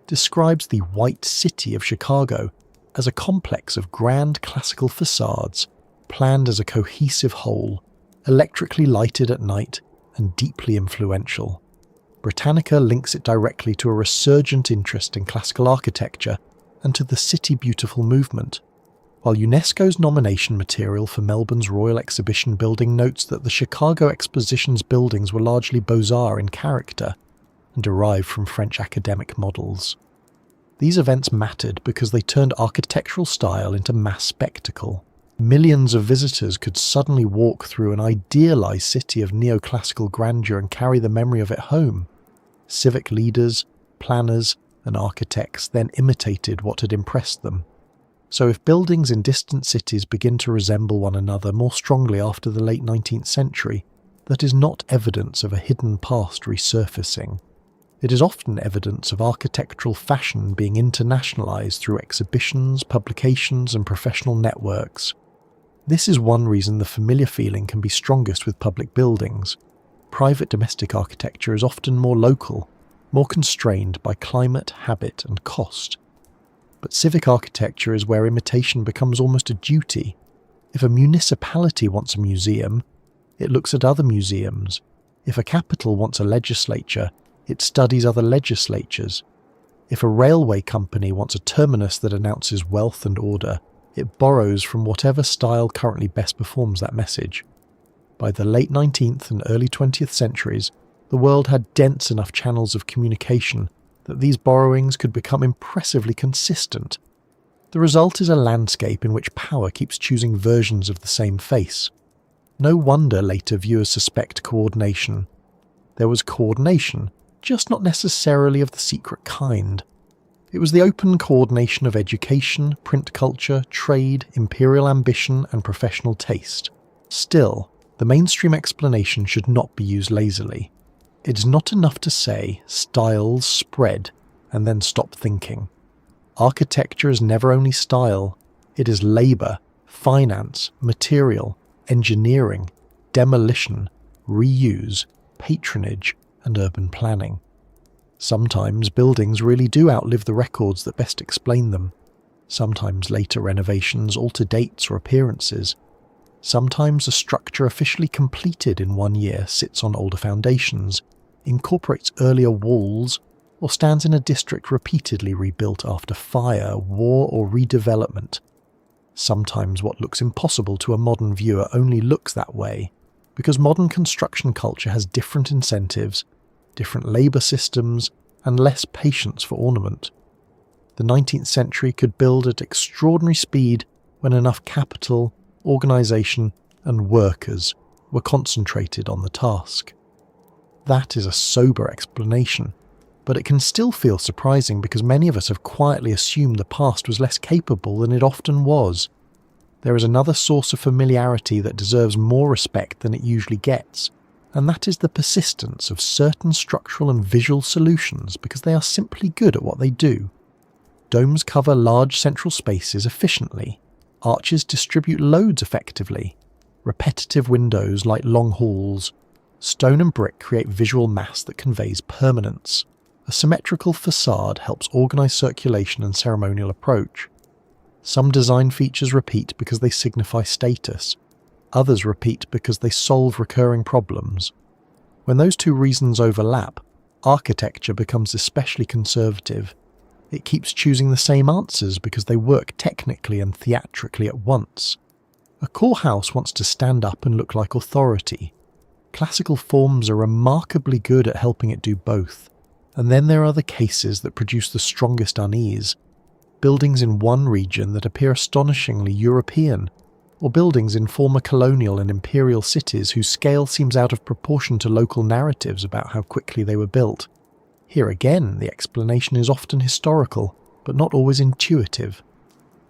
A: describes the White City of Chicago as a complex of grand classical facades, planned as a cohesive whole, electrically lighted at night, and deeply influential. Britannica links it directly to a resurgent interest in classical architecture and to the City Beautiful movement, while UNESCO's nomination material for Melbourne's Royal Exhibition Building notes that the Chicago Exposition's buildings were largely Beaux-Arts in character and derived from French academic models. These events mattered because they turned architectural style into mass spectacle. Millions of visitors could suddenly walk through an idealized city of neoclassical grandeur and carry the memory of it home. Civic leaders, planners, and architects then imitated what had impressed them. So if buildings in distant cities begin to resemble one another more strongly after the late 19th century, that is not evidence of a hidden past resurfacing. It is often evidence of architectural fashion being internationalized through exhibitions, publications, and professional networks. This is one reason the familiar feeling can be strongest with public buildings. Private domestic architecture is often more local, more constrained by climate, habit, and cost. But civic architecture is where imitation becomes almost a duty. If a municipality wants a museum, it looks at other museums. If a capital wants a legislature, it studies other legislatures. If a railway company wants a terminus that announces wealth and order, it borrows from whatever style currently best performs that message. By the late 19th and early 20th centuries, the world had dense enough channels of communication that these borrowings could become impressively consistent. The result is a landscape in which power keeps choosing versions of the same face. No wonder later viewers suspect coordination. There was coordination, just not necessarily of the secret kind. It was the open coordination of education, print culture, trade, imperial ambition, and professional taste. Still, the mainstream explanation should not be used lazily. It is not enough to say styles spread and then stop thinking. Architecture is never only style, it is labour, finance, material, engineering, demolition, reuse, patronage, and urban planning. Sometimes buildings really do outlive the records that best explain them. Sometimes later renovations alter dates or appearances. Sometimes a structure officially completed in 1 year sits on older foundations, incorporates earlier walls, or stands in a district repeatedly rebuilt after fire, war, or redevelopment. Sometimes what looks impossible to a modern viewer only looks that way, because modern construction culture has different incentives, different labour systems, and less patience for ornament. The 19th century could build at extraordinary speed when enough capital, organisation, and workers were concentrated on the task. That is a sober explanation, but it can still feel surprising because many of us have quietly assumed the past was less capable than it often was. There is another source of familiarity that deserves more respect than it usually gets, and that is the persistence of certain structural and visual solutions because they are simply good at what they do. Domes cover large central spaces efficiently. Arches distribute loads effectively. Repetitive windows light long halls. Stone and brick create visual mass that conveys permanence. A symmetrical facade helps organise circulation and ceremonial approach. Some design features repeat because they signify status. Others repeat because they solve recurring problems. When those two reasons overlap, architecture becomes especially conservative. It keeps choosing the same answers because they work technically and theatrically at once. A core house wants to stand up and look like authority. Classical forms are remarkably good at helping it do both. And then there are the cases that produce the strongest unease. Buildings in one region that appear astonishingly European, or buildings in former colonial and imperial cities whose scale seems out of proportion to local narratives about how quickly they were built. Here again, the explanation is often historical, but not always intuitive.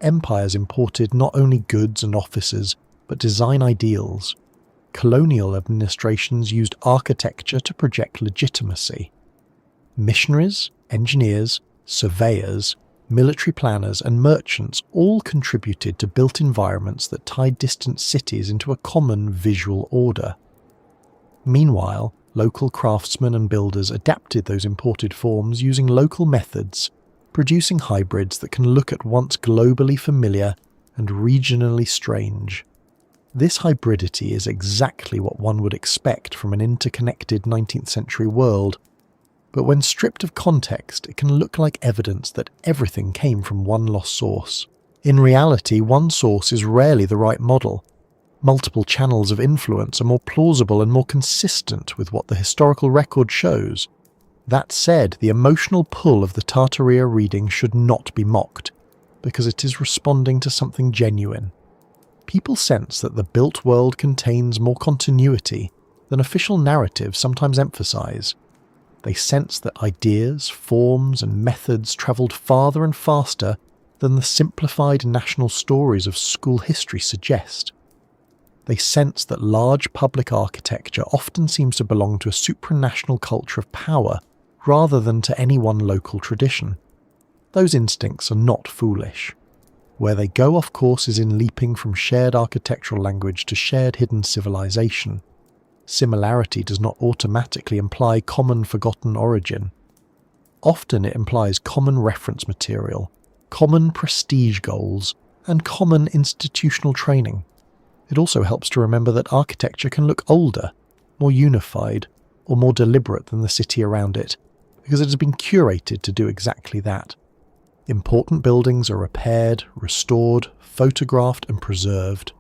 A: Empires imported not only goods and offices, but design ideals. Colonial administrations used architecture to project legitimacy. Missionaries, engineers, surveyors, military planners, and merchants all contributed to built environments that tied distant cities into a common visual order. Meanwhile, local craftsmen and builders adapted those imported forms using local methods, producing hybrids that can look at once globally familiar and regionally strange. This hybridity is exactly what one would expect from an interconnected 19th century world, but when stripped of context, it can look like evidence that everything came from one lost source. In reality, one source is rarely the right model. Multiple channels of influence are more plausible and more consistent with what the historical record shows. That said, the emotional pull of the Tartaria reading should not be mocked, because it is responding to something genuine. People sense that the built world contains more continuity than official narratives sometimes emphasize. They sense that ideas, forms, and methods travelled farther and faster than the simplified national stories of school history suggest. They sense that large public architecture often seems to belong to a supranational culture of power rather than to any one local tradition. Those instincts are not foolish. Where they go off course is in leaping from shared architectural language to shared hidden civilization. Similarity does not automatically imply common forgotten origin. Often it implies common reference material, common prestige goals, and common institutional training. It also helps to remember that architecture can look older, more unified, or more deliberate than the city around it, because it has been curated to do exactly that. Important buildings are repaired, restored, photographed, and preserved.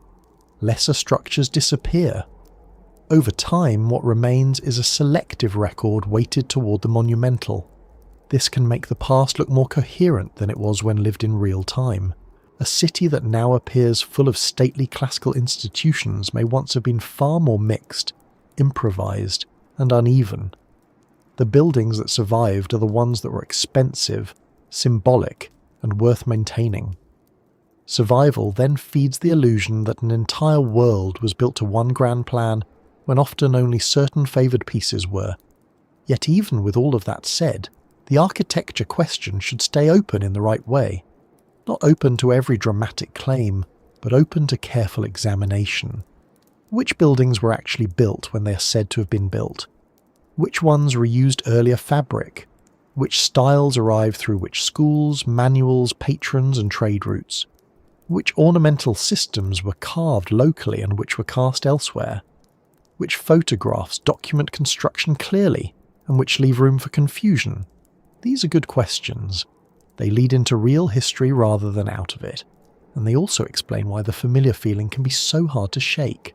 A: Lesser structures disappear. Over time, what remains is a selective record weighted toward the monumental. This can make the past look more coherent than it was when lived in real time. A city that now appears full of stately classical institutions may once have been far more mixed, improvised, and uneven. The buildings that survived are the ones that were expensive, symbolic, and worth maintaining. Survival then feeds the illusion that an entire world was built to one grand plan when often only certain favoured pieces were. Yet even with all of that said, the architecture question should stay open in the right way. Not open to every dramatic claim, but open to careful examination. Which buildings were actually built when they are said to have been built? Which ones reused earlier fabric? Which styles arrived through which schools, manuals, patrons, and trade routes? Which ornamental systems were carved locally and which were cast elsewhere? Which photographs document construction clearly and which leave room for confusion? These are good questions. They lead into real history rather than out of it, and they also explain why the familiar feeling can be so hard to shake.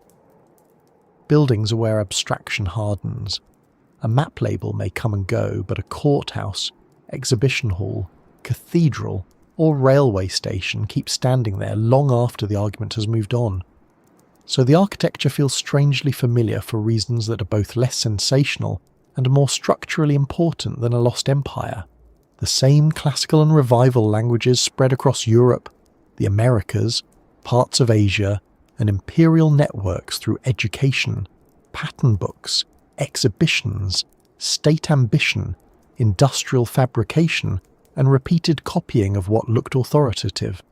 A: Buildings are where abstraction hardens. A map label may come and go, but a courthouse, exhibition hall, cathedral, or railway station keeps standing there long after the argument has moved on. So the architecture feels strangely familiar for reasons that are both less sensational and more structurally important than a lost empire. The same classical and revival languages spread across Europe, the Americas, parts of Asia, and imperial networks through education, pattern books, exhibitions, state ambition, industrial fabrication, and repeated copying of what looked authoritative.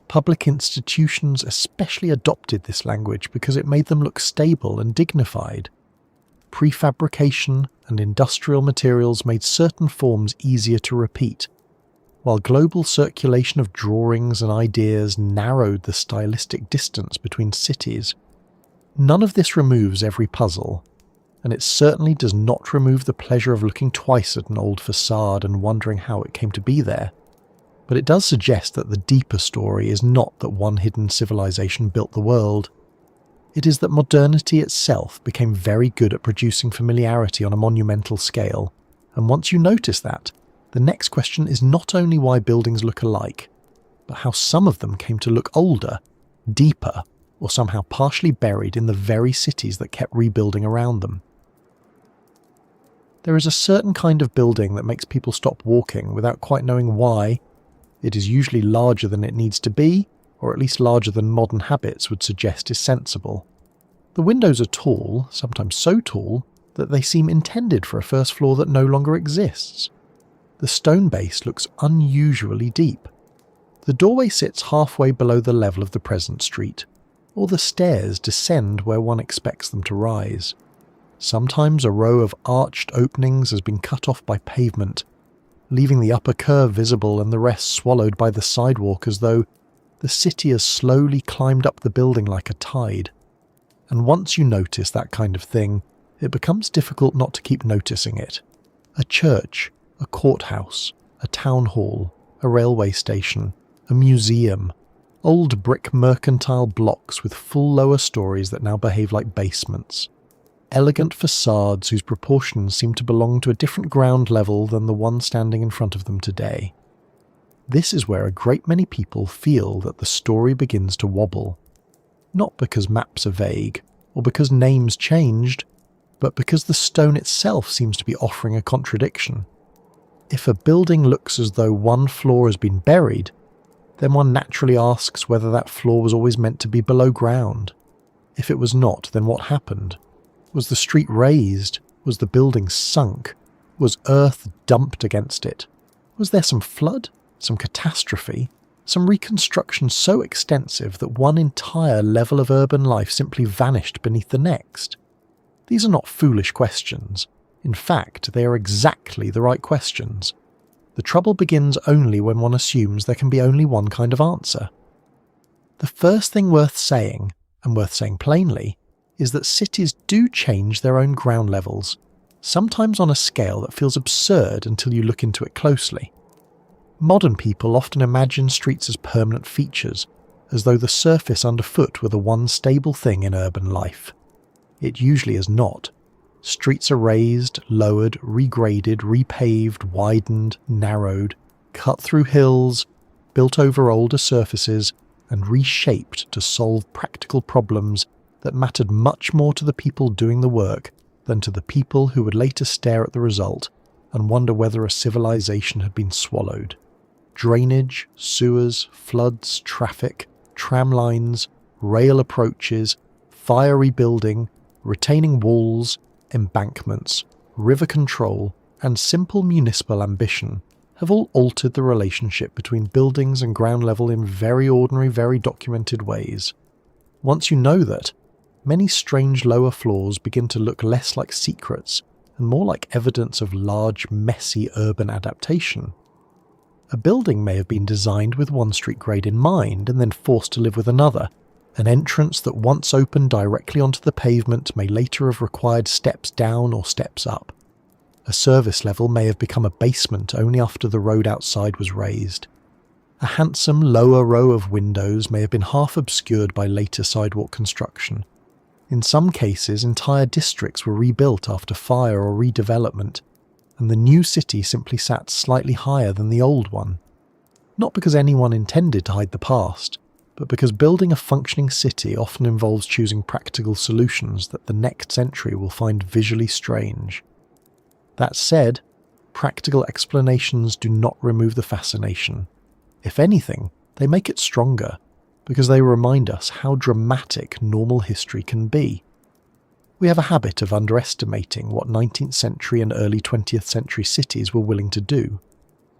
A: Public institutions especially adopted this language because it made them look stable and dignified. Prefabrication and industrial materials made certain forms easier to repeat, while global circulation of drawings and ideas narrowed the stylistic distance between cities. None of this removes every puzzle, and it certainly does not remove the pleasure of looking twice at an old facade and wondering how it came to be there. But it does suggest that the deeper story is not that one hidden civilization built the world. It is that modernity itself became very good at producing familiarity on a monumental scale, and once you notice that, the next question is not only why buildings look alike, but how some of them came to look older, deeper, or somehow partially buried in the very cities that kept rebuilding around them. There is a certain kind of building that makes people stop walking without quite knowing why. It is usually larger than it needs to be, or at least larger than modern habits would suggest is sensible. The windows are tall, sometimes so tall, that they seem intended for a first floor that no longer exists. The stone base looks unusually deep. The doorway sits halfway below the level of the present street, or the stairs descend where one expects them to rise. Sometimes a row of arched openings has been cut off by pavement, leaving the upper curve visible and the rest swallowed by the sidewalk as though the city has slowly climbed up the building like a tide. And once you notice that kind of thing, it becomes difficult not to keep noticing it. A church, a courthouse, a town hall, a railway station, a museum, old brick mercantile blocks with full lower stories that now behave like basements. Elegant facades whose proportions seem to belong to a different ground level than the one standing in front of them today. This is where a great many people feel that the story begins to wobble. Not because maps are vague, or because names changed, but because the stone itself seems to be offering a contradiction. If a building looks as though one floor has been buried, then one naturally asks whether that floor was always meant to be below ground. If it was not, then what happened? Was the street raised? Was the building sunk? Was earth dumped against it? Was there some flood? Some catastrophe? Some reconstruction so extensive that one entire level of urban life simply vanished beneath the next? These are not foolish questions. In fact, they are exactly the right questions. The trouble begins only when one assumes there can be only one kind of answer. The first thing worth saying, and worth saying plainly, is that cities do change their own ground levels, sometimes on a scale that feels absurd until you look into it closely. Modern people often imagine streets as permanent features, as though the surface underfoot were the one stable thing in urban life. It usually is not. Streets are raised, lowered, regraded, repaved, widened, narrowed, cut through hills, built over older surfaces, and reshaped to solve practical problems that mattered much more to the people doing the work than to the people who would later stare at the result and wonder whether a civilization had been swallowed. Drainage, sewers, floods, traffic, tram lines, rail approaches, fire rebuilding, retaining walls, embankments, river control, and simple municipal ambition have all altered the relationship between buildings and ground level in very ordinary, very documented ways. Once you know that, many strange lower floors begin to look less like secrets and more like evidence of large, messy urban adaptation. A building may have been designed with one street grade in mind and then forced to live with another. An entrance that once opened directly onto the pavement may later have required steps down or steps up. A service level may have become a basement only after the road outside was raised. A handsome lower row of windows may have been half obscured by later sidewalk construction. In some cases, entire districts were rebuilt after fire or redevelopment, and the new city simply sat slightly higher than the old one. Not because anyone intended to hide the past, but because building a functioning city often involves choosing practical solutions that the next century will find visually strange. That said, practical explanations do not remove the fascination. If anything, they make it stronger, because they remind us how dramatic normal history can be. We have a habit of underestimating what 19th century and early 20th century cities were willing to do.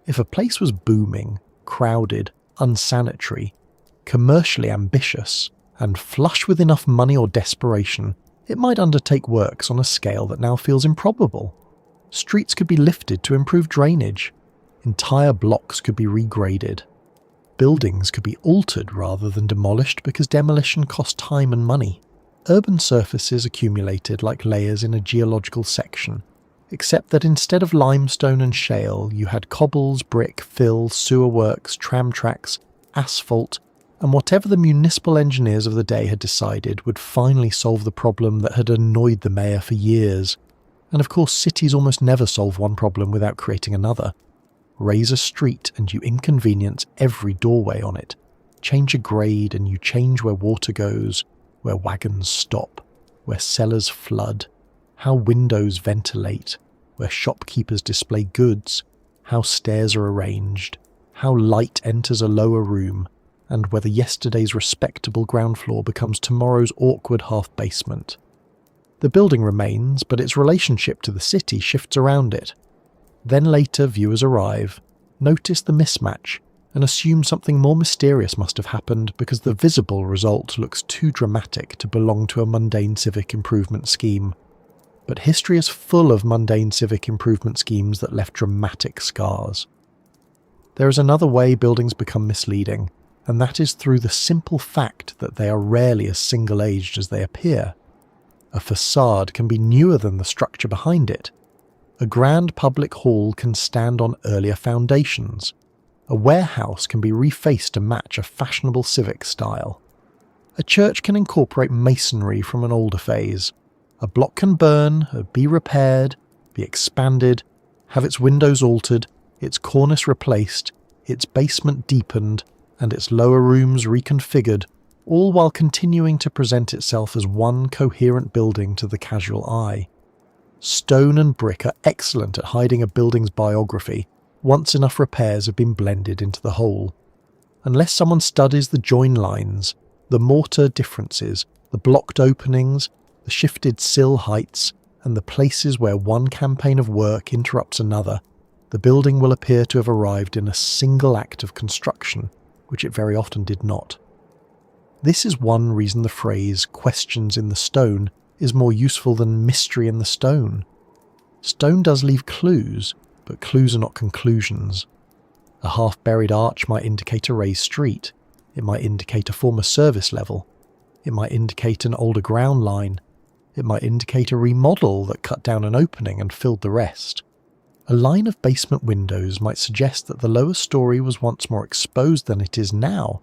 A: If a place was booming, crowded, unsanitary, commercially ambitious, and flush with enough money or desperation, it might undertake works on a scale that now feels improbable. Streets could be lifted to improve drainage. Entire blocks could be regraded. Buildings could be altered rather than demolished because demolition cost time and money. Urban surfaces accumulated like layers in a geological section, except that instead of limestone and shale, you had cobbles, brick, fill, sewer works, tram tracks, asphalt, and whatever the municipal engineers of the day had decided would finally solve the problem that had annoyed the mayor for years. And of course, cities almost never solve one problem without creating another. Raise a street and you inconvenience every doorway on it. Change a grade and you change where water goes, where wagons stop, where cellars flood, how windows ventilate, where shopkeepers display goods, how stairs are arranged, how light enters a lower room, and whether yesterday's respectable ground floor becomes tomorrow's awkward half-basement. The building remains, but its relationship to the city shifts around it. Then later viewers arrive, notice the mismatch, and assume something more mysterious must have happened because the visible result looks too dramatic to belong to a mundane civic improvement scheme. But history is full of mundane civic improvement schemes that left dramatic scars. There is another way buildings become misleading, and that is through the simple fact that they are rarely as single-aged as they appear. A facade can be newer than the structure behind it. A grand public hall can stand on earlier foundations. A warehouse can be refaced to match a fashionable civic style. A church can incorporate masonry from an older phase. A block can burn, be repaired, be expanded, have its windows altered, its cornice replaced, its basement deepened, and its lower rooms reconfigured, all while continuing to present itself as one coherent building to the casual eye. Stone and brick are excellent at hiding a building's biography once enough repairs have been blended into the whole. Unless someone studies the join lines, the mortar differences, the blocked openings, the shifted sill heights, and the places where one campaign of work interrupts another, the building will appear to have arrived in a single act of construction, which it very often did not. This is one reason the phrase "questions in the stone" is more useful than "mystery in the stone." Stone does leave clues, but clues are not conclusions. A half-buried arch might indicate a raised street. It might indicate a former service level. It might indicate an older ground line. It might indicate a remodel that cut down an opening and filled the rest. A line of basement windows might suggest that the lower story was once more exposed than it is now,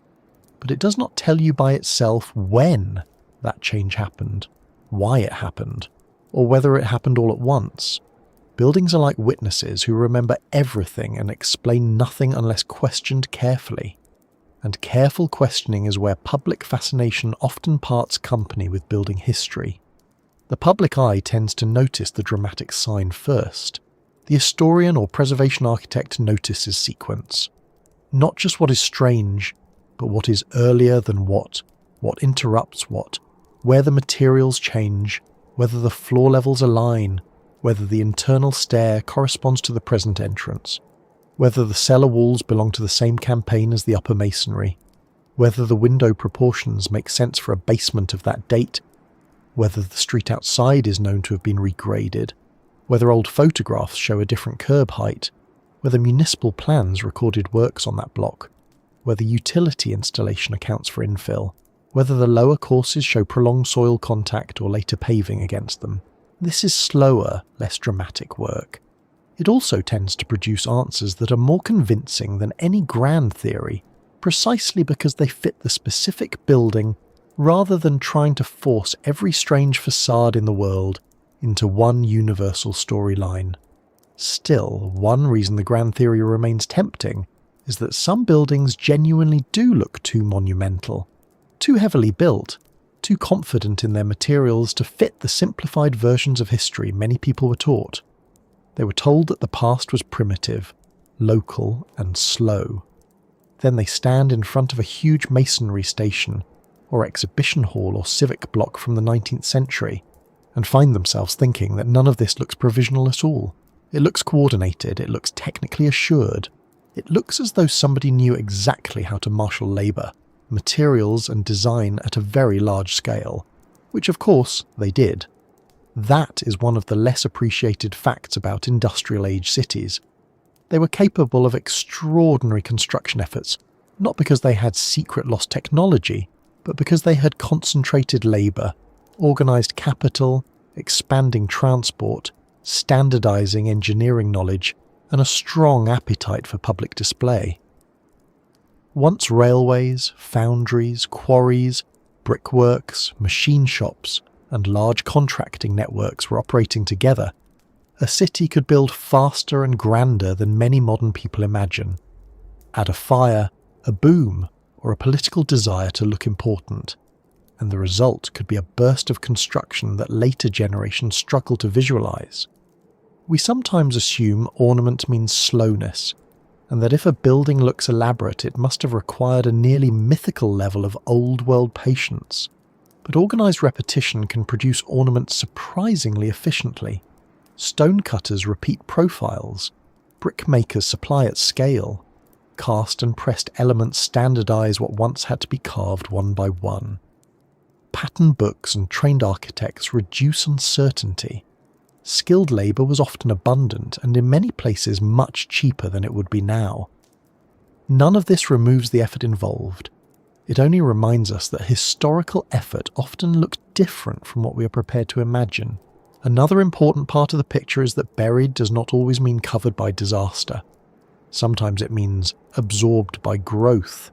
A: but it does not tell you by itself when that change happened, why it happened, or whether it happened all at once. Buildings are like witnesses who remember everything and explain nothing unless questioned carefully. And careful questioning is where public fascination often parts company with building history. The public eye tends to notice the dramatic sign first. The historian or preservation architect notices sequence. Not just what is strange, but what is earlier than what interrupts what, where the materials change, whether the floor levels align, whether the internal stair corresponds to the present entrance, whether the cellar walls belong to the same campaign as the upper masonry, whether the window proportions make sense for a basement of that date, whether the street outside is known to have been regraded, whether old photographs show a different curb height, whether municipal plans recorded works on that block, whether utility installation accounts for infill, whether the lower courses show prolonged soil contact or later paving against them. This is slower, less dramatic work. It also tends to produce answers that are more convincing than any grand theory, precisely because they fit the specific building rather than trying to force every strange facade in the world into one universal storyline. Still, one reason the grand theory remains tempting is that some buildings genuinely do look too monumental, too heavily built, too confident in their materials to fit the simplified versions of history many people were taught. They were told that the past was primitive, local, and slow. Then they stand in front of a huge masonry station, or exhibition hall or civic block from the 19th century, and find themselves thinking that none of this looks provisional at all. It looks coordinated, it looks technically assured. It looks as though somebody knew exactly how to marshal labour, materials and design at a very large scale, which of course they did. That is one of the less appreciated facts about industrial age cities. They were capable of extraordinary construction efforts, not because they had secret lost technology, but because they had concentrated labour, organised capital, expanding transport, standardising engineering knowledge, and a strong appetite for public display. Once railways, foundries, quarries, brickworks, machine shops, and large contracting networks were operating together, a city could build faster and grander than many modern people imagine. Add a fire, a boom, or a political desire to look important, and the result could be a burst of construction that later generations struggle to visualize. We sometimes assume ornament means slowness, and that if a building looks elaborate it must have required a nearly mythical level of old-world patience. But organised repetition can produce ornaments surprisingly efficiently. Stonecutters repeat profiles, brickmakers supply at scale, cast and pressed elements standardise what once had to be carved one by one. Pattern books and trained architects reduce uncertainty. Skilled labour was often abundant and in many places much cheaper than it would be now. None of this removes the effort involved. It only reminds us that historical effort often looks different from what we are prepared to imagine. Another important part of the picture is that buried does not always mean covered by disaster. Sometimes it means absorbed by growth.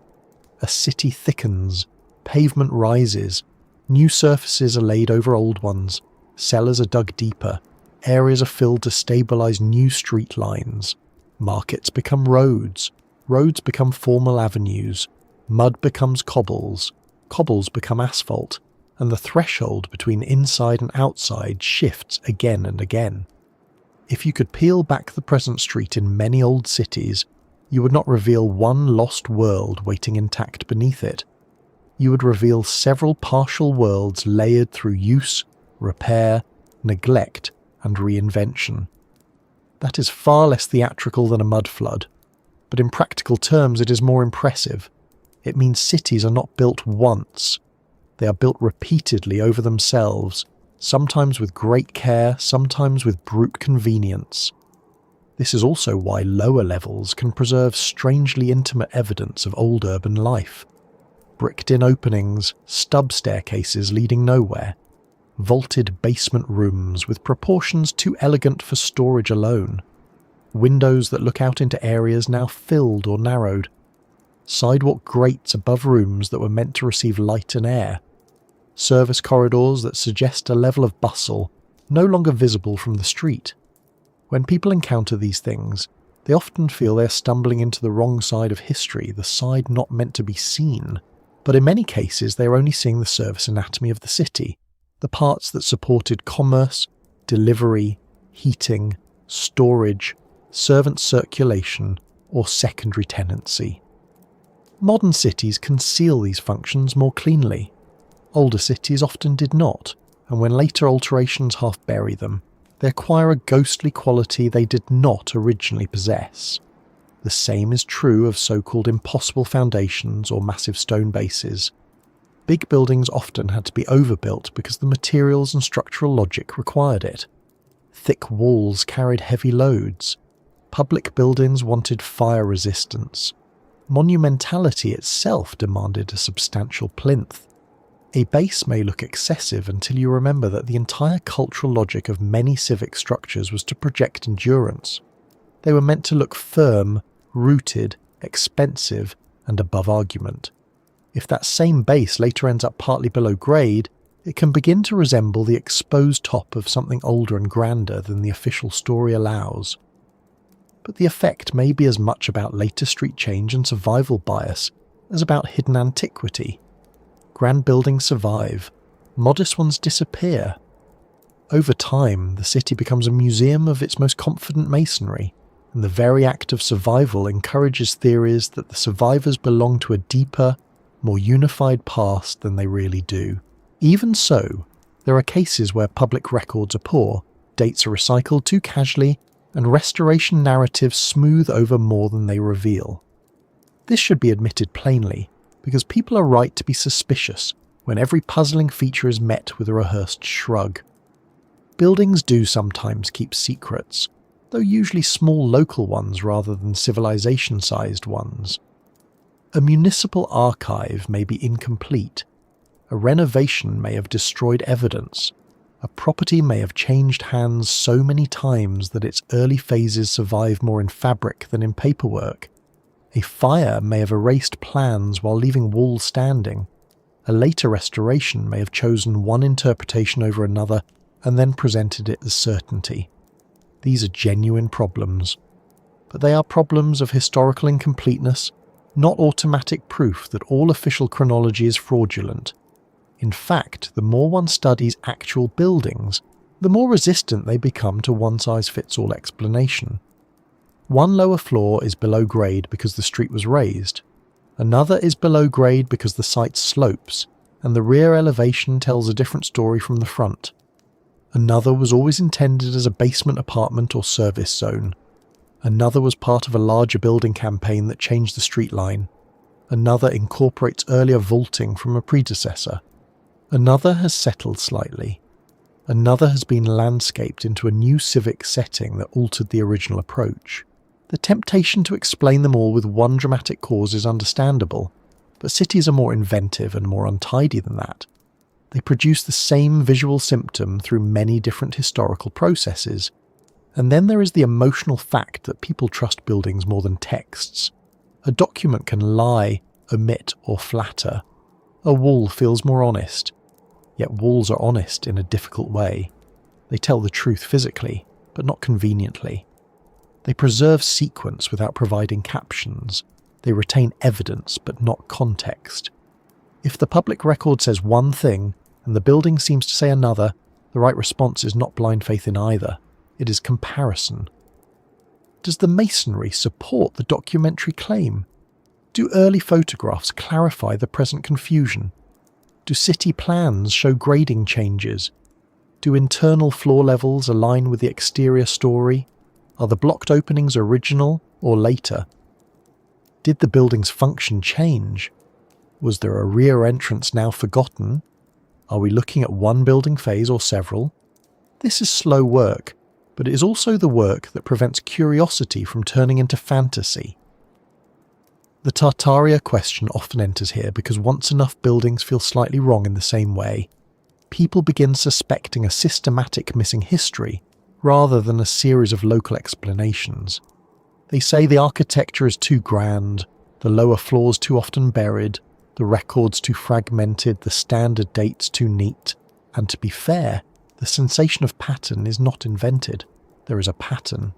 A: A city thickens, pavement rises, new surfaces are laid over old ones, cellars are dug deeper, areas are filled to stabilise new street lines. Markets become roads become formal avenues, mud becomes cobbles become asphalt, and the threshold between inside and outside shifts again and again. If you could peel back the present street in many old cities, you would not reveal one lost world waiting intact beneath it. You would reveal several partial worlds layered through use, repair, neglect, and reinvention. That is far less theatrical than a mud flood, but in practical terms it is more impressive. It means cities are not built once. They are built repeatedly over themselves, sometimes with great care, sometimes with brute convenience. This is also why lower levels can preserve strangely intimate evidence of old urban life. Bricked-in openings, stub staircases leading nowhere, vaulted basement rooms with proportions too elegant for storage alone, windows that look out into areas now filled or narrowed, sidewalk grates above rooms that were meant to receive light and air, service corridors that suggest a level of bustle no longer visible from the street. When people encounter these things, they often feel they are stumbling into the wrong side of history, the side not meant to be seen. But in many cases they are only seeing the service anatomy of the city, the parts that supported commerce, delivery, heating, storage, servant circulation, or secondary tenancy. Modern cities conceal these functions more cleanly. Older cities often did not, and when later alterations half bury them, they acquire a ghostly quality they did not originally possess. The same is true of so-called impossible foundations or massive stone bases. Big buildings often had to be overbuilt because the materials and structural logic required it. Thick walls carried heavy loads. Public buildings wanted fire resistance. Monumentality itself demanded a substantial plinth. A base may look excessive until you remember that the entire cultural logic of many civic structures was to project endurance. They were meant to look firm, rooted, expensive, and above argument. If that same base later ends up partly below grade, it can begin to resemble the exposed top of something older and grander than the official story allows. But the effect may be as much about later street change and survival bias as about hidden antiquity. Grand buildings survive, modest ones disappear. Over time, the city becomes a museum of its most confident masonry, and the very act of survival encourages theories that the survivors belong to a deeper, more unified past than they really do. Even so, there are cases where public records are poor, dates are recycled too casually, and restoration narratives smooth over more than they reveal. This should be admitted plainly, because people are right to be suspicious when every puzzling feature is met with a rehearsed shrug. Buildings do sometimes keep secrets, though usually small local ones rather than civilization-sized ones. A municipal archive may be incomplete. A renovation may have destroyed evidence. A property may have changed hands so many times that its early phases survive more in fabric than in paperwork. A fire may have erased plans while leaving walls standing. A later restoration may have chosen one interpretation over another and then presented it as certainty. These are genuine problems. But they are problems of historical incompleteness, not automatic proof that all official chronology is fraudulent. In fact, the more one studies actual buildings, the more resistant they become to one-size-fits-all explanation. One lower floor is below grade because the street was raised. Another is below grade because the site slopes, and the rear elevation tells a different story from the front. Another was always intended as a basement apartment or service zone. Another was part of a larger building campaign that changed the street line. Another incorporates earlier vaulting from a predecessor. Another has settled slightly. Another has been landscaped into a new civic setting that altered the original approach. The temptation to explain them all with one dramatic cause is understandable, but cities are more inventive and more untidy than that. They produce the same visual symptom through many different historical processes. And then there is the emotional fact that people trust buildings more than texts. A document can lie, omit, or flatter. A wall feels more honest. Yet walls are honest in a difficult way. They tell the truth physically, but not conveniently. They preserve sequence without providing captions. They retain evidence, but not context. If the public record says one thing, and the building seems to say another, the right response is not blind faith in either. It is comparison. Does the masonry support the documentary claim? Do early photographs clarify the present confusion? Do city plans show grading changes? Do internal floor levels align with the exterior story? Are the blocked openings original or later? Did the building's function change? Was there a rear entrance now forgotten? Are we looking at one building phase or several? This is slow work, but it is also the work that prevents curiosity from turning into fantasy. The Tartaria question often enters here because once enough buildings feel slightly wrong in the same way, people begin suspecting a systematic missing history rather than a series of local explanations. They say the architecture is too grand, the lower floors too often buried, the records too fragmented, the standard dates too neat, and to be fair, the sensation of pattern is not invented. There is a pattern.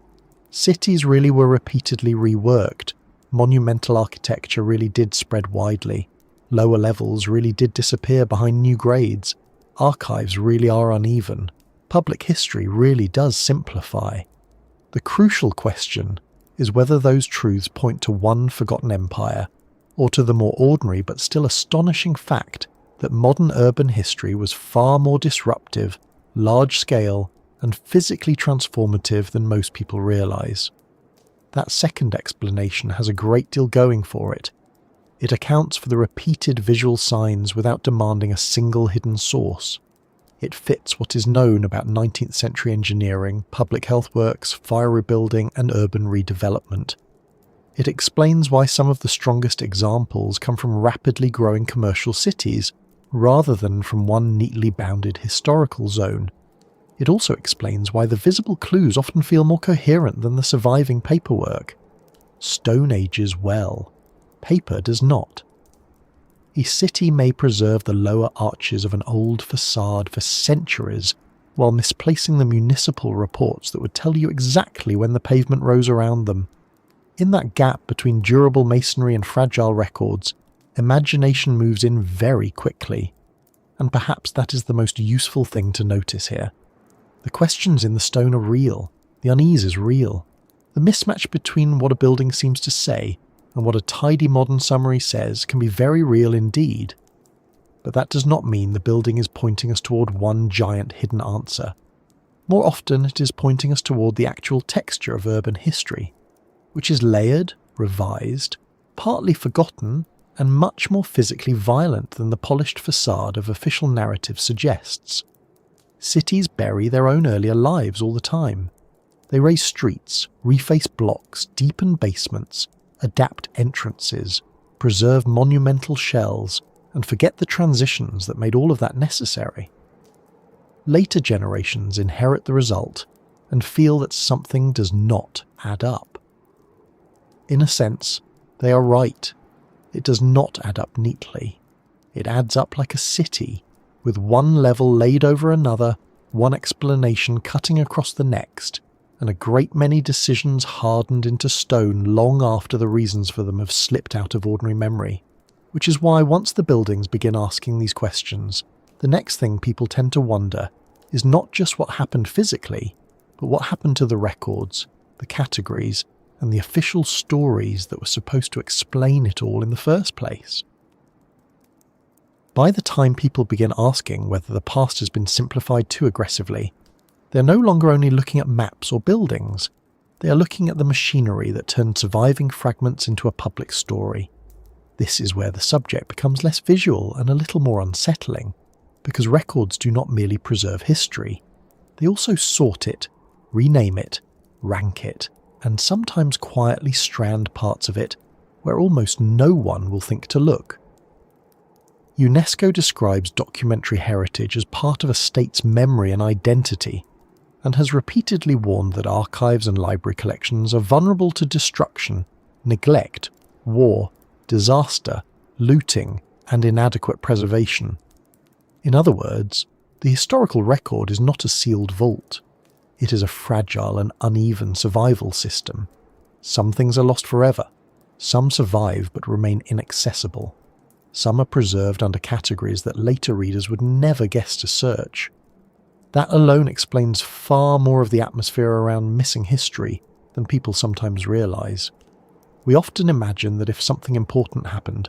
A: Cities really were repeatedly reworked. Monumental architecture really did spread widely. Lower levels really did disappear behind new grades. Archives really are uneven. Public history really does simplify. The crucial question is whether those truths point to one forgotten empire, or to the more ordinary but still astonishing fact that modern urban history was far more disruptive, large-scale, and physically transformative than most people realise. That second explanation has a great deal going for it. It accounts for the repeated visual signs without demanding a single hidden source. It fits what is known about 19th century engineering, public health works, fire rebuilding, and urban redevelopment. It explains why some of the strongest examples come from rapidly growing commercial cities, rather than from one neatly bounded historical zone. It also explains why the visible clues often feel more coherent than the surviving paperwork. Stone ages well. Paper does not. A city may preserve the lower arches of an old facade for centuries, while misplacing the municipal reports that would tell you exactly when the pavement rose around them. In that gap between durable masonry and fragile records, imagination moves in very quickly. And perhaps that is the most useful thing to notice here. The questions in the stone are real. The unease is real. The mismatch between what a building seems to say and what a tidy modern summary says can be very real indeed. But that does not mean the building is pointing us toward one giant hidden answer. More often it is pointing us toward the actual texture of urban history, which is layered, revised, partly forgotten, and much more physically violent than the polished facade of official narrative suggests. Cities bury their own earlier lives all the time. They raise streets, reface blocks, deepen basements, adapt entrances, preserve monumental shells, and forget the transitions that made all of that necessary. Later generations inherit the result and feel that something does not add up. In a sense, they are right. It does not add up neatly. It adds up like a city, with one level laid over another, one explanation cutting across the next, and a great many decisions hardened into stone long after the reasons for them have slipped out of ordinary memory. Which is why once the buildings begin asking these questions, the next thing people tend to wonder is not just what happened physically, but what happened to the records, the categories, and the official stories that were supposed to explain it all in the first place. By the time people begin asking whether the past has been simplified too aggressively, they're no longer only looking at maps or buildings, they are looking at the machinery that turned surviving fragments into a public story. This is where the subject becomes less visual and a little more unsettling, because records do not merely preserve history, they also sort it, rename it, rank it, and sometimes quietly strand parts of it where almost no one will think to look. UNESCO describes documentary heritage as part of a state's memory and identity, and has repeatedly warned that archives and library collections are vulnerable to destruction, neglect, war, disaster, looting, and inadequate preservation. In other words, the historical record is not a sealed vault. It is a fragile and uneven survival system. Some things are lost forever. Some survive but remain inaccessible. Some are preserved under categories that later readers would never guess to search. That alone explains far more of the atmosphere around missing history than people sometimes realise. We often imagine that if something important happened,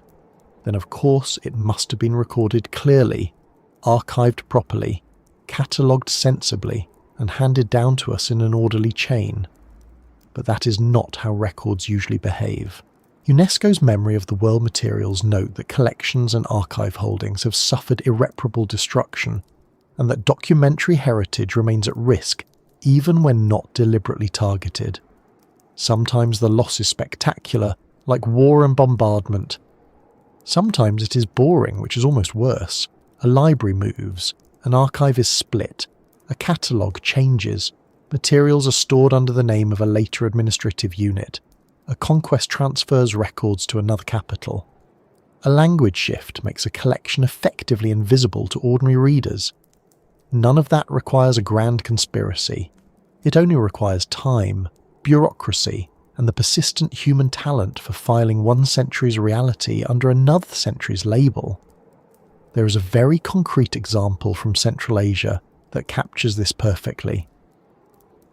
A: then of course it must have been recorded clearly, archived properly, catalogued sensibly, and handed down to us in an orderly chain. But that is not how records usually behave. UNESCO's Memory of the World materials note that collections and archive holdings have suffered irreparable destruction, and that documentary heritage remains at risk even when not deliberately targeted. Sometimes the loss is spectacular, like war and bombardment. Sometimes it is boring, which is almost worse. A library moves, an archive is split, a catalogue changes, materials are stored under the name of a later administrative unit, a conquest transfers records to another capital. A language shift makes a collection effectively invisible to ordinary readers. None of that requires a grand conspiracy. It only requires time, bureaucracy, and the persistent human talent for filing one century's reality under another century's label. There is a very concrete example from Central Asia that captures this perfectly.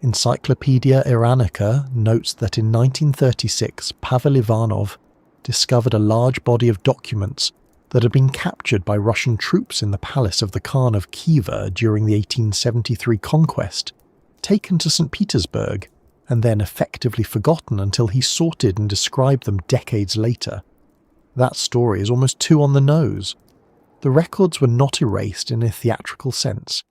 A: Encyclopedia Iranica notes that in 1936 Pavel Ivanov discovered a large body of documents that had been captured by Russian troops in the palace of the Khan of Khiva during the 1873 conquest, taken to St. Petersburg, and then effectively forgotten until he sorted and described them decades later. That story is almost too on the nose. The records were not erased in a theatrical sense.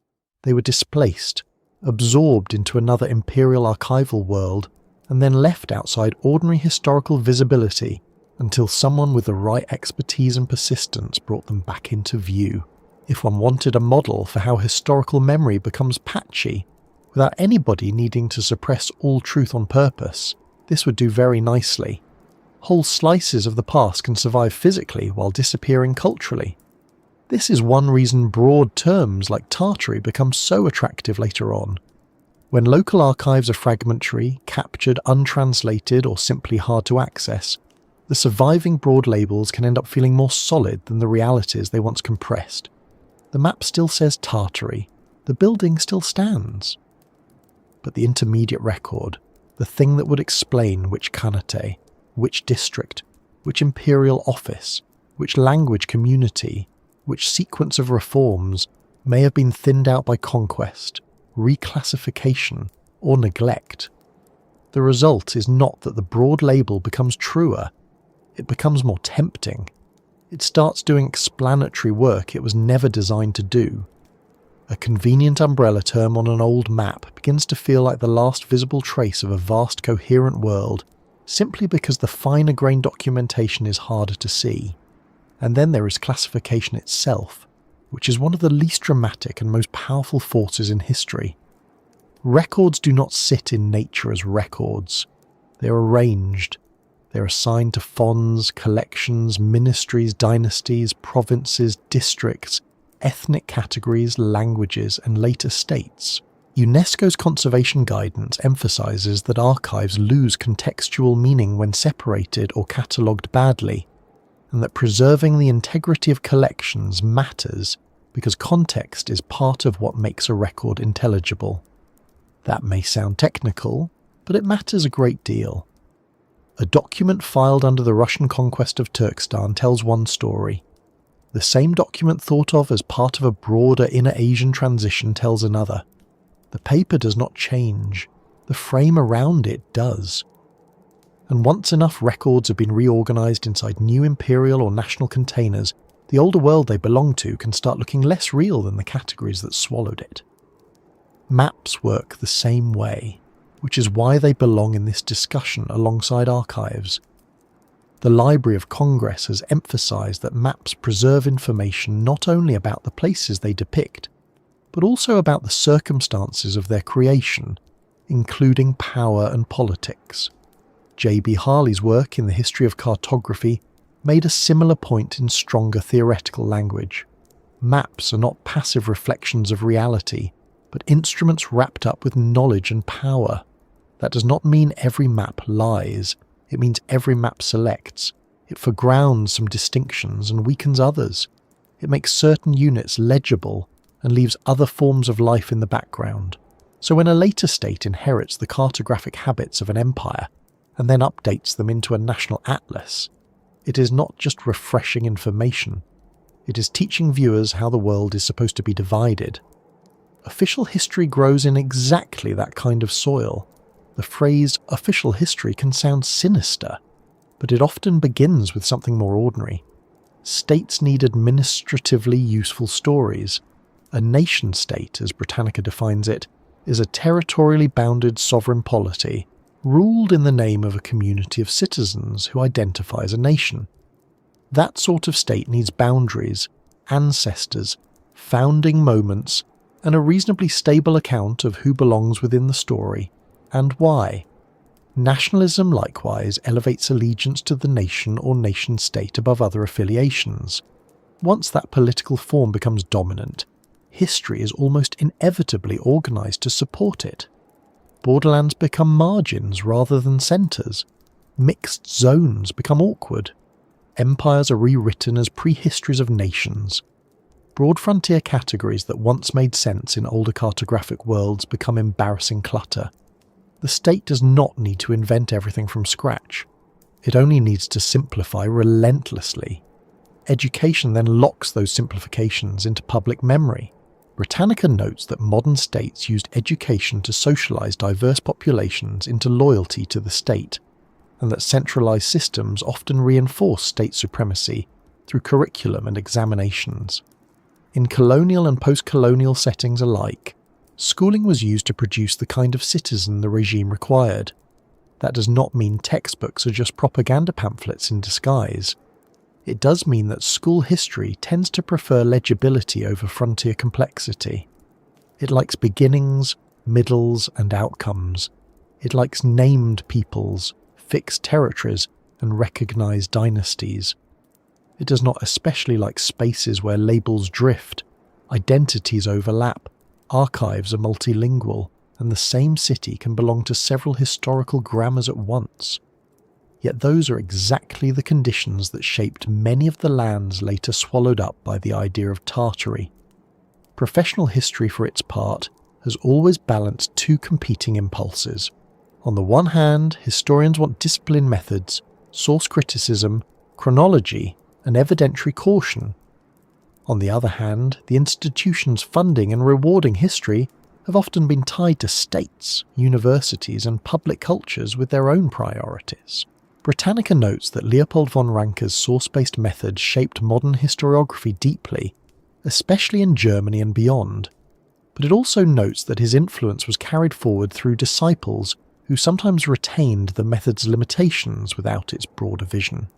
A: They were displaced, absorbed into another imperial archival world, and then left outside ordinary historical visibility until someone with the right expertise and persistence brought them back into view. If one wanted a model for how historical memory becomes patchy, without anybody needing to suppress all truth on purpose, this would do very nicely. Whole slices of the past can survive physically while disappearing culturally. This is one reason broad terms like Tartary become so attractive later on. When local archives are fragmentary, captured, untranslated, or simply hard to access, the surviving broad labels can end up feeling more solid than the realities they once compressed. The map still says Tartary, the building still stands. But the intermediate record, the thing that would explain which Khanate, which district, which imperial office, which language community, which sequence of reforms may have been thinned out by conquest, reclassification, or neglect. The result is not that the broad label becomes truer, it becomes more tempting. It starts doing explanatory work it was never designed to do. A convenient umbrella term on an old map begins to feel like the last visible trace of a vast coherent world, simply because the finer-grained documentation is harder to see. And then there is classification itself, which is one of the least dramatic and most powerful forces in history. Records do not sit in nature as records. They are arranged. They are assigned to fonds, collections, ministries, dynasties, provinces, districts, ethnic categories, languages, and later states. UNESCO's conservation guidance emphasises that archives lose contextual meaning when separated or catalogued badly, and that preserving the integrity of collections matters because context is part of what makes a record intelligible. That may sound technical, but it matters a great deal. A document filed under the Russian conquest of Turkestan tells one story. The same document thought of as part of a broader inner Asian transition tells another. The paper does not change, the frame around it does. And once enough records have been reorganised inside new imperial or national containers, the older world they belong to can start looking less real than the categories that swallowed it. Maps work the same way, which is why they belong in this discussion alongside archives. The Library of Congress has emphasised that maps preserve information not only about the places they depict, but also about the circumstances of their creation, including power and politics. J.B. Harley's work in the history of cartography made a similar point in stronger theoretical language. Maps are not passive reflections of reality, but instruments wrapped up with knowledge and power. That does not mean every map lies. It means every map selects. It foregrounds some distinctions and weakens others. It makes certain units legible and leaves other forms of life in the background. So when a later state inherits the cartographic habits of an empire and then updates them into a national atlas, it is not just refreshing information, it is teaching viewers how the world is supposed to be divided. Official history grows in exactly that kind of soil. The phrase official history can sound sinister, but it often begins with something more ordinary. States need administratively useful stories. A nation-state, as Britannica defines it, is a territorially bounded sovereign polity ruled in the name of a community of citizens who identify as a nation. That sort of state needs boundaries, ancestors, founding moments, and a reasonably stable account of who belongs within the story and why. Nationalism likewise elevates allegiance to the nation or nation-state above other affiliations. Once that political form becomes dominant, history is almost inevitably organised to support it. Borderlands become margins rather than centres. Mixed zones become awkward. Empires are rewritten as prehistories of nations. Broad frontier categories that once made sense in older cartographic worlds become embarrassing clutter. The state does not need to invent everything from scratch. It only needs to simplify relentlessly. Education then locks those simplifications into public memory. Britannica notes that modern states used education to socialise diverse populations into loyalty to the state, and that centralised systems often reinforce state supremacy through curriculum and examinations. In colonial and post-colonial settings alike, schooling was used to produce the kind of citizen the regime required. That does not mean textbooks are just propaganda pamphlets in disguise. It does mean that school history tends to prefer legibility over frontier complexity. It likes beginnings, middles, and outcomes. It likes named peoples, fixed territories, and recognised dynasties. It does not especially like spaces where labels drift, identities overlap, archives are multilingual, and the same city can belong to several historical grammars at once. Yet those are exactly the conditions that shaped many of the lands later swallowed up by the idea of Tartary. Professional history, for its part, has always balanced two competing impulses. On the one hand, historians want discipline methods, source criticism, chronology, and evidentiary caution. On the other hand, the institutions funding and rewarding history have often been tied to states, universities, and public cultures with their own priorities. Britannica notes that Leopold von Ranke's source-based method shaped modern historiography deeply, especially in Germany and beyond, but it also notes that his influence was carried forward through disciples who sometimes retained the method's limitations without its broader vision.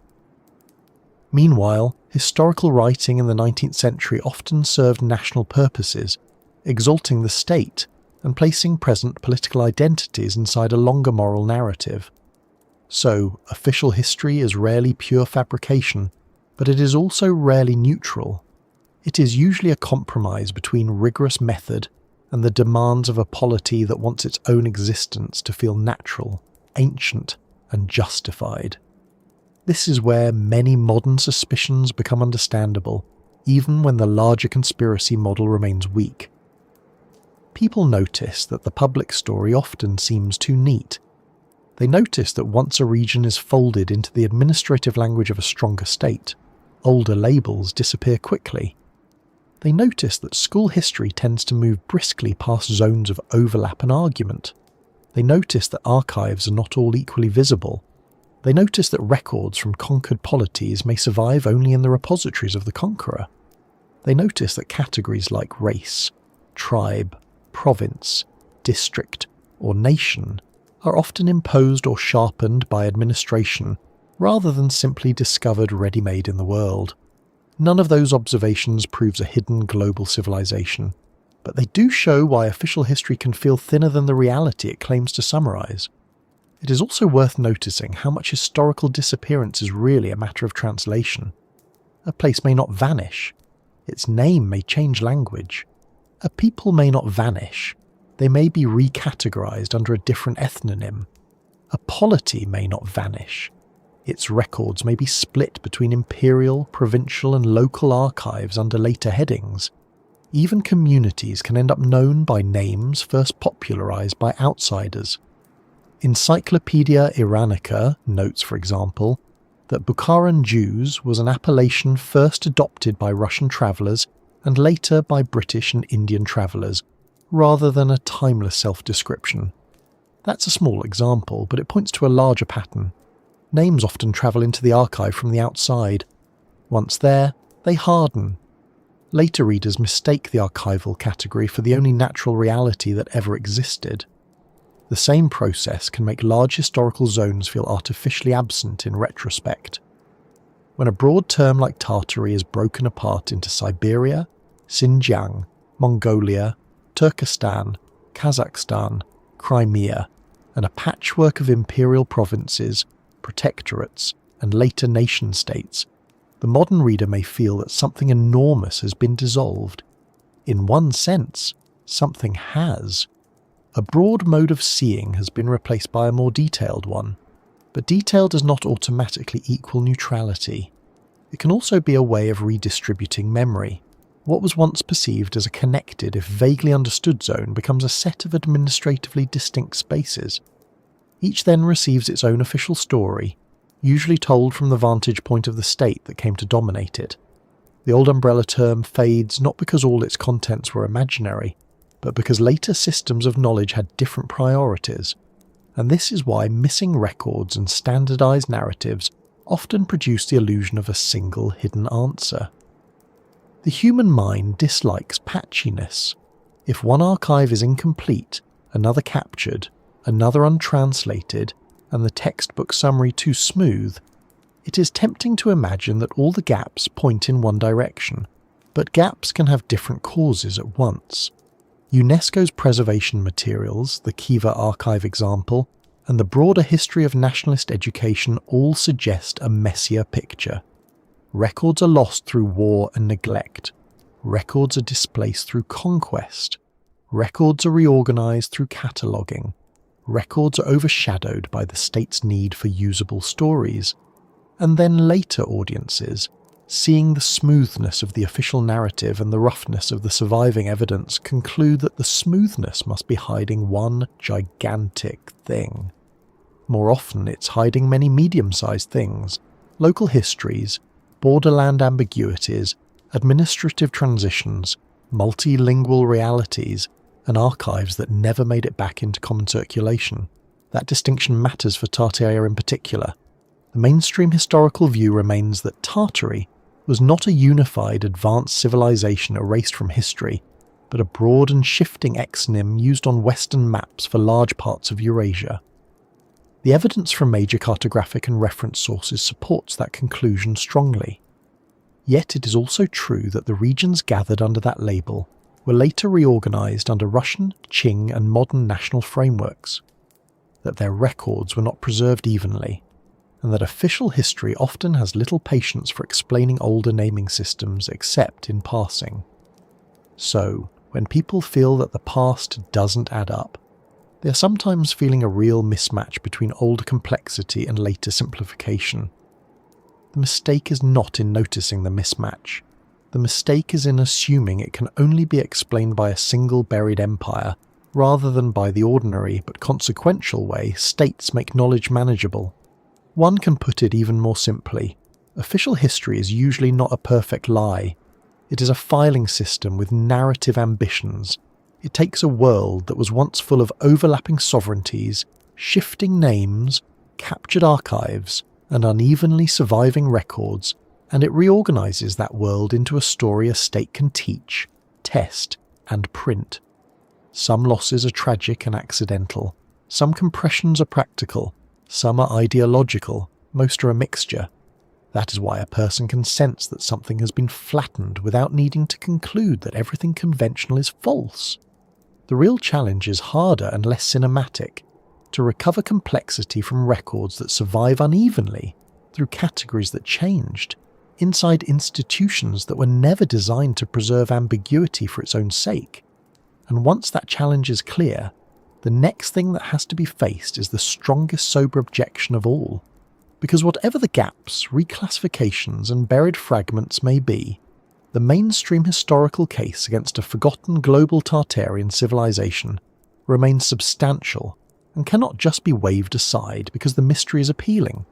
A: Meanwhile, historical writing in the 19th century often served national purposes, exalting the state and placing present political identities inside a longer moral narrative. So, official history is rarely pure fabrication, but it is also rarely neutral. It is usually a compromise between rigorous method and the demands of a polity that wants its own existence to feel natural, ancient, and justified. This is where many modern suspicions become understandable, even when the larger conspiracy model remains weak. People notice that the public story often seems too neat. They notice that once a region is folded into the administrative language of a stronger state, older labels disappear quickly. They notice that school history tends to move briskly past zones of overlap and argument. They notice that archives are not all equally visible. They notice that records from conquered polities may survive only in the repositories of the conqueror. They notice that categories like race, tribe, province, district, or nation are often imposed or sharpened by administration rather than simply discovered ready-made in the world. None of those observations proves a hidden global civilization, but they do show why official history can feel thinner than the reality it claims to summarize. It is also worth noticing how much historical disappearance is really a matter of translation. A place may not vanish. Its name may change language. A people may not vanish. They may be recategorized under a different ethnonym. A polity may not vanish. Its records may be split between imperial, provincial and local archives under later headings. Even communities can end up known by names first popularized by outsiders. Encyclopedia Iranica notes, for example, that Bukharan Jews was an appellation first adopted by Russian travellers and later by British and Indian travellers, rather than a timeless self-description. That's a small example, but it points to a larger pattern. Names often travel into the archive from the outside. Once there, they harden. Later readers mistake the archival category for the only natural reality that ever existed. The same process can make large historical zones feel artificially absent in retrospect. When a broad term like Tartary is broken apart into Siberia, Xinjiang, Mongolia, Turkestan, Kazakhstan, Crimea, and a patchwork of imperial provinces, protectorates, and later nation-states, the modern reader may feel that something enormous has been dissolved. In one sense, something has. A broad mode of seeing has been replaced by a more detailed one, but detail does not automatically equal neutrality. It can also be a way of redistributing memory. What was once perceived as a connected, if vaguely understood zone becomes a set of administratively distinct spaces. Each then receives its own official story, usually told from the vantage point of the state that came to dominate it. The old umbrella term fades not because all its contents were imaginary, but because later systems of knowledge had different priorities, and this is why missing records and standardized narratives often produce the illusion of a single hidden answer. The human mind dislikes patchiness. If one archive is incomplete, another captured, another untranslated, and the textbook summary too smooth, it is tempting to imagine that all the gaps point in one direction, but gaps can have different causes at once. UNESCO's preservation materials, the Kiva archive example, and the broader history of nationalist education all suggest a messier picture. Records are lost through war and neglect. Records are displaced through conquest. Records are reorganized through cataloguing. Records are overshadowed by the state's need for usable stories. And then later audiences, seeing the smoothness of the official narrative and the roughness of the surviving evidence, conclude that the smoothness must be hiding one gigantic thing. More often it's hiding many medium-sized things, local histories, borderland ambiguities, administrative transitions, multilingual realities, and archives that never made it back into common circulation. That distinction matters for Tartaria in particular. The mainstream historical view remains that Tartary was not a unified advanced civilization erased from history, but a broad and shifting exnym used on Western maps for large parts of Eurasia. The evidence from major cartographic and reference sources supports that conclusion strongly. Yet it is also true that the regions gathered under that label were later reorganized under Russian, Qing and modern national frameworks, that their records were not preserved evenly, and that official history often has little patience for explaining older naming systems except in passing. So, when people feel that the past doesn't add up, they are sometimes feeling a real mismatch between older complexity and later simplification. The mistake is not in noticing the mismatch. The mistake is in assuming it can only be explained by a single buried empire, rather than by the ordinary but consequential way states make knowledge manageable. One can put it even more simply. Official history is usually not a perfect lie. It is a filing system with narrative ambitions. It takes a world that was once full of overlapping sovereignties, shifting names, captured archives, and unevenly surviving records, and it reorganizes that world into a story a state can teach, test, and print. Some losses are tragic and accidental. Some compressions are practical. Some are ideological. Most are a mixture. That is why a person can sense that something has been flattened without needing to conclude that everything conventional is false. The real challenge is harder and less cinematic, to recover complexity from records that survive unevenly, through categories that changed, inside institutions that were never designed to preserve ambiguity for its own sake. And once that challenge is clear, the next thing that has to be faced is the strongest sober objection of all. Because whatever the gaps, reclassifications and buried fragments may be, the mainstream historical case against a forgotten global Tartarian civilization remains substantial and cannot just be waved aside because the mystery is appealing.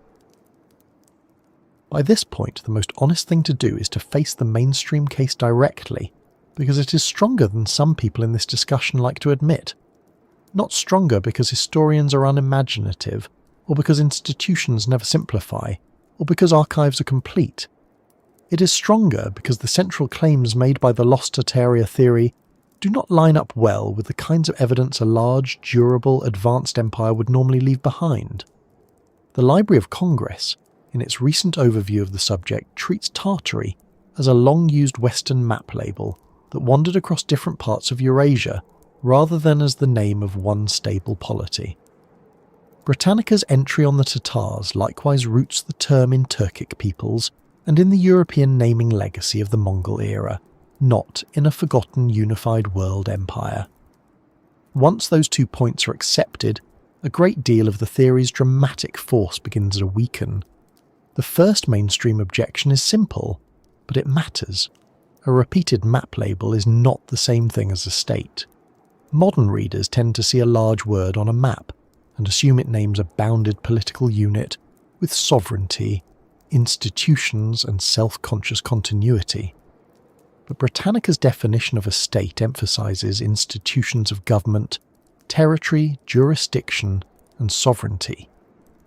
A: By this point, the most honest thing to do is to face the mainstream case directly, because it is stronger than some people in this discussion like to admit. Not stronger because historians are unimaginative, or because institutions never simplify, or because archives are complete. It is stronger because the central claims made by the lost Tartaria theory do not line up well with the kinds of evidence a large, durable, advanced empire would normally leave behind. The Library of Congress, in its recent overview of the subject, treats Tartary as a long-used Western map label that wandered across different parts of Eurasia rather than as the name of one stable polity. Britannica's entry on the Tatars likewise roots the term in Turkic peoples and in the European naming legacy of the Mongol era, not in a forgotten unified world empire. Once those 2 points are accepted, a great deal of the theory's dramatic force begins to weaken. The first mainstream objection is simple, but it matters. A repeated map label is not the same thing as a state. Modern readers tend to see a large word on a map and assume it names a bounded political unit with sovereignty, institutions and self-conscious continuity. But Britannica's definition of a state emphasises institutions of government, territory, jurisdiction and sovereignty,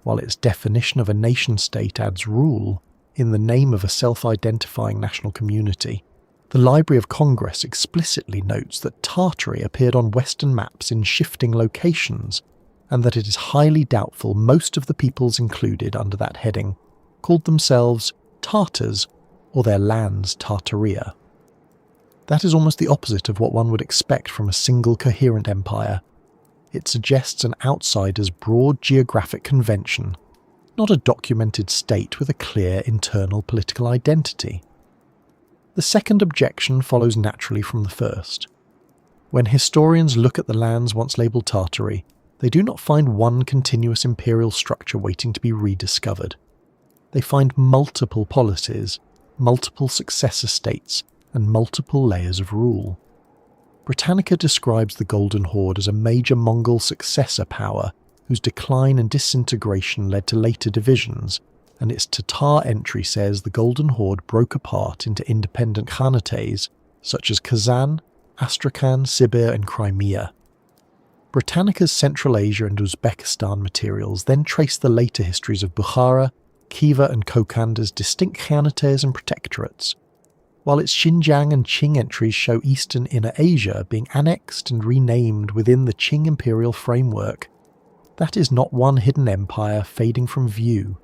A: while its definition of a nation-state adds rule in the name of a self-identifying national community. The Library of Congress explicitly notes that Tartary appeared on Western maps in shifting locations, and that it is highly doubtful most of the peoples included under that heading called themselves Tartars or their lands Tartaria. That is almost the opposite of what one would expect from a single coherent empire. It suggests an outsider's broad geographic convention, not a documented state with a clear internal political identity. The second objection follows naturally from the first. When historians look at the lands once labelled Tartary, they do not find one continuous imperial structure waiting to be rediscovered. They find multiple polities, multiple successor states, and multiple layers of rule. Britannica describes the Golden Horde as a major Mongol successor power whose decline and disintegration led to later divisions, and its Tatar entry says the Golden Horde broke apart into independent khanates such as Kazan, Astrakhan, Sibir and Crimea. Britannica's Central Asia and Uzbekistan materials then trace the later histories of Bukhara, Khiva and Kokand as distinct khanates and protectorates, while its Xinjiang and Qing entries show Eastern Inner Asia being annexed and renamed within the Qing imperial framework. That is not one hidden empire fading from view.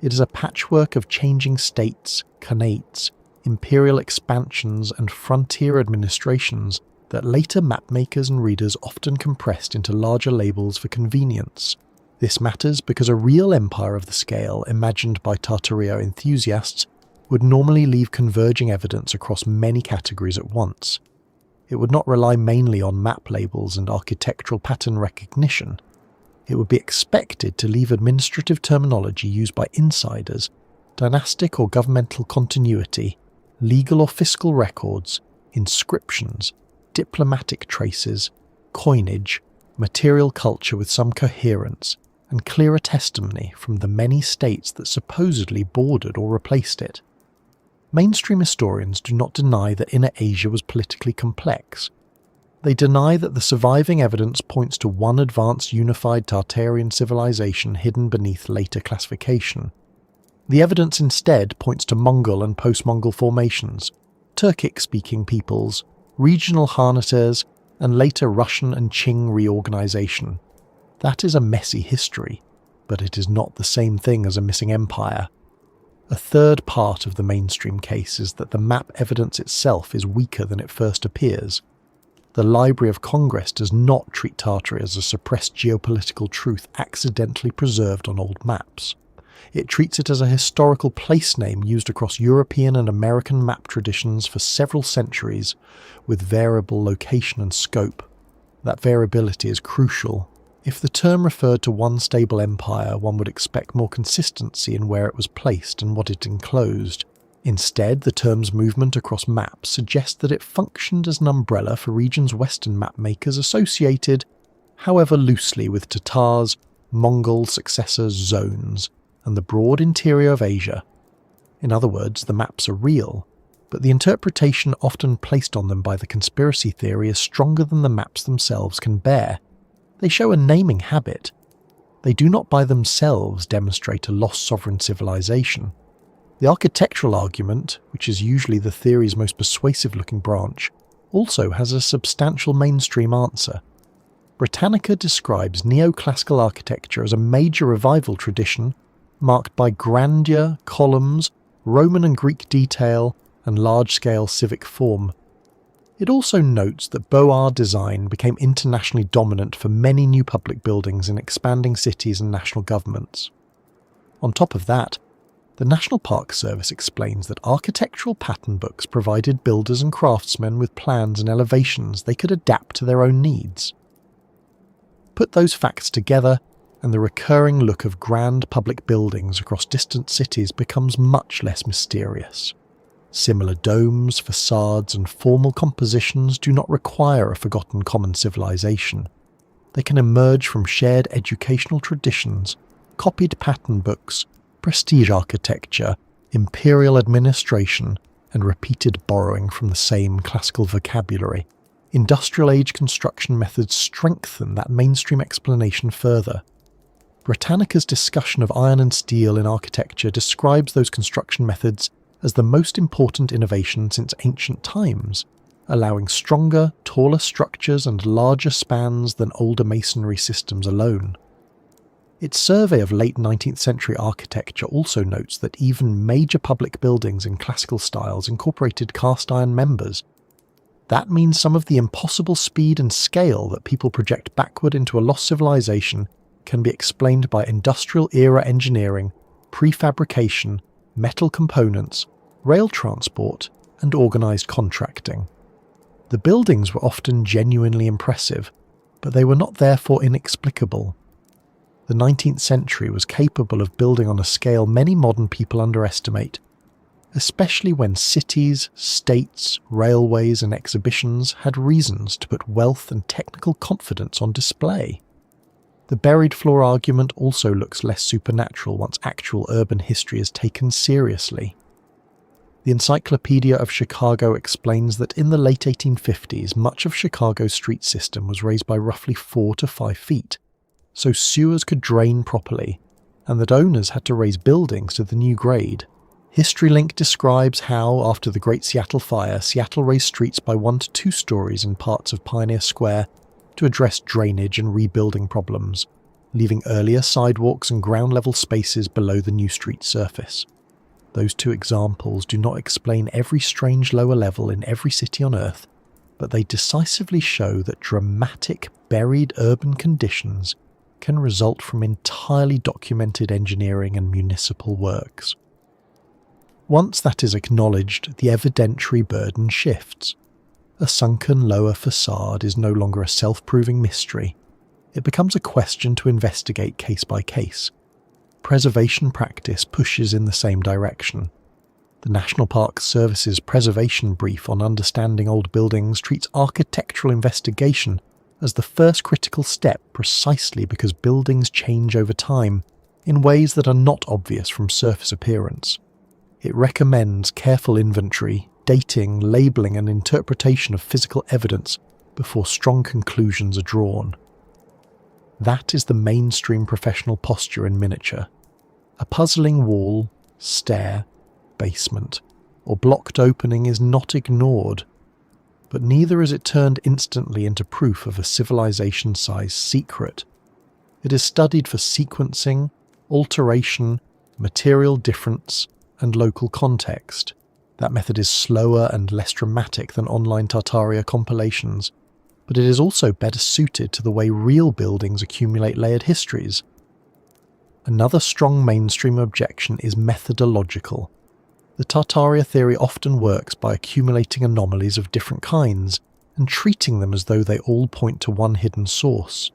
A: It is a patchwork of changing states, khanates, imperial expansions and frontier administrations that later mapmakers and readers often compressed into larger labels for convenience. This matters because a real empire of the scale imagined by Tartaria enthusiasts would normally leave converging evidence across many categories at once. It would not rely mainly on map labels and architectural pattern recognition. It would be expected to leave administrative terminology used by insiders, dynastic or governmental continuity, legal or fiscal records, inscriptions, diplomatic traces, coinage, material culture with some coherence, and clearer testimony from the many states that supposedly bordered or replaced it. Mainstream historians do not deny that Inner Asia was politically complex. They deny that the surviving evidence points to one advanced unified Tartarian civilization hidden beneath later classification. The evidence instead points to Mongol and post-Mongol formations, Turkic-speaking peoples, regional khanates, and later Russian and Qing reorganization. That is a messy history, but it is not the same thing as a missing empire. A third part of the mainstream case is that the map evidence itself is weaker than it first appears. The Library of Congress does not treat Tartary as a suppressed geopolitical truth accidentally preserved on old maps. It treats it as a historical place name used across European and American map traditions for several centuries, with variable location and scope. That variability is crucial. If the term referred to one stable empire, one would expect more consistency in where it was placed and what it enclosed. Instead, the term's movement across maps suggests that it functioned as an umbrella for regions Western mapmakers associated, however loosely, with Tatars, Mongol successor zones, and the broad interior of Asia. In other words, the maps are real, but the interpretation often placed on them by the conspiracy theory is stronger than the maps themselves can bear. They show a naming habit. They do not by themselves demonstrate a lost sovereign civilization. The architectural argument, which is usually the theory's most persuasive-looking branch, also has a substantial mainstream answer. Britannica describes neoclassical architecture as a major revival tradition marked by grandeur, columns, Roman and Greek detail, and large-scale civic form. It also notes that Beaux-Arts design became internationally dominant for many new public buildings in expanding cities and national governments. On top of that, the National Park Service explains that architectural pattern books provided builders and craftsmen with plans and elevations they could adapt to their own needs. Put those facts together, and the recurring look of grand public buildings across distant cities becomes much less mysterious. Similar domes, facades, and formal compositions do not require a forgotten common civilization. They can emerge from shared educational traditions, copied pattern books, prestige architecture, imperial administration, and repeated borrowing from the same classical vocabulary. Industrial age construction methods strengthen that mainstream explanation further. Britannica's discussion of iron and steel in architecture describes those construction methods as the most important innovation since ancient times, allowing stronger, taller structures and larger spans than older masonry systems alone. Its survey of late 19th century architecture also notes that even major public buildings in classical styles incorporated cast iron members. That means some of the impossible speed and scale that people project backward into a lost civilization can be explained by industrial-era engineering, prefabrication, metal components, rail transport, and organised contracting. The buildings were often genuinely impressive, but they were not therefore inexplicable. The 19th century was capable of building on a scale many modern people underestimate, especially when cities, states, railways, and exhibitions had reasons to put wealth and technical confidence on display. The buried floor argument also looks less supernatural once actual urban history is taken seriously. The Encyclopedia of Chicago explains that in the late 1850s, much of Chicago's street system was raised by roughly 4 to 5 feet, so sewers could drain properly, and that owners had to raise buildings to the new grade. HistoryLink describes how, after the Great Seattle Fire, Seattle raised streets by 1 to 2 stories in parts of Pioneer Square to address drainage and rebuilding problems, leaving earlier sidewalks and ground-level spaces below the new street surface. Those 2 examples do not explain every strange lower level in every city on Earth, but they decisively show that dramatic, buried urban conditions can result from entirely documented engineering and municipal works. Once that is acknowledged, the evidentiary burden shifts. A sunken lower facade is no longer a self-proving mystery. It becomes a question to investigate case by case. Preservation practice pushes in the same direction. The National Park Service's preservation brief on understanding old buildings treats architectural investigation as the first critical step precisely because buildings change over time in ways that are not obvious from surface appearance. It recommends careful inventory, dating, labelling and interpretation of physical evidence before strong conclusions are drawn. That is the mainstream professional posture in miniature. A puzzling wall, stair, basement, or blocked opening is not ignored, but neither is it turned instantly into proof of a civilization-sized secret. It is studied for sequencing, alteration, material difference, and local context. That method is slower and less dramatic than online Tartaria compilations, but it is also better suited to the way real buildings accumulate layered histories. Another strong mainstream objection is methodological. The Tartaria theory often works by accumulating anomalies of different kinds and treating them as though they all point to one hidden source.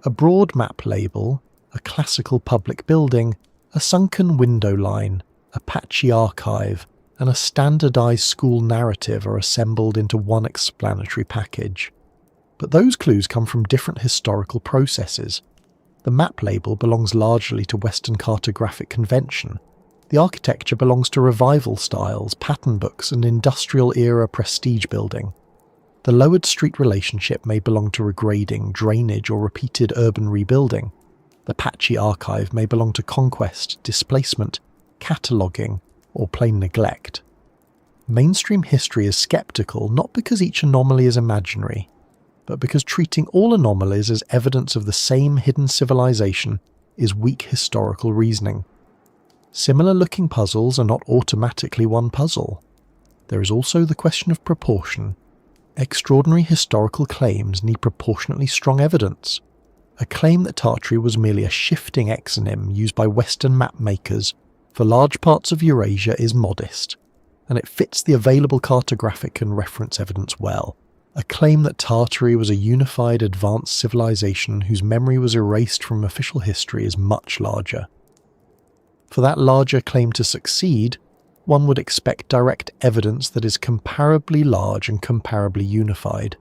A: A broad map label, a classical public building, a sunken window line, a patchy archive, and a standardized school narrative are assembled into one explanatory package. But those clues come from different historical processes. The map label belongs largely to Western cartographic convention. The architecture belongs to revival styles, pattern books, and industrial-era prestige building. The lowered street relationship may belong to regrading, drainage, or repeated urban rebuilding. The patchy archive may belong to conquest, displacement, cataloguing, or plain neglect. Mainstream history is skeptical not because each anomaly is imaginary, but because treating all anomalies as evidence of the same hidden civilization is weak historical reasoning. Similar-looking puzzles are not automatically one puzzle. There is also the question of proportion. Extraordinary historical claims need proportionately strong evidence. A claim that Tartary was merely a shifting exonym used by Western map makers for large parts of Eurasia is modest, and it fits the available cartographic and reference evidence well. A claim that Tartary was a unified advanced civilization whose memory was erased from official history is much larger. For that larger claim to succeed, one would expect direct evidence that is comparably large and comparably unified.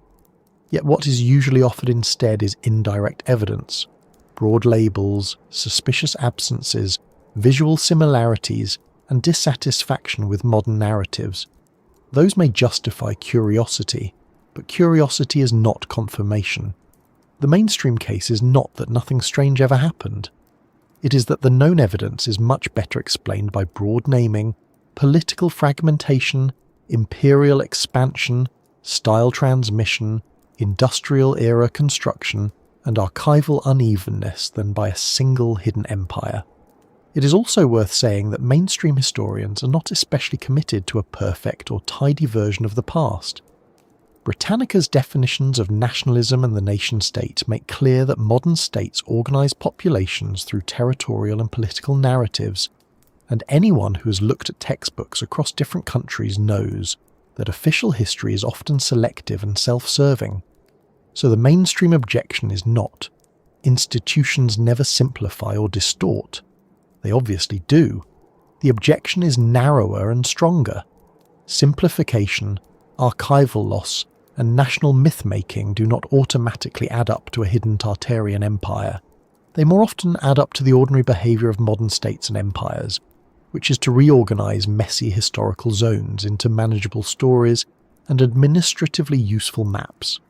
A: Yet what is usually offered instead is indirect evidence. Broad labels, suspicious absences, visual similarities, and dissatisfaction with modern narratives. Those may justify curiosity, but curiosity is not confirmation. The mainstream case is not that nothing strange ever happened. It is that the known evidence is much better explained by broad naming, political fragmentation, imperial expansion, style transmission, industrial-era construction, and archival unevenness than by a single hidden empire. It is also worth saying that mainstream historians are not especially committed to a perfect or tidy version of the past. Britannica's definitions of nationalism and the nation-state make clear that modern states organise populations through territorial and political narratives, and anyone who has looked at textbooks across different countries knows that official history is often selective and self-serving. So the mainstream objection is not, institutions never simplify or distort. They obviously do. The objection is narrower and stronger. Simplification, archival loss, and national myth-making do not automatically add up to a hidden Tartarian empire. They more often add up to the ordinary behaviour of modern states and empires, which is to reorganise messy historical zones into manageable stories and administratively useful maps.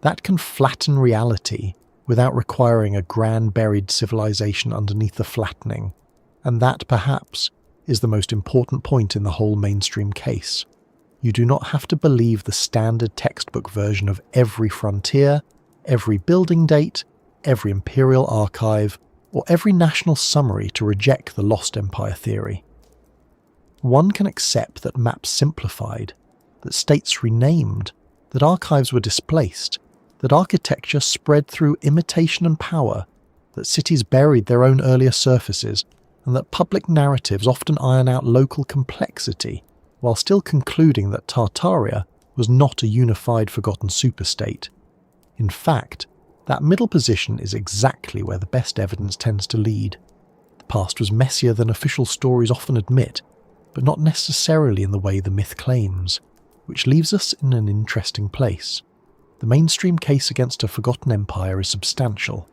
A: That can flatten reality without requiring a grand buried civilization underneath the flattening, and that, perhaps, is the most important point in the whole mainstream case. You do not have to believe the standard textbook version of every frontier, every building date, every imperial archive, or every national summary to reject the lost empire theory. One can accept that maps simplified, that states renamed, that archives were displaced, that architecture spread through imitation and power, that cities buried their own earlier surfaces, and that public narratives often iron out local complexity, while still concluding that Tartaria was not a unified forgotten superstate. In fact, that middle position is exactly where the best evidence tends to lead. The past was messier than official stories often admit, but not necessarily in the way the myth claims, which leaves us in an interesting place. The mainstream case against a forgotten empire is substantial.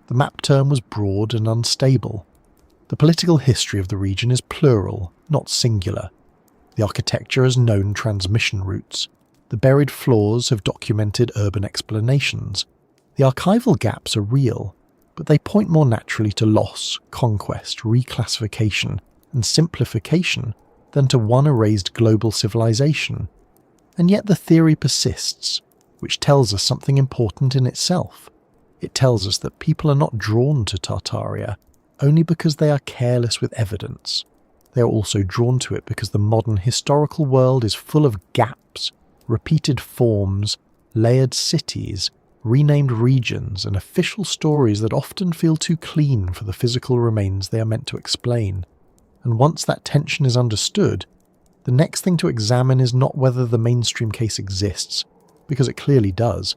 A: The map term was broad and unstable. The political history of the region is plural, not singular. The architecture has known transmission routes. The buried floors have documented urban explanations. The archival gaps are real, but they point more naturally to loss, conquest, reclassification, and simplification than to one erased global civilization. And yet the theory persists, which tells us something important in itself. It tells us that people are not drawn to Tartaria only because they are careless with evidence. They are also drawn to it because the modern historical world is full of gaps, repeated forms, layered cities, renamed regions, and official stories that often feel too clean for the physical remains they are meant to explain. And once that tension is understood, the next thing to examine is not whether the mainstream case exists, because it clearly does,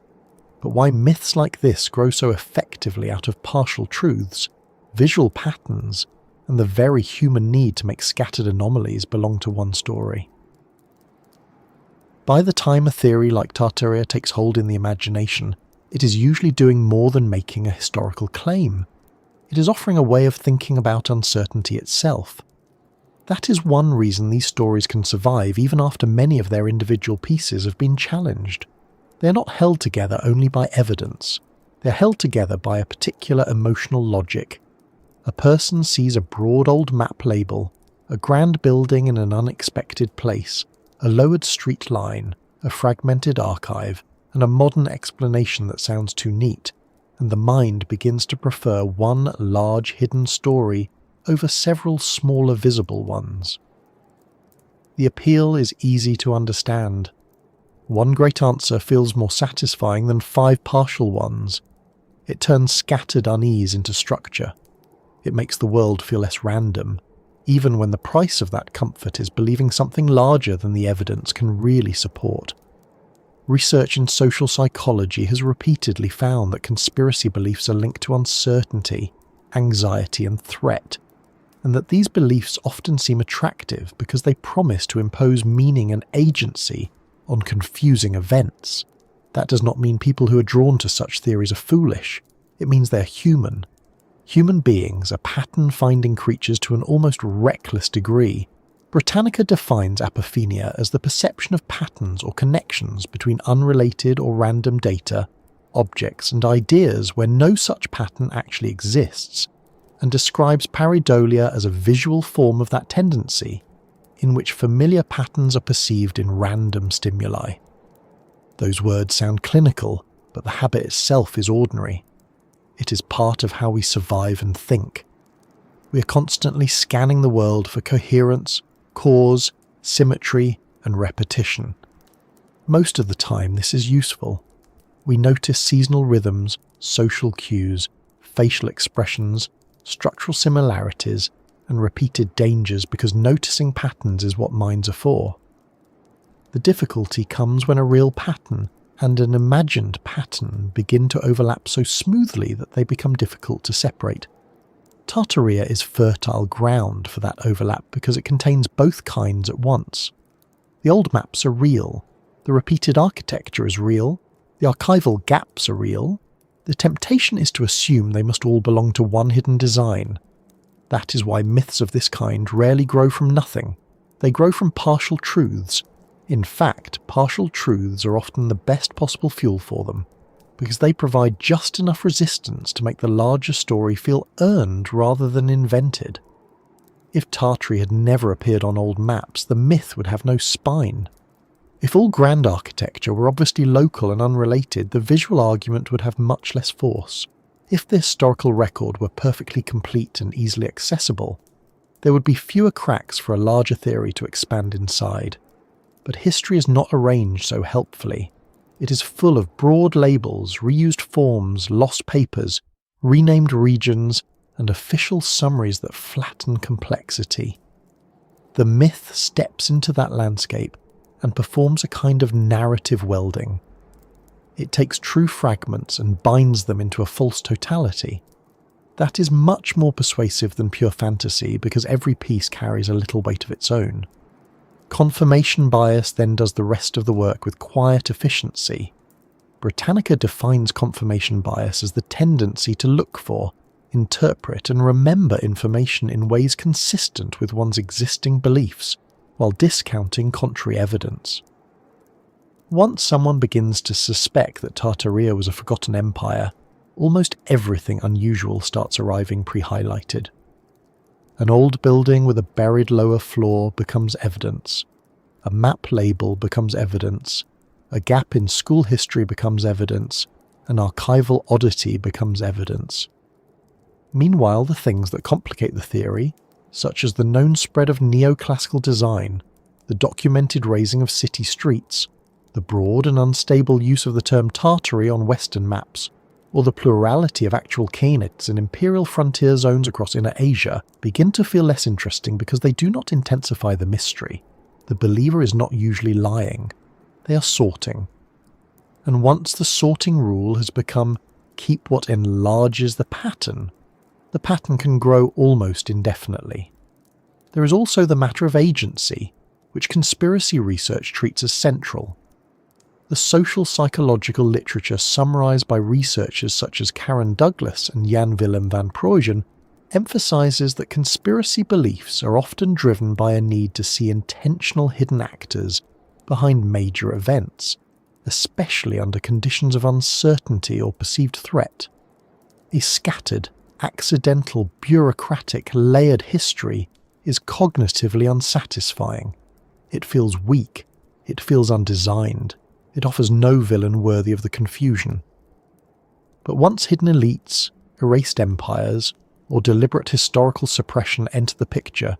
A: But why myths like this grow so effectively out of partial truths, visual patterns, and the very human need to make scattered anomalies belong to one story. By the time a theory like Tartaria takes hold in the imagination, it is usually doing more than making a historical claim. It is offering a way of thinking about uncertainty itself. That is one reason these stories can survive even after many of their individual pieces have been challenged. They are not held together only by evidence. They are held together by a particular emotional logic. A person sees a broad old map label, a grand building in an unexpected place, a lowered street line, a fragmented archive, and a modern explanation that sounds too neat, and the mind begins to prefer one large hidden story over several smaller visible ones. The appeal is easy to understand. One great answer feels more satisfying than 5 partial ones. It turns scattered unease into structure. It makes the world feel less random, even when the price of that comfort is believing something larger than the evidence can really support. Research in social psychology has repeatedly found that conspiracy beliefs are linked to uncertainty, anxiety, and threat, and that these beliefs often seem attractive because they promise to impose meaning and agency on confusing events. That does not mean people who are drawn to such theories are foolish. It means they are human. Human beings are pattern-finding creatures to an almost reckless degree. Britannica defines apophenia as the perception of patterns or connections between unrelated or random data, objects, and ideas where no such pattern actually exists, and describes pareidolia as a visual form of that tendency, in which familiar patterns are perceived in random stimuli. Those words sound clinical, but the habit itself is ordinary. It is part of how we survive and think. We are constantly scanning the world for coherence, cause, symmetry, and repetition. Most of the time this is useful. We notice seasonal rhythms, social cues, facial expressions, structural similarities, and repeated dangers because noticing patterns is what minds are for. The difficulty comes when a real pattern and an imagined pattern begin to overlap so smoothly that they become difficult to separate. Tartaria is fertile ground for that overlap because it contains both kinds at once. The old maps are real, the repeated architecture is real, the archival gaps are real. The temptation is to assume they must all belong to one hidden design. That is why myths of this kind rarely grow from nothing. They grow from partial truths. In fact, partial truths are often the best possible fuel for them, because they provide just enough resistance to make the larger story feel earned rather than invented. If Tartary had never appeared on old maps, the myth would have no spine. If all grand architecture were obviously local and unrelated, the visual argument would have much less force. If the historical record were perfectly complete and easily accessible, there would be fewer cracks for a larger theory to expand inside. But history is not arranged so helpfully. It is full of broad labels, reused forms, lost papers, renamed regions, and official summaries that flatten complexity. The myth steps into that landscape and performs a kind of narrative welding. It takes true fragments and binds them into a false totality. That is much more persuasive than pure fantasy because every piece carries a little weight of its own. Confirmation bias then does the rest of the work with quiet efficiency. Britannica defines confirmation bias as the tendency to look for, interpret, and remember information in ways consistent with one's existing beliefs, while discounting contrary evidence. Once someone begins to suspect that Tartaria was a forgotten empire, almost everything unusual starts arriving pre-highlighted. An old building with a buried lower floor becomes evidence. A map label becomes evidence. A gap in school history becomes evidence. An archival oddity becomes evidence. Meanwhile, the things that complicate the theory, such as the known spread of neoclassical design, the documented raising of city streets, the broad and unstable use of the term Tartary on Western maps, or the plurality of actual Khanids and imperial frontier zones across Inner Asia, begin to feel less interesting because they do not intensify the mystery. The believer is not usually lying. They are sorting. and once the sorting rule has become keep what enlarges the pattern can grow almost indefinitely. There is also the matter of agency, which conspiracy research treats as central. The social psychological literature summarised by researchers such as Karen Douglas and Jan Willem van Prooijen emphasises that conspiracy beliefs are often driven by a need to see intentional hidden actors behind major events, especially under conditions of uncertainty or perceived threat. A scattered, accidental, bureaucratic, layered history is cognitively unsatisfying. It feels weak, it feels undesigned, it offers no villain worthy of the confusion. But once hidden elites, erased empires, or deliberate historical suppression enter the picture,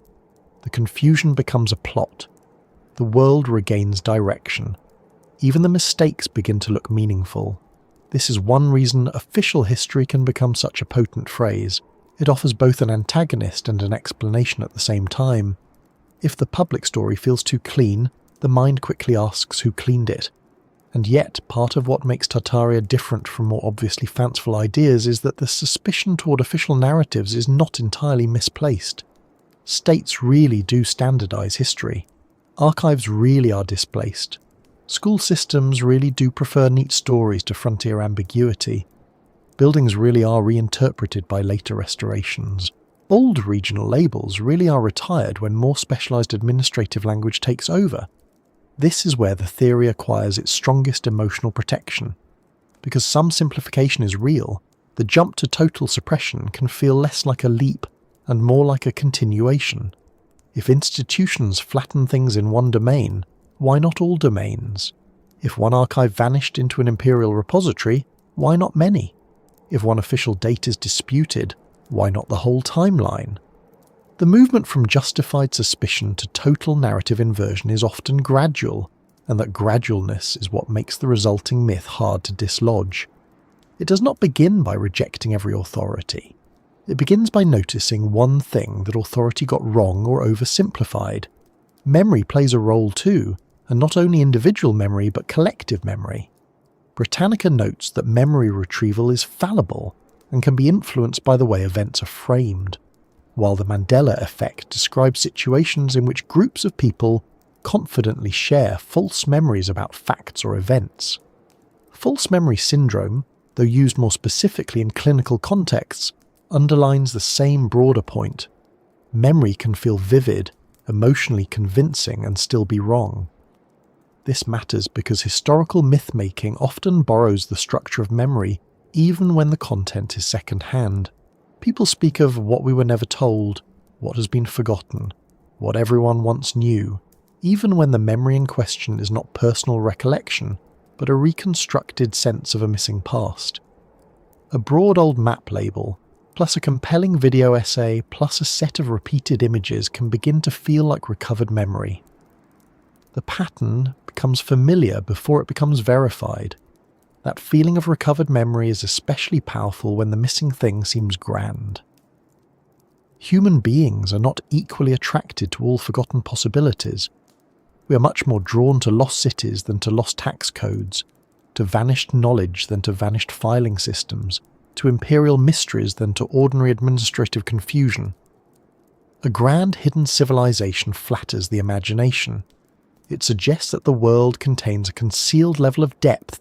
A: the confusion becomes a plot. The world regains direction. Even the mistakes begin to look meaningful. This is one reason official history can become such a potent phrase. It offers both an antagonist and an explanation at the same time. If the public story feels too clean, the mind quickly asks who cleaned it. And yet, part of what makes Tartaria different from more obviously fanciful ideas is that the suspicion toward official narratives is not entirely misplaced. States really do standardize history. Archives really are displaced. School systems really do prefer neat stories to frontier ambiguity. Buildings really are reinterpreted by later restorations. Old regional labels really are retired when more specialised administrative language takes over. This is where the theory acquires its strongest emotional protection. Because some simplification is real, the jump to total suppression can feel less like a leap and more like a continuation. If institutions flatten things in one domain, why not all domains? If one archive vanished into an imperial repository, why not many? If one official date is disputed, why not the whole timeline? The movement from justified suspicion to total narrative inversion is often gradual, and that gradualness is what makes the resulting myth hard to dislodge. It does not begin by rejecting every authority. It begins by noticing one thing that authority got wrong or oversimplified. Memory plays a role too, and not only individual memory but collective memory. Britannica notes that memory retrieval is fallible and can be influenced by the way events are framed, while the Mandela effect describes situations in which groups of people confidently share false memories about facts or events. False memory syndrome, though used more specifically in clinical contexts, underlines the same broader point. Memory can feel vivid, emotionally convincing, and still be wrong. This matters because historical myth-making often borrows the structure of memory even when the content is second-hand. People speak of what we were never told, what has been forgotten, what everyone once knew, even when the memory in question is not personal recollection, but a reconstructed sense of a missing past. A broad old map label, plus a compelling video essay, plus a set of repeated images can begin to feel like recovered memory. The pattern becomes familiar before it becomes verified. That feeling of recovered memory is especially powerful when the missing thing seems grand. Human beings are not equally attracted to all forgotten possibilities. We are much more drawn to lost cities than to lost tax codes, to vanished knowledge than to vanished filing systems, to imperial mysteries than to ordinary administrative confusion. A grand hidden civilization flatters the imagination. It suggests that the world contains a concealed level of depth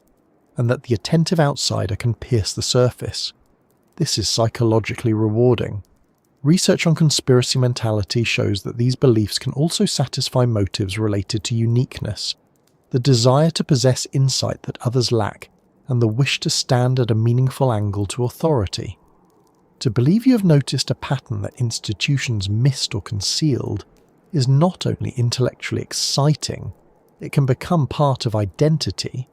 A: and that the attentive outsider can pierce the surface. This is psychologically rewarding. Research on conspiracy mentality shows that these beliefs can also satisfy motives related to uniqueness, the desire to possess insight that others lack, and the wish to stand at a meaningful angle to authority. To believe you have noticed a pattern that institutions missed or concealed is not only intellectually exciting, it can become part of identity.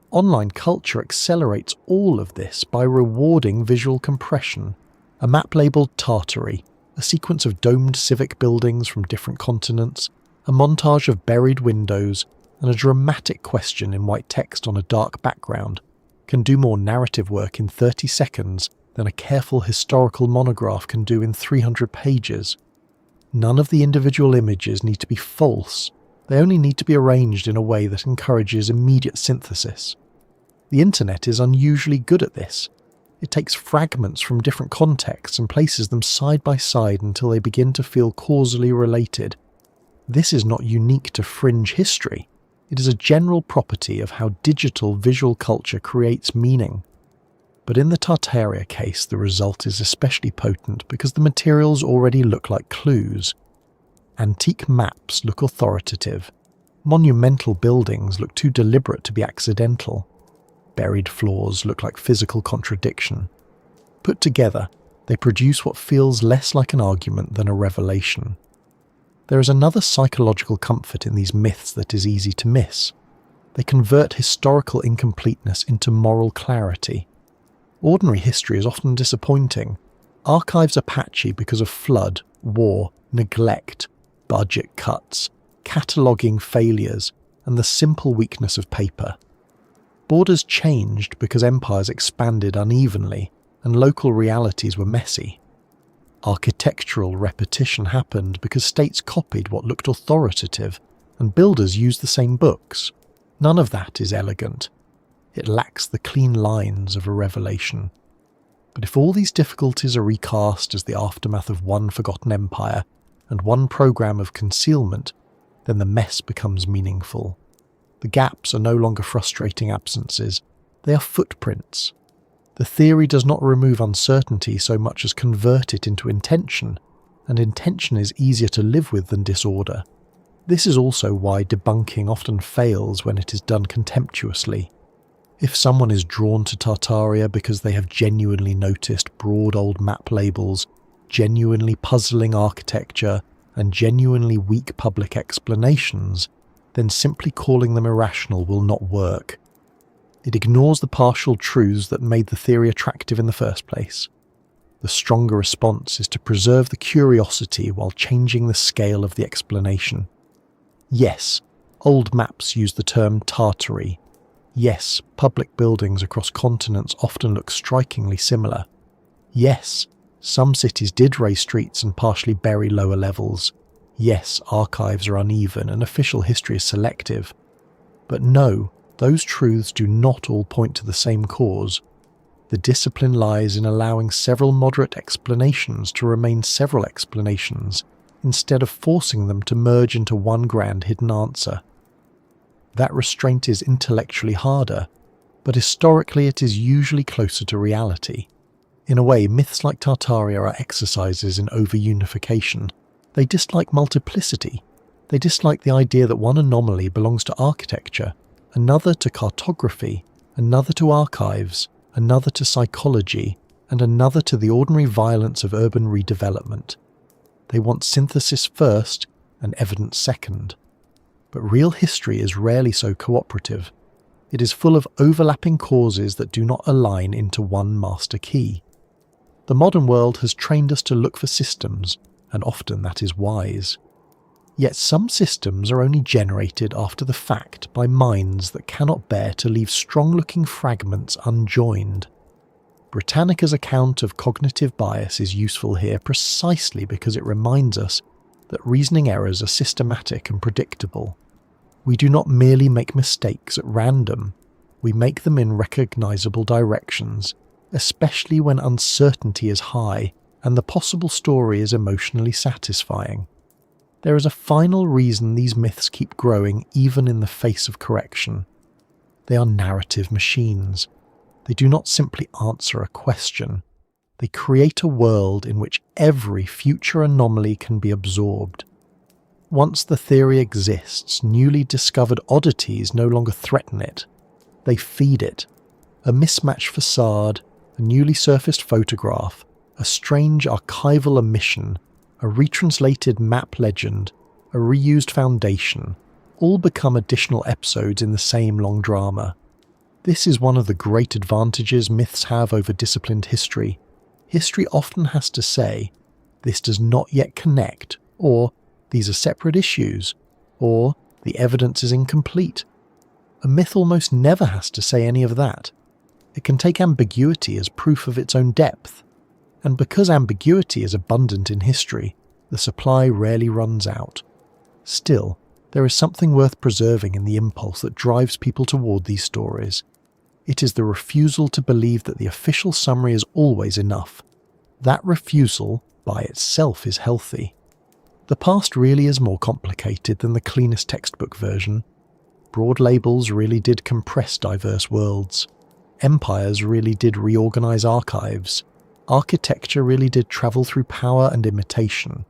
A: Online culture accelerates all of this by rewarding visual compression. A map labelled Tartary, a sequence of domed civic buildings from different continents, a montage of buried windows, and a dramatic question in white text on a dark background can do more narrative work in 30 seconds than a careful historical monograph can do in 300 pages. None of the individual images need to be false. They only need to be arranged in a way that encourages immediate synthesis. The internet is unusually good at this. It takes fragments from different contexts and places them side by side until they begin to feel causally related. This is not unique to fringe history. It is a general property of how digital visual culture creates meaning. But in the Tartaria case, the result is especially potent because the materials already look like clues. Antique maps look authoritative. Monumental buildings look too deliberate to be accidental. Buried flaws look like physical contradiction. Put together, they produce what feels less like an argument than a revelation. There is another psychological comfort in these myths that is easy to miss. They convert historical incompleteness into moral clarity. Ordinary history is often disappointing. Archives are patchy because of flood, war, neglect, budget cuts, cataloguing failures, and the simple weakness of paper. Borders changed because empires expanded unevenly, and local realities were messy. Architectural repetition happened because states copied what looked authoritative, and builders used the same books. None of that is elegant. It lacks the clean lines of a revelation. But if all these difficulties are recast as the aftermath of one forgotten empire and one program of concealment, then the mess becomes meaningful. The gaps are no longer frustrating absences, they are footprints. The theory does not remove uncertainty so much as convert it into intention, and intention is easier to live with than disorder. This is also why debunking often fails when it is done contemptuously. If someone is drawn to Tartaria because they have genuinely noticed broad old map labels, genuinely puzzling architecture, and genuinely weak public explanations, then simply calling them irrational will not work. It ignores the partial truths that made the theory attractive in the first place. The stronger response is to preserve the curiosity while changing the scale of the explanation. Yes, old maps use the term Tartary. Yes, public buildings across continents often look strikingly similar. Yes, some cities did raise streets and partially bury lower levels. Yes, archives are uneven and official history is selective. But no, those truths do not all point to the same cause. The discipline lies in allowing several moderate explanations to remain several explanations, instead of forcing them to merge into one grand hidden answer. That restraint is intellectually harder, but historically it is usually closer to reality. In a way, myths like Tartaria are exercises in over-unification. They dislike multiplicity. They dislike the idea that one anomaly belongs to architecture, another to cartography, another to archives, another to psychology, and another to the ordinary violence of urban redevelopment. They want synthesis first and evidence second. But real history is rarely so cooperative. It is full of overlapping causes that do not align into one master key. The modern world has trained us to look for systems, and often that is wise. Yet some systems are only generated after the fact by minds that cannot bear to leave strong-looking fragments unjoined. Britannica's account of cognitive bias is useful here precisely because it reminds us that reasoning errors are systematic and predictable. We do not merely make mistakes at random, we make them in recognizable directions, especially when uncertainty is high and the possible story is emotionally satisfying. There is a final reason these myths keep growing even in the face of correction. They are narrative machines. They do not simply answer a question. They create a world in which every future anomaly can be absorbed. Once the theory exists, newly discovered oddities no longer threaten it. They feed it. A mismatched facade, a newly surfaced photograph, a strange archival omission, a retranslated map legend, a reused foundation, all become additional episodes in the same long drama. This is one of the great advantages myths have over disciplined history. History often has to say, this does not yet connect, or these are separate issues, or the evidence is incomplete. A myth almost never has to say any of that. It can take ambiguity as proof of its own depth. And because ambiguity is abundant in history, the supply rarely runs out. Still, there is something worth preserving in the impulse that drives people toward these stories. It is the refusal to believe that the official summary is always enough. That refusal, by itself, is healthy. The past really is more complicated than the cleanest textbook version. Broad labels really did compress diverse worlds. Empires really did reorganize archives. Architecture really did travel through power and imitation.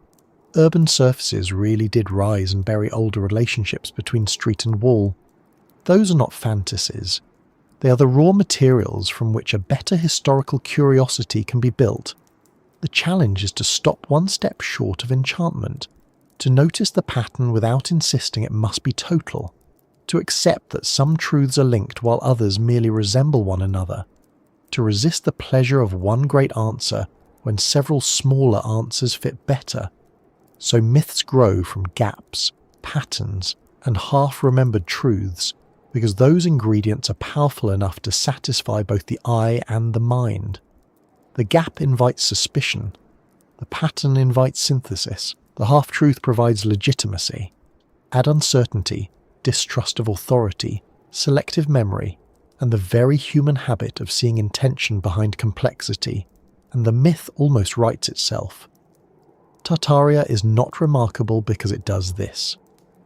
A: Urban surfaces really did rise and bury older relationships between street and wall. Those are not fantasies. They are the raw materials from which a better historical curiosity can be built. The challenge is to stop one step short of enchantment, to notice the pattern without insisting it must be total, to accept that some truths are linked while others merely resemble one another, to resist the pleasure of one great answer when several smaller answers fit better. So myths grow from gaps, patterns, and half-remembered truths, because those ingredients are powerful enough to satisfy both the eye and the mind. The gap invites suspicion. The pattern invites synthesis. The half-truth provides legitimacy. Add uncertainty, distrust of authority, selective memory, and the very human habit of seeing intention behind complexity, and the myth almost writes itself. Tartaria is not remarkable because it does this.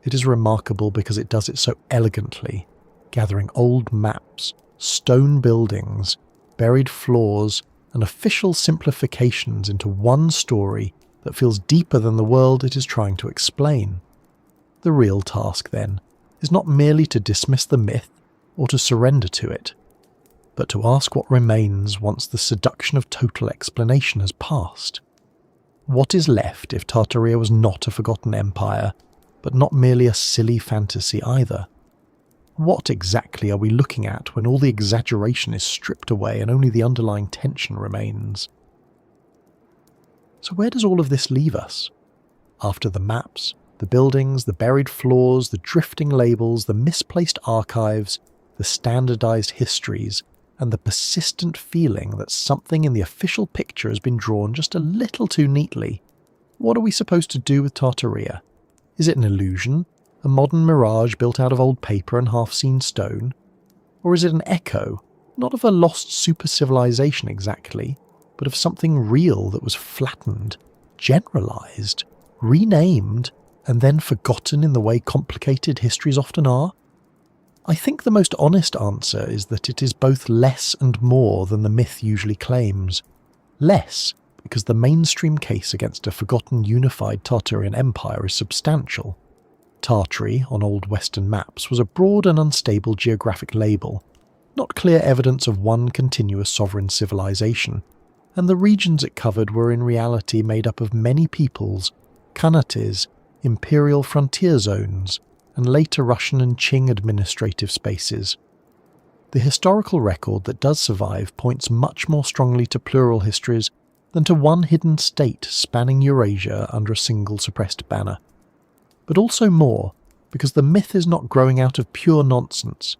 A: It is remarkable because it does it so elegantly, gathering old maps, stone buildings, buried floors, and official simplifications into one story that feels deeper than the world it is trying to explain. The real task, then, is not merely to dismiss the myth or to surrender to it, but to ask what remains once the seduction of total explanation has passed. What is left if Tartaria was not a forgotten empire, but not merely a silly fantasy either? What exactly are we looking at when all the exaggeration is stripped away and only the underlying tension remains? So where does all of this leave us? After the maps, the buildings, the buried floors, the drifting labels, the misplaced archives, the standardized histories, and the persistent feeling that something in the official picture has been drawn just a little too neatly, what are we supposed to do with Tartaria? Is it an illusion? A modern mirage built out of old paper and half-seen stone? Or is it an echo, not of a lost super-civilization exactly, but of something real that was flattened, generalized, renamed, and then forgotten in the way complicated histories often are? I think the most honest answer is that it is both less and more than the myth usually claims. Less, because the mainstream case against a forgotten unified Tartarian empire is substantial. Tartary, on old Western maps, was a broad and unstable geographic label, not clear evidence of one continuous sovereign civilization, and the regions it covered were in reality made up of many peoples, Khanates, Imperial frontier zones, and later Russian and Qing administrative spaces. The historical record that does survive points much more strongly to plural histories than to one hidden state spanning Eurasia under a single suppressed banner. But also more, because the myth is not growing out of pure nonsense.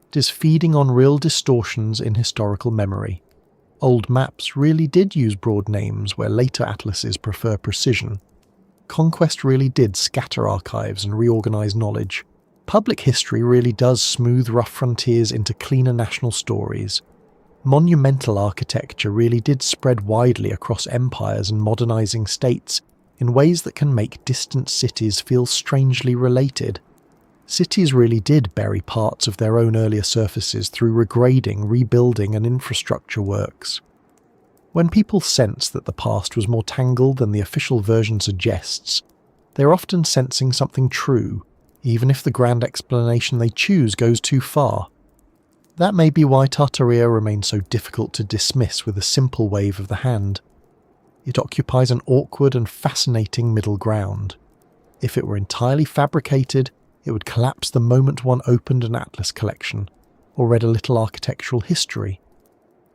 A: It is feeding on real distortions in historical memory. Old maps really did use broad names where later atlases prefer precision. Conquest really did scatter archives and reorganize knowledge. Public history really does smooth rough frontiers into cleaner national stories. Monumental architecture really did spread widely across empires and modernizing states in ways that can make distant cities feel strangely related. Cities really did bury parts of their own earlier surfaces through regrading, rebuilding, and infrastructure works. When people sense that the past was more tangled than the official version suggests, they are often sensing something true, even if the grand explanation they choose goes too far. That may be why Tartaria remains so difficult to dismiss with a simple wave of the hand. It occupies an awkward and fascinating middle ground. If it were entirely fabricated, it would collapse the moment one opened an atlas collection, or read a little architectural history.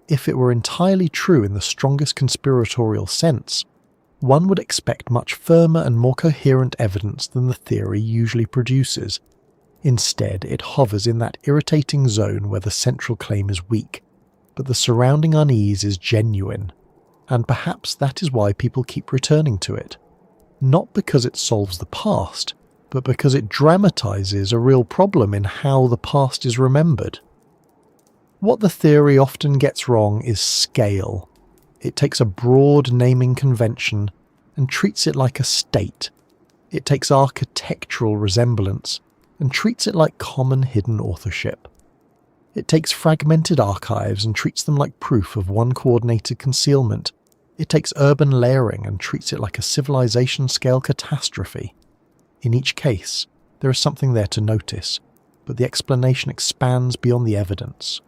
A: If it were entirely true in the strongest conspiratorial sense, one would expect much firmer and more coherent evidence than the theory usually produces. Instead, it hovers in that irritating zone where the central claim is weak, but the surrounding unease is genuine. And perhaps that is why people keep returning to it. Not because it solves the past, but because it dramatizes a real problem in how the past is remembered. What the theory often gets wrong is scale. It takes a broad naming convention and treats it like a state. It takes architectural resemblance and treats it like common hidden authorship. It takes fragmented archives and treats them like proof of one coordinated concealment. It takes urban layering and treats it like a civilization-scale catastrophe. In each case, there is something there to notice, but the explanation expands beyond the evidence.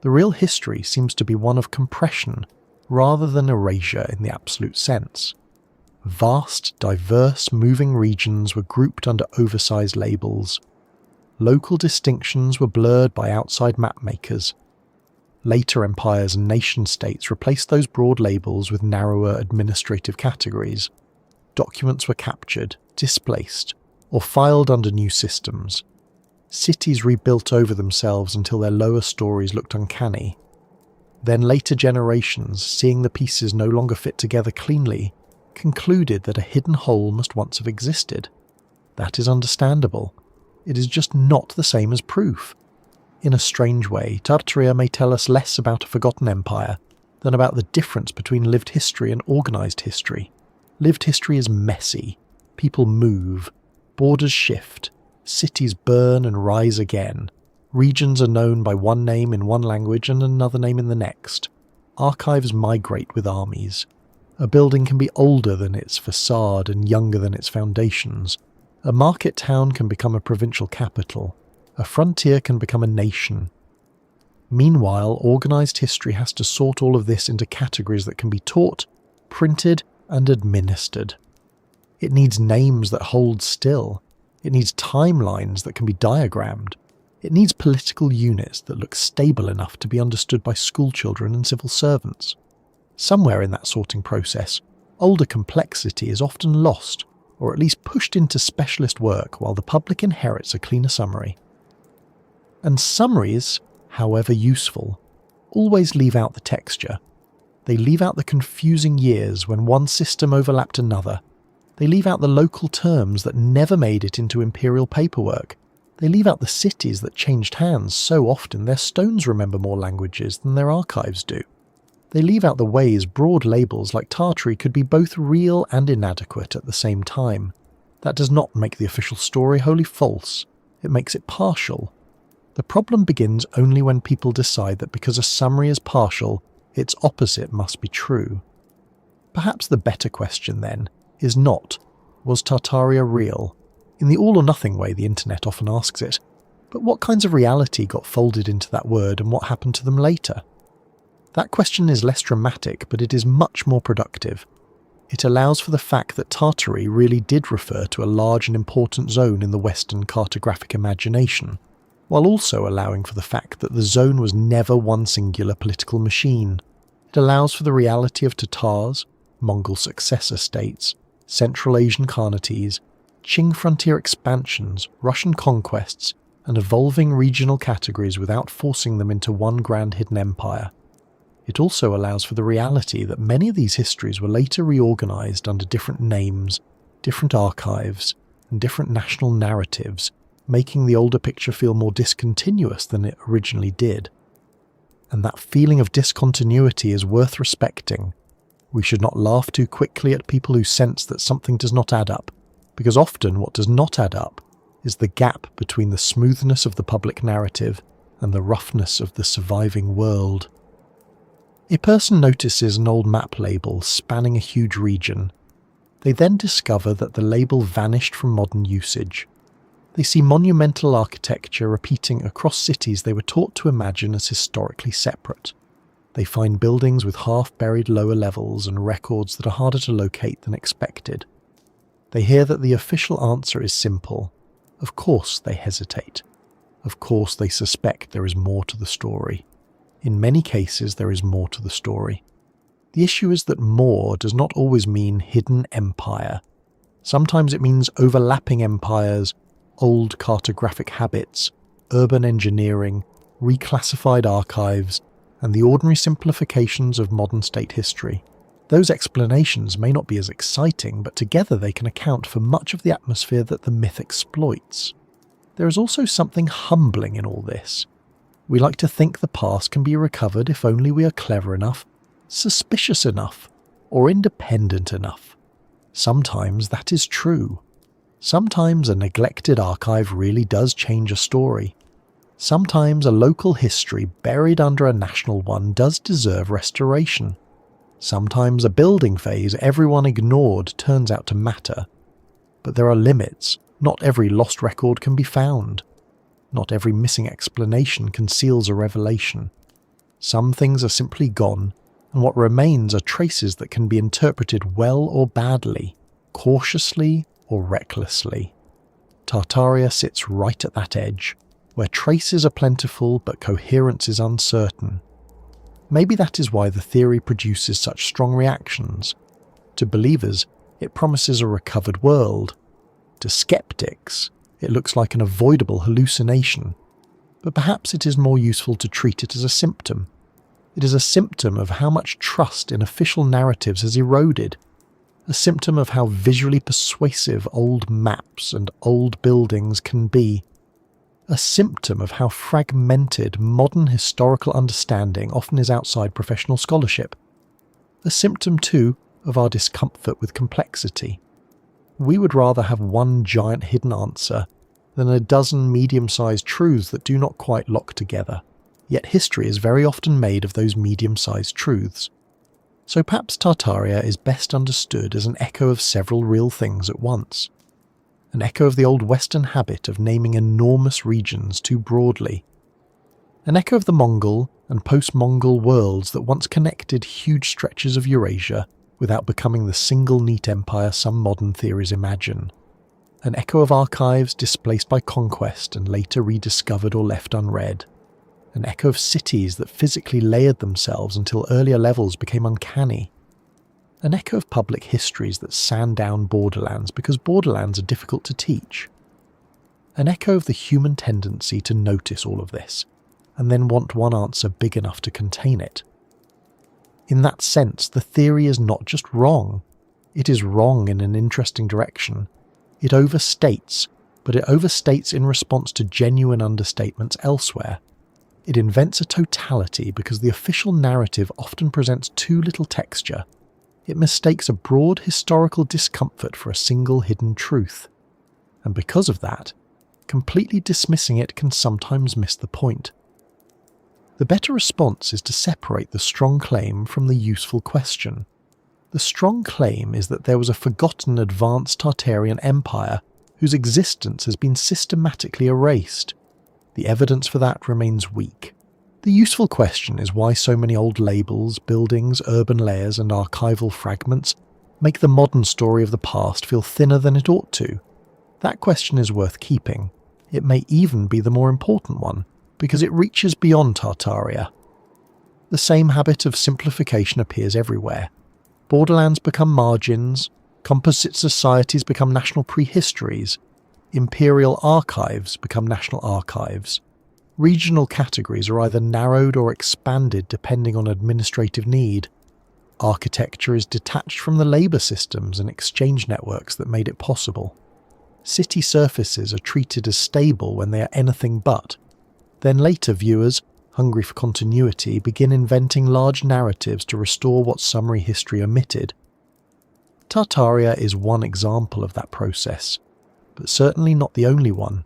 A: The real history seems to be one of compression rather than erasure in the absolute sense. Vast, diverse, moving regions were grouped under oversized labels. Local distinctions were blurred by outside mapmakers. Later empires and nation-states replaced those broad labels with narrower administrative categories. Documents were captured, displaced, or filed under new systems. Cities rebuilt over themselves until their lower stories looked uncanny. Then later generations, seeing the pieces no longer fit together cleanly, concluded that a hidden whole must once have existed. That is understandable. It is just not the same as proof. In a strange way, Tartaria may tell us less about a forgotten empire than about the difference between lived history and organised history. Lived history is messy. People move. Borders shift. Cities burn and rise again. Regions are known by one name in one language and another name in the next. Archives migrate with armies. A building can be older than its facade and younger than its foundations. A market town can become a provincial capital. A frontier can become a nation. Meanwhile, organised history has to sort all of this into categories that can be taught, printed, and administered. It needs names that hold still. It needs timelines that can be diagrammed. It needs political units that look stable enough to be understood by schoolchildren and civil servants. Somewhere in that sorting process, older complexity is often lost, or at least pushed into specialist work while the public inherits a cleaner summary. And summaries, however useful, always leave out the texture. They leave out the confusing years when one system overlapped another. They leave out the local terms that never made it into imperial paperwork. They leave out the cities that changed hands so often their stones remember more languages than their archives do. They leave out the ways broad labels like Tartary could be both real and inadequate at the same time. That does not make the official story wholly false. It makes it partial. The problem begins only when people decide that because a summary is partial, its opposite must be true. Perhaps the better question, then, is not, was Tartaria real? In the all-or-nothing way the internet often asks it, but what kinds of reality got folded into that word and what happened to them later? That question is less dramatic, but it is much more productive. It allows for the fact that Tartary really did refer to a large and important zone in the Western cartographic imagination, while also allowing for the fact that the zone was never one singular political machine. It allows for the reality of Tatars, Mongol successor states, Central Asian Khanates, Qing frontier expansions, Russian conquests, and evolving regional categories without forcing them into one grand hidden empire. It also allows for the reality that many of these histories were later reorganized under different names, different archives, and different national narratives, making the older picture feel more discontinuous than it originally did. And that feeling of discontinuity is worth respecting. We should not laugh too quickly at people who sense that something does not add up, because often what does not add up is the gap between the smoothness of the public narrative and the roughness of the surviving world. A person notices an old map label spanning a huge region. They then discover that the label vanished from modern usage. They see monumental architecture repeating across cities they were taught to imagine as historically separate. They find buildings with half-buried lower levels and records that are harder to locate than expected. They hear that the official answer is simple. Of course they hesitate. Of course they suspect there is more to the story. In many cases there is more to the story. The issue is that more does not always mean hidden empire. Sometimes it means overlapping empires, old cartographic habits, urban engineering, reclassified archives, and the ordinary simplifications of modern state history. Those explanations may not be as exciting, but together they can account for much of the atmosphere that the myth exploits. There is also something humbling in all this. We like to think the past can be recovered if only we are clever enough, suspicious enough, or independent enough. Sometimes that is true. Sometimes a neglected archive really does change a story. Sometimes a local history buried under a national one does deserve restoration. Sometimes a building phase everyone ignored turns out to matter. But there are limits. Not every lost record can be found. Not every missing explanation conceals a revelation. Some things are simply gone, and what remains are traces that can be interpreted well or badly, cautiously or recklessly. Tartaria sits right at that edge, where traces are plentiful but coherence is uncertain. Maybe that is why the theory produces such strong reactions. To believers, it promises a recovered world. To skeptics, it looks like an avoidable hallucination. But perhaps it is more useful to treat it as a symptom. It is a symptom of how much trust in official narratives has eroded. A symptom of how visually persuasive old maps and old buildings can be. A symptom of how fragmented modern historical understanding often is outside professional scholarship. A symptom, too, of our discomfort with complexity. We would rather have one giant hidden answer than a dozen medium-sized truths that do not quite lock together. Yet history is very often made of those medium-sized truths. So perhaps Tartaria is best understood as an echo of several real things at once. An echo of the old Western habit of naming enormous regions too broadly. An echo of the Mongol and post-Mongol worlds that once connected huge stretches of Eurasia without becoming the single neat empire some modern theories imagine. An echo of archives displaced by conquest and later rediscovered or left unread. An echo of cities that physically layered themselves until earlier levels became uncanny. An echo of public histories that sand down borderlands because borderlands are difficult to teach. An echo of the human tendency to notice all of this, and then want one answer big enough to contain it. In that sense, the theory is not just wrong. It is wrong in an interesting direction. It overstates, but it overstates in response to genuine understatements elsewhere. It invents a totality because the official narrative often presents too little texture. It mistakes a broad historical discomfort for a single hidden truth. And because of that, completely dismissing it can sometimes miss the point. The better response is to separate the strong claim from the useful question. The strong claim is that there was a forgotten advanced Tartarian empire whose existence has been systematically erased. The evidence for that remains weak. The useful question is why so many old labels, buildings, urban layers and archival fragments make the modern story of the past feel thinner than it ought to. That question is worth keeping. It may even be the more important one, because it reaches beyond Tartaria. The same habit of simplification appears everywhere. Borderlands become margins, composite societies become national prehistories, Imperial archives become national archives. Regional categories are either narrowed or expanded depending on administrative need. Architecture is detached from the labour systems and exchange networks that made it possible. City surfaces are treated as stable when they are anything but. Then later viewers, hungry for continuity, begin inventing large narratives to restore what summary history omitted. Tartaria is one example of that process, but certainly not the only one,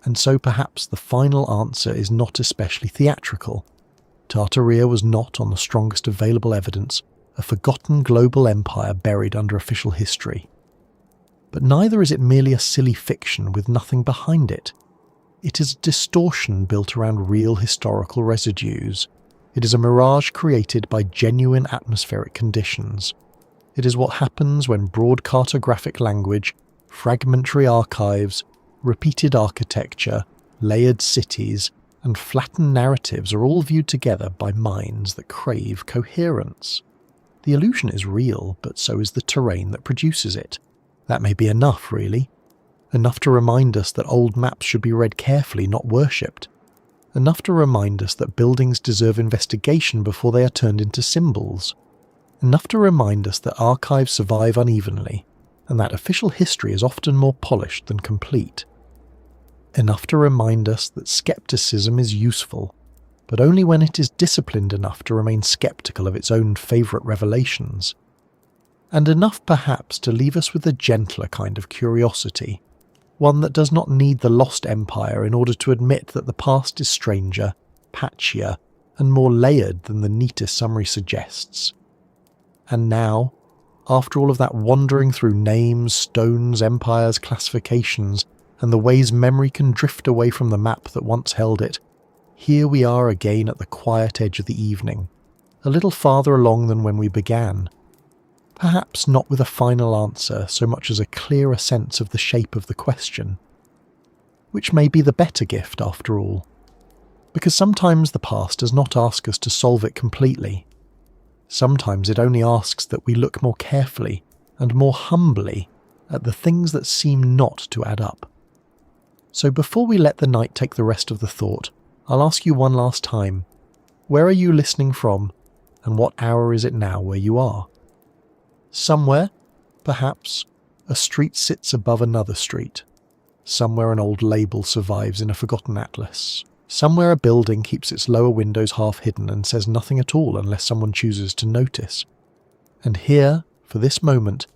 A: and so perhaps the final answer is not especially theatrical. Tartaria was not, on the strongest available evidence, a forgotten global empire buried under official history. But neither is it merely a silly fiction with nothing behind it. It is a distortion built around real historical residues. It is a mirage created by genuine atmospheric conditions. It is what happens when broad cartographic language, fragmentary archives, repeated architecture, layered cities, and flattened narratives are all viewed together by minds that crave coherence. The illusion is real, but so is the terrain that produces it. That may be enough, really. Enough to remind us that old maps should be read carefully, not worshipped. Enough to remind us that buildings deserve investigation before they are turned into symbols. Enough to remind us that archives survive unevenly, and that official history is often more polished than complete. Enough to remind us that skepticism is useful, but only when it is disciplined enough to remain sceptical of its own favourite revelations, and enough perhaps to leave us with a gentler kind of curiosity, one that does not need the lost empire in order to admit that the past is stranger, patchier, and more layered than the neatest summary suggests. And now, after all of that wandering through names, stones, empires, classifications, and the ways memory can drift away from the map that once held it, here we are again at the quiet edge of the evening, a little farther along than when we began. Perhaps not with a final answer so much as a clearer sense of the shape of the question. Which may be the better gift after all, because sometimes the past does not ask us to solve it completely. Sometimes it only asks that we look more carefully and more humbly at the things that seem not to add up. So before we let the night take the rest of the thought, I'll ask you one last time, where are you listening from, and what hour is it now where you are? Somewhere, perhaps, a street sits above another street. Somewhere an old label survives in a forgotten atlas. Somewhere a building keeps its lower windows half hidden and says nothing at all unless someone chooses to notice. And here, for this moment,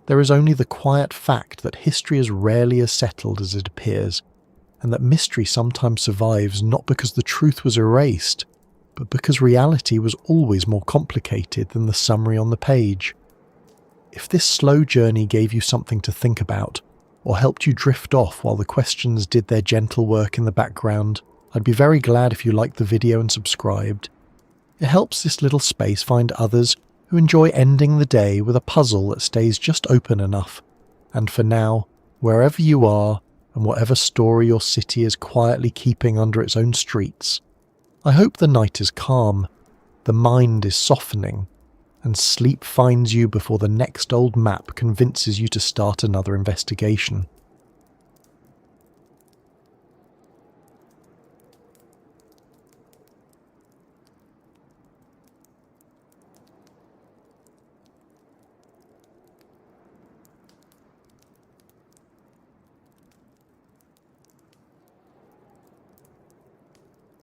A: there is only the quiet fact that history is rarely as settled as it appears, and that mystery sometimes survives not because the truth was erased, but because reality was always more complicated than the summary on the page. If this slow journey gave you something to think about, or helped you drift off while the questions did their gentle work in the background, I'd be very glad if you liked the video and subscribed. It helps this little space find others who enjoy ending the day with a puzzle that stays just open enough. And for now, wherever you are, and whatever story your city is quietly keeping under its own streets, I hope the night is calm, the mind is softening, and sleep finds you before the next old map convinces you to start another investigation.